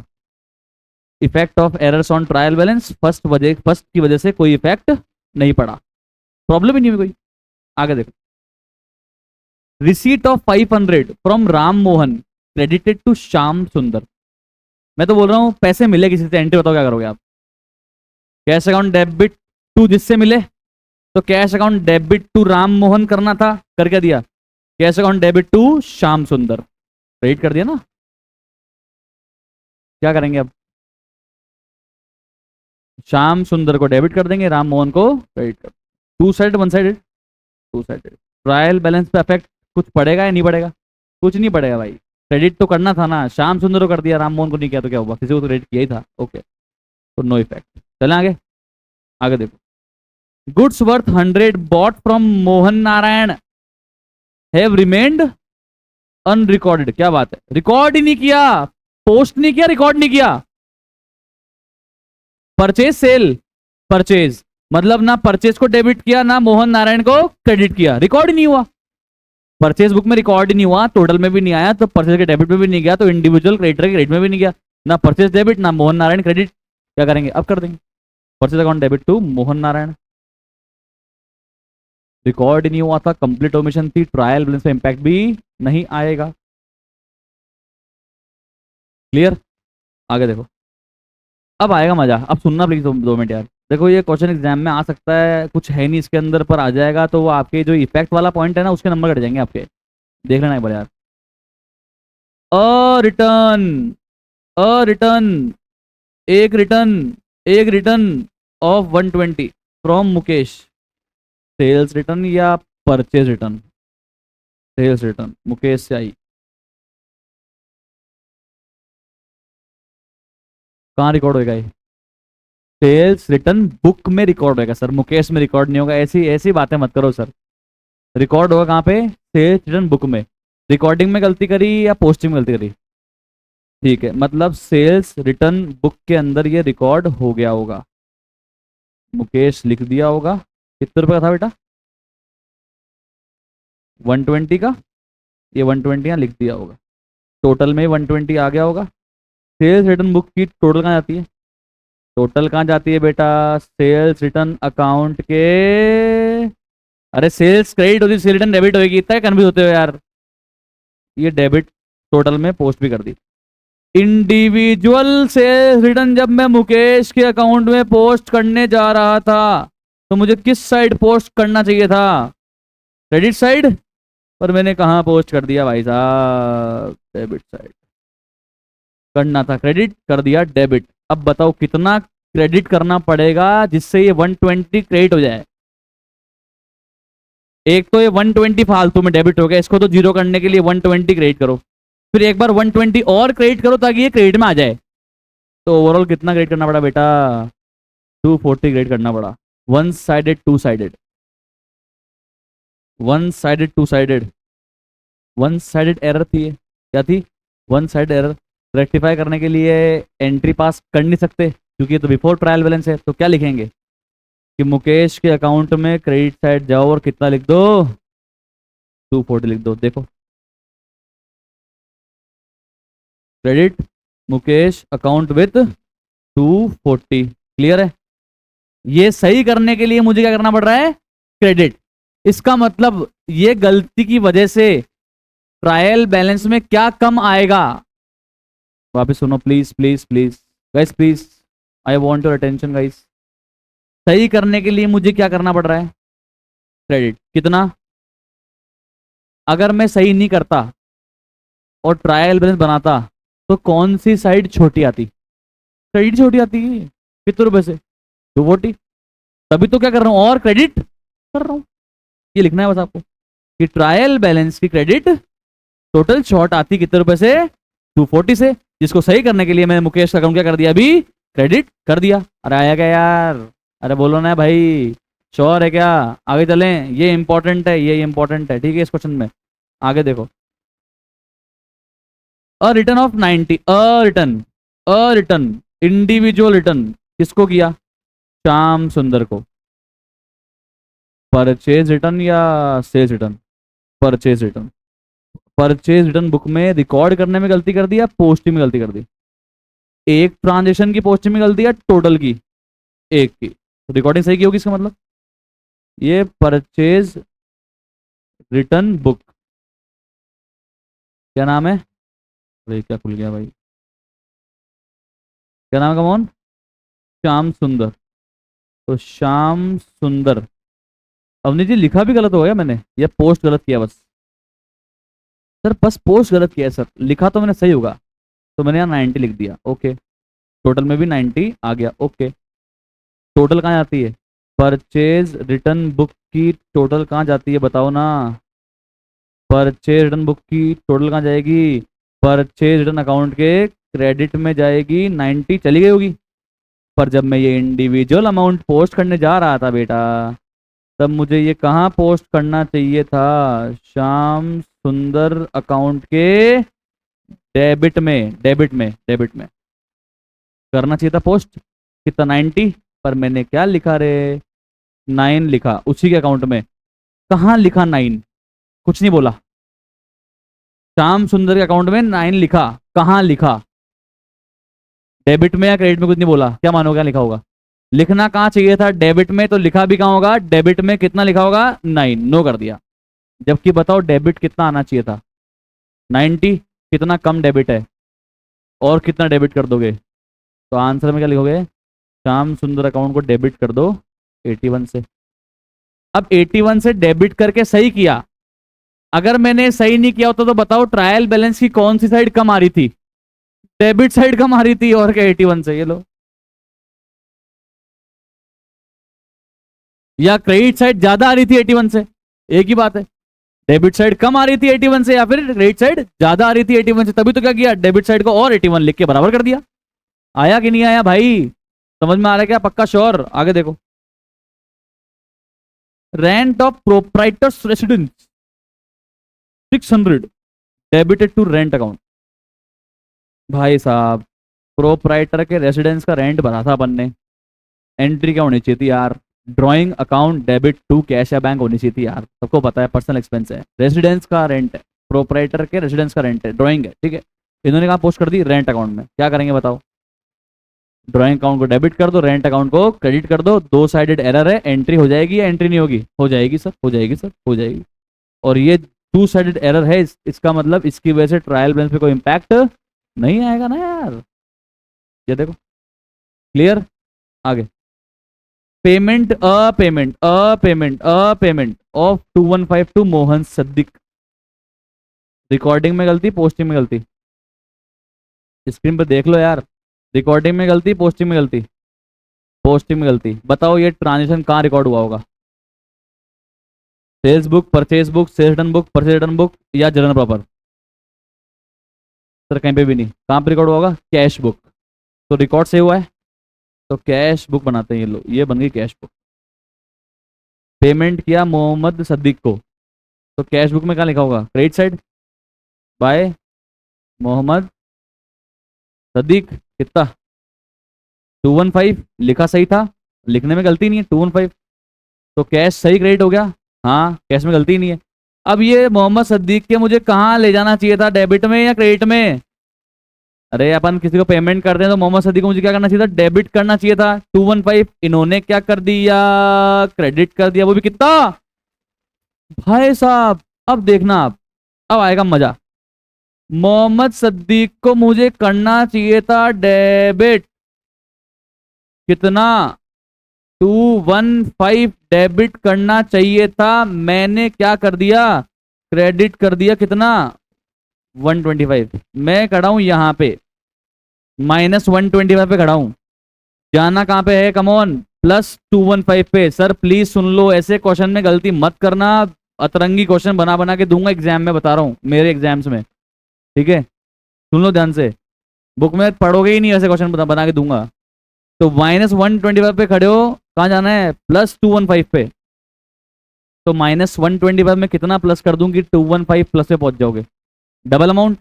A: effect of errors on trial balance, first की वजह से कोई इफेक्ट नहीं पड़ा, प्रॉब्लम ही नहीं हुई कोई। आगे देखो, receipt of 500 from Ram Mohan credited to Shyam Sundar. मैं तो बोल रहा हूं पैसे मिले किसी से, एंट्री बताओ क्या करोगे आप। कैश अकाउंट डेबिट टू जिससे मिले, तो cash account debit to Ram Mohan करना था, कर क्या दिया, cash account debit to Shyam Sundar, credit कर दिया ना। क्या करेंगे अब, श्याम सुंदर को डेबिट कर देंगे, राम मोहन को क्रेडिट कर। Two side one sided, two sided. Trial balance पे अफेक्ट कुछ पड़ेगा या नहीं पड़ेगा, कुछ नहीं पड़ेगा भाई, क्रेडिट तो करना था ना, श्याम सुंदर को कर दिया, राम मोहन को नहीं किया तो क्या हुआ, किसी को तो क्रेडिट किया ही था। ओके, तो नो इफेक्ट। चलें आगे, आगे देखो। Goods worth 100 bought from Mohan Narayan have remained unrecorded, क्या बात है, रिकॉर्ड ही नहीं किया, पोस्ट नहीं किया, रिकॉर्ड नहीं किया। परचेज सेल, परचेज मतलब ना परचेज को डेबिट किया ना मोहन नारायण को क्रेडिट किया, रिकॉर्ड ही नहीं हुआ। परचेज बुक में रिकॉर्ड ही नहीं हुआ, टोटल में भी नहीं आया, तो परचेज के डेबिट में भी नहीं गया, तो इंडिविजुअल क्रेडिटर के क्रेडिट में भी नहीं गया। ना परचेज डेबिट ना मोहन नारायण क्रेडिट, क्या करेंगे, अब कर देंगे purchase account debit to Mohan Narayan. Record ही नहीं हुआ था, कंप्लीट ओमिशन थी, ट्रायल बैलेंस पे इंपैक्ट भी नहीं आएगा। क्लियर, आगे देखो, अब आएगा मजा, अब सुनना प्लीज 2 मिनट यार। देखो ये क्वेश्चन एग्जाम में आ सकता है, कुछ है नहीं इसके अंदर, पर आ जाएगा तो वो आपके जो इफेक्ट वाला पॉइंट है ना उसके नंबर कट जाएंगे आपके, देख लेना एक बार यार। अ रिटर्न, अ रिटर्न, एक रिटर्न, एक return of 120 from Mukesh, sales return या purchase return, sales return Mukesh से आई, कहाँ रिकॉर्ड होएगा ये, सेल्स रिटर्न बुक में रिकॉर्ड होएगा सर, मुकेश में रिकॉर्ड नहीं होगा, ऐसी ऐसी बातें मत करो सर। रिकॉर्ड होगा कहाँ पे, सेल्स रिटर्न बुक में। रिकॉर्डिंग में गलती करी या पोस्टिंग में गलती करी, ठीक है, मतलब सेल्स रिटर्न बुक के अंदर ये रिकॉर्ड हो गया होगा, मुकेश लिख दिया होगा। कितने रुपए का था बेटा, 120 का, ये 120 यहाँ लिख दिया होगा, टोटल में 120 आ गया होगा। सेल्स रिटर्न बुक की टोटल कहाँ जाती है, टोटल कहाँ जाती है बेटा, सेल्स रिटर्न अकाउंट के, अरे सेल्स क्रेडिट होती है, सेल्स रिटर्न डेबिट होगी, इतना कन्फ्यूज होते हो यार। ये डेबिट टोटल में पोस्ट भी कर दी। इंडिविजुअल सेल्स रिटर्न जब मैं मुकेश के अकाउंट में पोस्ट करने जा रहा था तो मुझे किस साइड पोस्ट करना चाहिए था, क्रेडिट साइड, पर मैंने कहाँ पोस्ट कर दिया भाई साहब, डेबिट साइड करना था, क्रेडिट कर दिया डेबिट। अब बताओ कितना क्रेडिट करना पड़ेगा जिससे ये 120 क्रेडिट हो जाए। एक तो ये 120 फालतू में डेबिट हो गया, इसको तो जीरो करने के लिए 120 क्रेडिट करो, फिर एक बार 120 और क्रेडिट करो ताकि ये क्रेडिट में आ जाए। तो ओवरऑल कितना क्रेडिट करना पड़ा बेटा, 240 क्रेडिट करना पड़ा। One sided two sided, one sided two sided, one sided error थी ये, क्या थी, वन साइड एरर। रेक्टिफाई करने के लिए एंट्री पास कर नहीं सकते क्योंकि ये तो बिफोर ट्रायल बैलेंस है, तो क्या लिखेंगे कि मुकेश के अकाउंट में क्रेडिट साइड जाओ और कितना लिख दो, 240 लिख दो। देखो credit Mukesh account with 240, clear है। ये सही करने के लिए मुझे क्या करना पड़ रहा है, क्रेडिट। इसका मतलब ये गलती की वजह से ट्रायल बैलेंस में क्या कम आएगा, वापस सुनो please please please guys, please I want your attention guys. सही करने के लिए मुझे क्या करना पड़ रहा है, क्रेडिट। कितना, अगर मैं सही नहीं करता और ट्रायल बैलेंस बनाता तो कौन सी साइड छोटी आती, क्रेडिट छोटी आती है। कितने रुपए से, 240, तभी तो क्या कर रहा हूं, और क्रेडिट कर रहा हूं। ये लिखना है बस आपको कि ट्रायल बैलेंस की क्रेडिट टोटल शॉर्ट आती कितने रुपए से, 240 से, जिसको सही करने के लिए मैंने मुकेश का अकाउंट क्या कर दिया, अभी क्रेडिट कर दिया। अरे आया क्या यार, अरे बोलो ना भाई, श्योर है क्या, आगे चलें, ये इंपॉर्टेंट है, ये इंपॉर्टेंट है, ठीक है। इस क्वेश्चन में आगे देखो, a return of 90, a return, a return individual return किसको किया, श्याम सुंदर को। परचेज रिटर्न या sales return, purchase return. Purchase return book में रिकॉर्ड करने में गलती कर दी या पोस्टिंग में गलती कर दी, एक ट्रांजेक्शन की पोस्टिंग में गलती या टोटल की, एक की, तो रिकॉर्डिंग सही की होगी इसका मतलब। ये परचेज रिटर्न बुक, क्या नाम है, अरे क्या खुल गया भाई, क्या नाम है कमॉन, श्याम सुंदर। तो श्याम सुंदर, अवनी जी लिखा भी गलत हो गया मैंने, या पोस्ट गलत किया बस, सर बस पोस्ट गलत किया सर, लिखा तो मैंने सही होगा, तो मैंने यहाँ 90 लिख दिया, ओके, टोटल में भी 90 आ गया, ओके। टोटल कहाँ जाती है, परचेज रिटर्न बुक की टोटल कहाँ जाती है बताओ ना, परचेज रिटर्न बुक की टोटल कहाँ जाएगी, परचेज रिटर्न अकाउंट के क्रेडिट में जाएगी, 90 चली गई होगी। पर जब मैं ये इंडिविजुअल अमाउंट पोस्ट करने जा रहा था बेटा, तब मुझे ये कहाँ पोस्ट करना चाहिए था, श्याम सुंदर अकाउंट के डेबिट में करना चाहिए था पोस्ट। कितना 90, पर मैंने क्या लिखा रे, 9 लिखा उसी के अकाउंट में। कहाँ लिखा 9? कुछ नहीं बोला। श्याम सुंदर के अकाउंट में 9 लिखा, कहाँ लिखा? डेबिट में या क्रेडिट में? कुछ नहीं बोला, क्या मानो क्या लिखा होगा? लिखना कहाँ चाहिए था? डेबिट में। तो लिखा भी कहाँ होगा? डेबिट में। कितना लिखा होगा? 9। नो कर दिया। जबकि बताओ डेबिट कितना आना चाहिए था? 90। कितना कम डेबिट है, और कितना डेबिट कर दोगे? तो आंसर में क्या लिखोगे? श्याम सुंदर अकाउंट को डेबिट कर दो 81 से। अब 81 से डेबिट करके सही किया। अगर मैंने सही नहीं किया होता तो बताओ ट्रायल बैलेंस की कौन सी साइड कम आ रही थी? डेबिट साइड कम आ रही थी। और क्या 81 से? ये लो। या क्रेडिट साइड ज्यादा आ रही थी 81 से? एक ही बात है। डेबिट साइड कम आ रही थी 81 से, या फिर क्रेडिट साइड ज्यादा आ रही थी 81 से। तभी तो क्या किया, डेबिट साइड को और 81 लिख के बराबर कर दिया। आया कि नहीं आया भाई? समझ में आ रहा है क्या? पक्का श्योर? आगे देखो। Rent of proprietor's residence 600 debited to rent account. भाई साहब, प्रोप्राइटर के रेसिडेंस का रेंट भरा था अपन ने। एंट्री क्या होनी चाहिए थी यार? Drawing account debit to cash या बैंक होनी चाहिए थी यार। सबको पता है पर्सनल एक्सपेंस है, रेसिडेंस का रेंट है, प्रोप्राइटर के रेसिडेंस का रेंट है, ड्राइंग है, ठीक है। इन्होंने कहा पोस्ट कर दी रेंट अकाउंट में। क्या करेंगे बताओ? ड्राइंग अकाउंट को डेबिट कर दो, रेंट अकाउंट को क्रेडिट कर दो। दो साइडेड एरर है, एंट्री हो जाएगी या एंट्री नहीं होगी? हो जाएगी सर, हो जाएगी सर, हो जाएगी। और ये टू साइडेड एरर है, इसका मतलब इसकी वजह से ट्रायल बैलेंस पे कोई इंपैक्ट नहीं आएगा ना यार। ये देखो, क्लियर? आगे। Payment of 2152 to Mohan Saddiq. Recording में गलती, पोस्टिंग में गलती? स्क्रीन पर देख लो यार। रिकॉर्डिंग में गलती, पोस्टिंग में गलती? पोस्टिंग में गलती। बताओ ये ट्रांजेक्शन कहाँ रिकॉर्ड हुआ होगा? Sales book, purchase book, sales done book, purchase return book, या जर्नल प्रॉपर? सर कहीं पे भी नहीं। कहाँ पे रिकॉर्ड हुआ होगा? Cash book. तो रिकॉर्ड से हुआ है तो कैश बुक बनाते हैं। ये लो, ये बन गई कैश बुक। पेमेंट किया मोहम्मद सद्दीक को, तो कैश बुक में क्या लिखा होगा? Credit side by Mohammad Saddiq. कितना? 215 लिखा सही था, लिखने में गलती नहीं है। 215 तो कैश सही क्रेडिट हो गया। हाँ, कैश में गलती नहीं है। अब ये मोहम्मद सद्दीक के मुझे कहाँ ले जाना चाहिए था, डेबिट में या क्रेडिट में? अरे अपन किसी को पेमेंट करते हैं तो मोहम्मद सद्दीक को मुझे क्या करना चाहिए था? डेबिट करना चाहिए था। 215 इन्होंने क्या कर दिया? क्रेडिट कर दिया, वो भी कितना? भाई साहब अब देखना आप, अब आएगा मजा। मोहम्मद सद्दीक को मुझे करना चाहिए था डेबिट। कितना? 215 डेबिट करना चाहिए था, मैंने क्या कर दिया? क्रेडिट कर दिया। कितना? 125। मैं खड़ा हूं यहां पे, -125 पे खड़ा हूं। जाना कहां पे है? कमॉन, +215 पे। सर प्लीज सुन लो, ऐसे क्वेश्चन में गलती मत करना। अतरंगी क्वेश्चन बना बना के दूंगा एग्जाम में, बता रहा हूं, मेरे एग्जाम्स में, ठीक है? सुन लो ध्यान से, बुक में पढ़ोगे ही नहीं, ऐसे क्वेश्चन बना के दूंगा। तो -125 पे खड़े हो, कहाँ जाना है? +215 पे। तो -125 में कितना प्लस कर दूं कि 215 प्लस पे पहुंच जाओगे? Double amount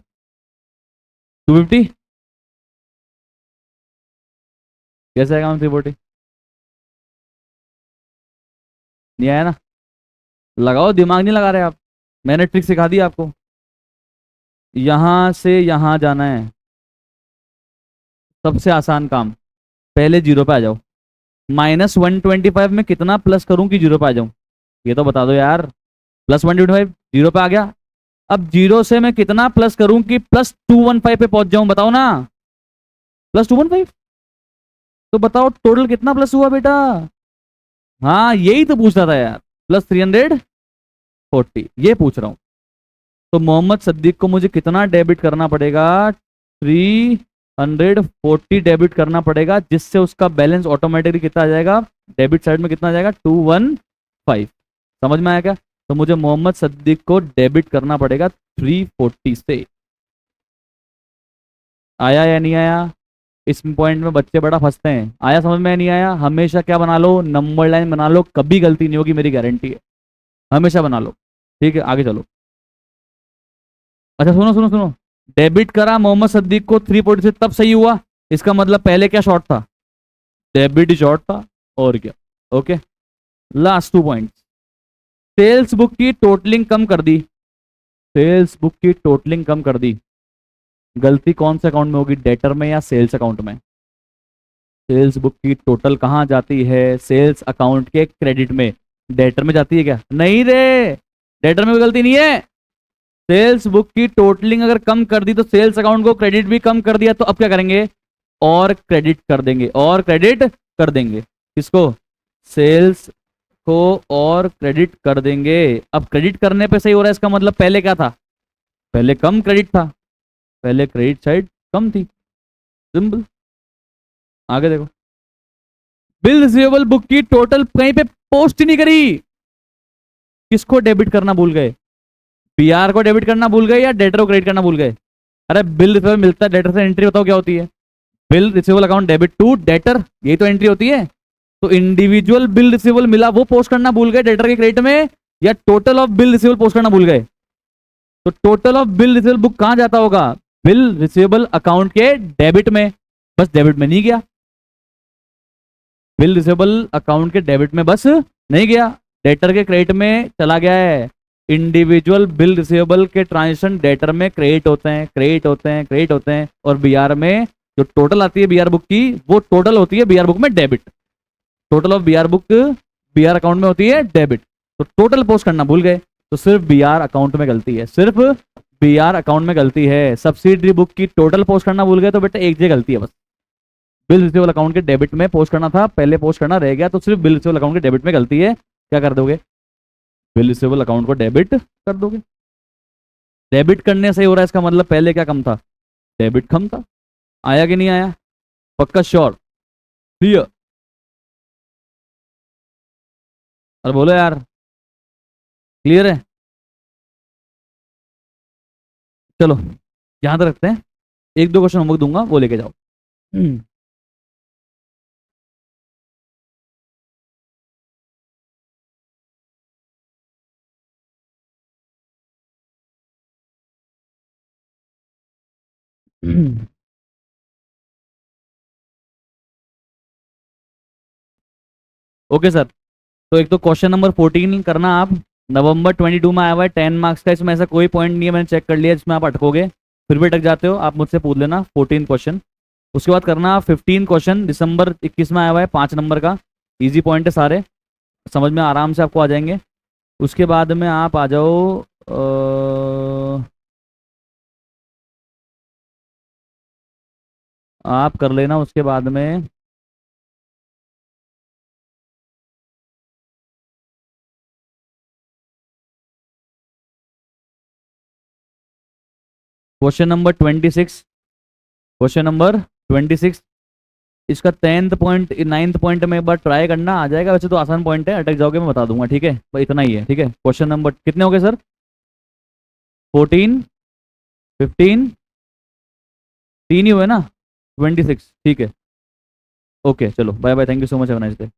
A: 250। कैसे आएगा 340? नहीं आया ना? लगाओ, दिमाग नहीं लगा रहे आप, मैंने ट्रिक सिखा दी आपको। यहां से यहां जाना है, सबसे आसान काम। पहले जीरो पे आ जाओ। -125 में कितना प्लस करूं कि जीरो पे आ जाऊं? ये तो बता दो यार। +125 जीरो पे आ गया। अब जीरो से मैं कितना प्लस करूं कि +215 पे पहुंच जाऊं? बताओ ना। +215। तो बताओ टोटल कितना प्लस हुआ बेटा? हाँ यही तो पूछ रहा था यार। +340 ये पूछ रहा हूं। तो मोहम्मद सद्दीक को मुझे कितना डेबिट करना पड़ेगा? 340 डेबिट करना पड़ेगा, जिससे उसका बैलेंस ऑटोमेटिकली कितना आ जाएगा? डेबिट साइड में कितना आ जाएगा? 215। समझ में आया क्या? तो मुझे मोहम्मद सद्दीक को डेबिट करना पड़ेगा 340 से। आया या नहीं आया? इस पॉइंट में बच्चे बड़ा फंसते हैं। आया समझ में? नहीं आया? हमेशा क्या बना लो? नंबर लाइन बना लो, कभी गलती नहीं होगी, मेरी गारंटी है। हमेशा बना लो, ठीक है? आगे चलो। अच्छा सुनो सुनो सुनो, डेबिट करा मोहम्मद सिद्दीक को 3.6 तब सही हुआ, इसका मतलब पहले क्या शॉर्ट था, डेबिट शॉर्ट था, और क्या। Okay, last 2 point. Sales book की टोटलिंग कम कर दी, सेल्स बुक की टोटलिंग कम कर दी, गलती कौन से अकाउंट में होगी, डेटर में या सेल्स अकाउंट में। सेल्स बुक की टोटल कहाँ जाती है, सेल्स अकाउंट के क्रेडिट में, डेटर में जाती है क्या, नहीं रे, डेटर में कोई गलती नहीं है। सेल्स बुक की टोटलिंग अगर कम कर दी तो सेल्स अकाउंट को क्रेडिट भी कम कर दिया, तो अब क्या करेंगे, और क्रेडिट कर देंगे, और क्रेडिट कर देंगे किसको, सेल्स को, और क्रेडिट कर देंगे। अब क्रेडिट करने पे सही हो रहा है, इसका मतलब पहले क्या था, पहले कम क्रेडिट था, पहले क्रेडिट साइड कम थी, सिंपल। आगे देखो, बिल रिसीवेबल बुक की टोटल कहीं पे पोस्ट ही नहीं करी, किसको डेबिट करना भूल गए, बीआर को डेबिट करना भूल गए या डेटर को क्रेडिट करना भूल गए। अरे बिल रिसीवेबल मिलता है डेटर से, एंट्री बताओ क्या होती है, bill receivable account debit to debtor, यही तो एंट्री होती है। तो इंडिविजुअल बिल रिसीवेबल मिला वो पोस्ट करना भूल गए डेटर के क्रेडिट में, या total of bill receivable post करना भूल गए। तो total of bill receivable book कहां जाता होगा, बिल रिसीवेबल अकाउंट के डेबिट में, बस डेबिट में नहीं गया, बिल रिसीवेबल अकाउंट के डेबिट में बस नहीं गया, डेटर के क्रेडिट में चला गया है। इंडिविजुअल बिल रिसीवेबल के ट्रांजेक्शन डेटर में क्रेडिट होते हैं, क्रेडिट होते हैं, क्रेडिट होते हैं, और बीआर में जो टोटल आती है बीआर बुक की, वो टोटल होती है बीआर बुक में debit, total of BR book BR account में होती है डेबिट। तो टोटल पोस्ट करना भूल गए, तो सिर्फ बीआर अकाउंट में गलती है, सिर्फ बीआर अकाउंट में गलती है। सब्सिडरी बुक की टोटल पोस्ट करना भूल गए तो बेटा एक जगह गलती है बस, बिल रिसीवेबल अकाउंट के डेबिट में पोस्ट करना था, पहले पोस्ट करना रह गया, तो सिर्फ बिल रिसीवेबल अकाउंट के डेबिट में गलती है, क्या कर दोगे, बिल रिसीवेबल अकाउंट को डेबिट कर दोगे। डेबिट करने से ही हो रहा है, इसका मतलब पहले क्या कम था, डेबिट कम था। आया कि नहीं आया, पक्का श्योर, क्लियर। अरे बोलो यार, क्लियर है, चलो यहां तक रखते हैं, एक दो क्वेश्चन होमवर्क दूंगा वो लेके जाओ। ओके सर, तो एक तो क्वेश्चन नंबर 14 करना आप, नवंबर 22 में आया हुआ है, 10 मार्क्स का, इसमें ऐसा कोई पॉइंट नहीं है, मैंने चेक कर लिया जिसमें आप अटकोगे, फिर भी अटक जाते हो आप मुझसे पूछ लेना, 14 क्वेश्चन। उसके बाद करना 15 क्वेश्चन, दिसंबर 21 में आया हुआ है, 5 नंबर का, इजी पॉइंट है सारे, समझ में आराम से आपको आ जाएंगे। उसके बाद में आप आ जाओ, आप कर लेना उसके बाद में, क्वेश्चन नंबर 26, क्वेश्चन नंबर 26, इसका 10th पॉइंट 9th पॉइंट में एक बार ट्राई करना, आ जाएगा, वैसे तो आसान पॉइंट है, अटक जाओगे मैं बता दूंगा, ठीक है, बस इतना ही है, ठीक है। क्वेश्चन नंबर कितने हो गए सर, 14, 15, तीन ही हुए ना, 26, ठीक है। ओके चलो, bye bye, thank you so much, have a nice day.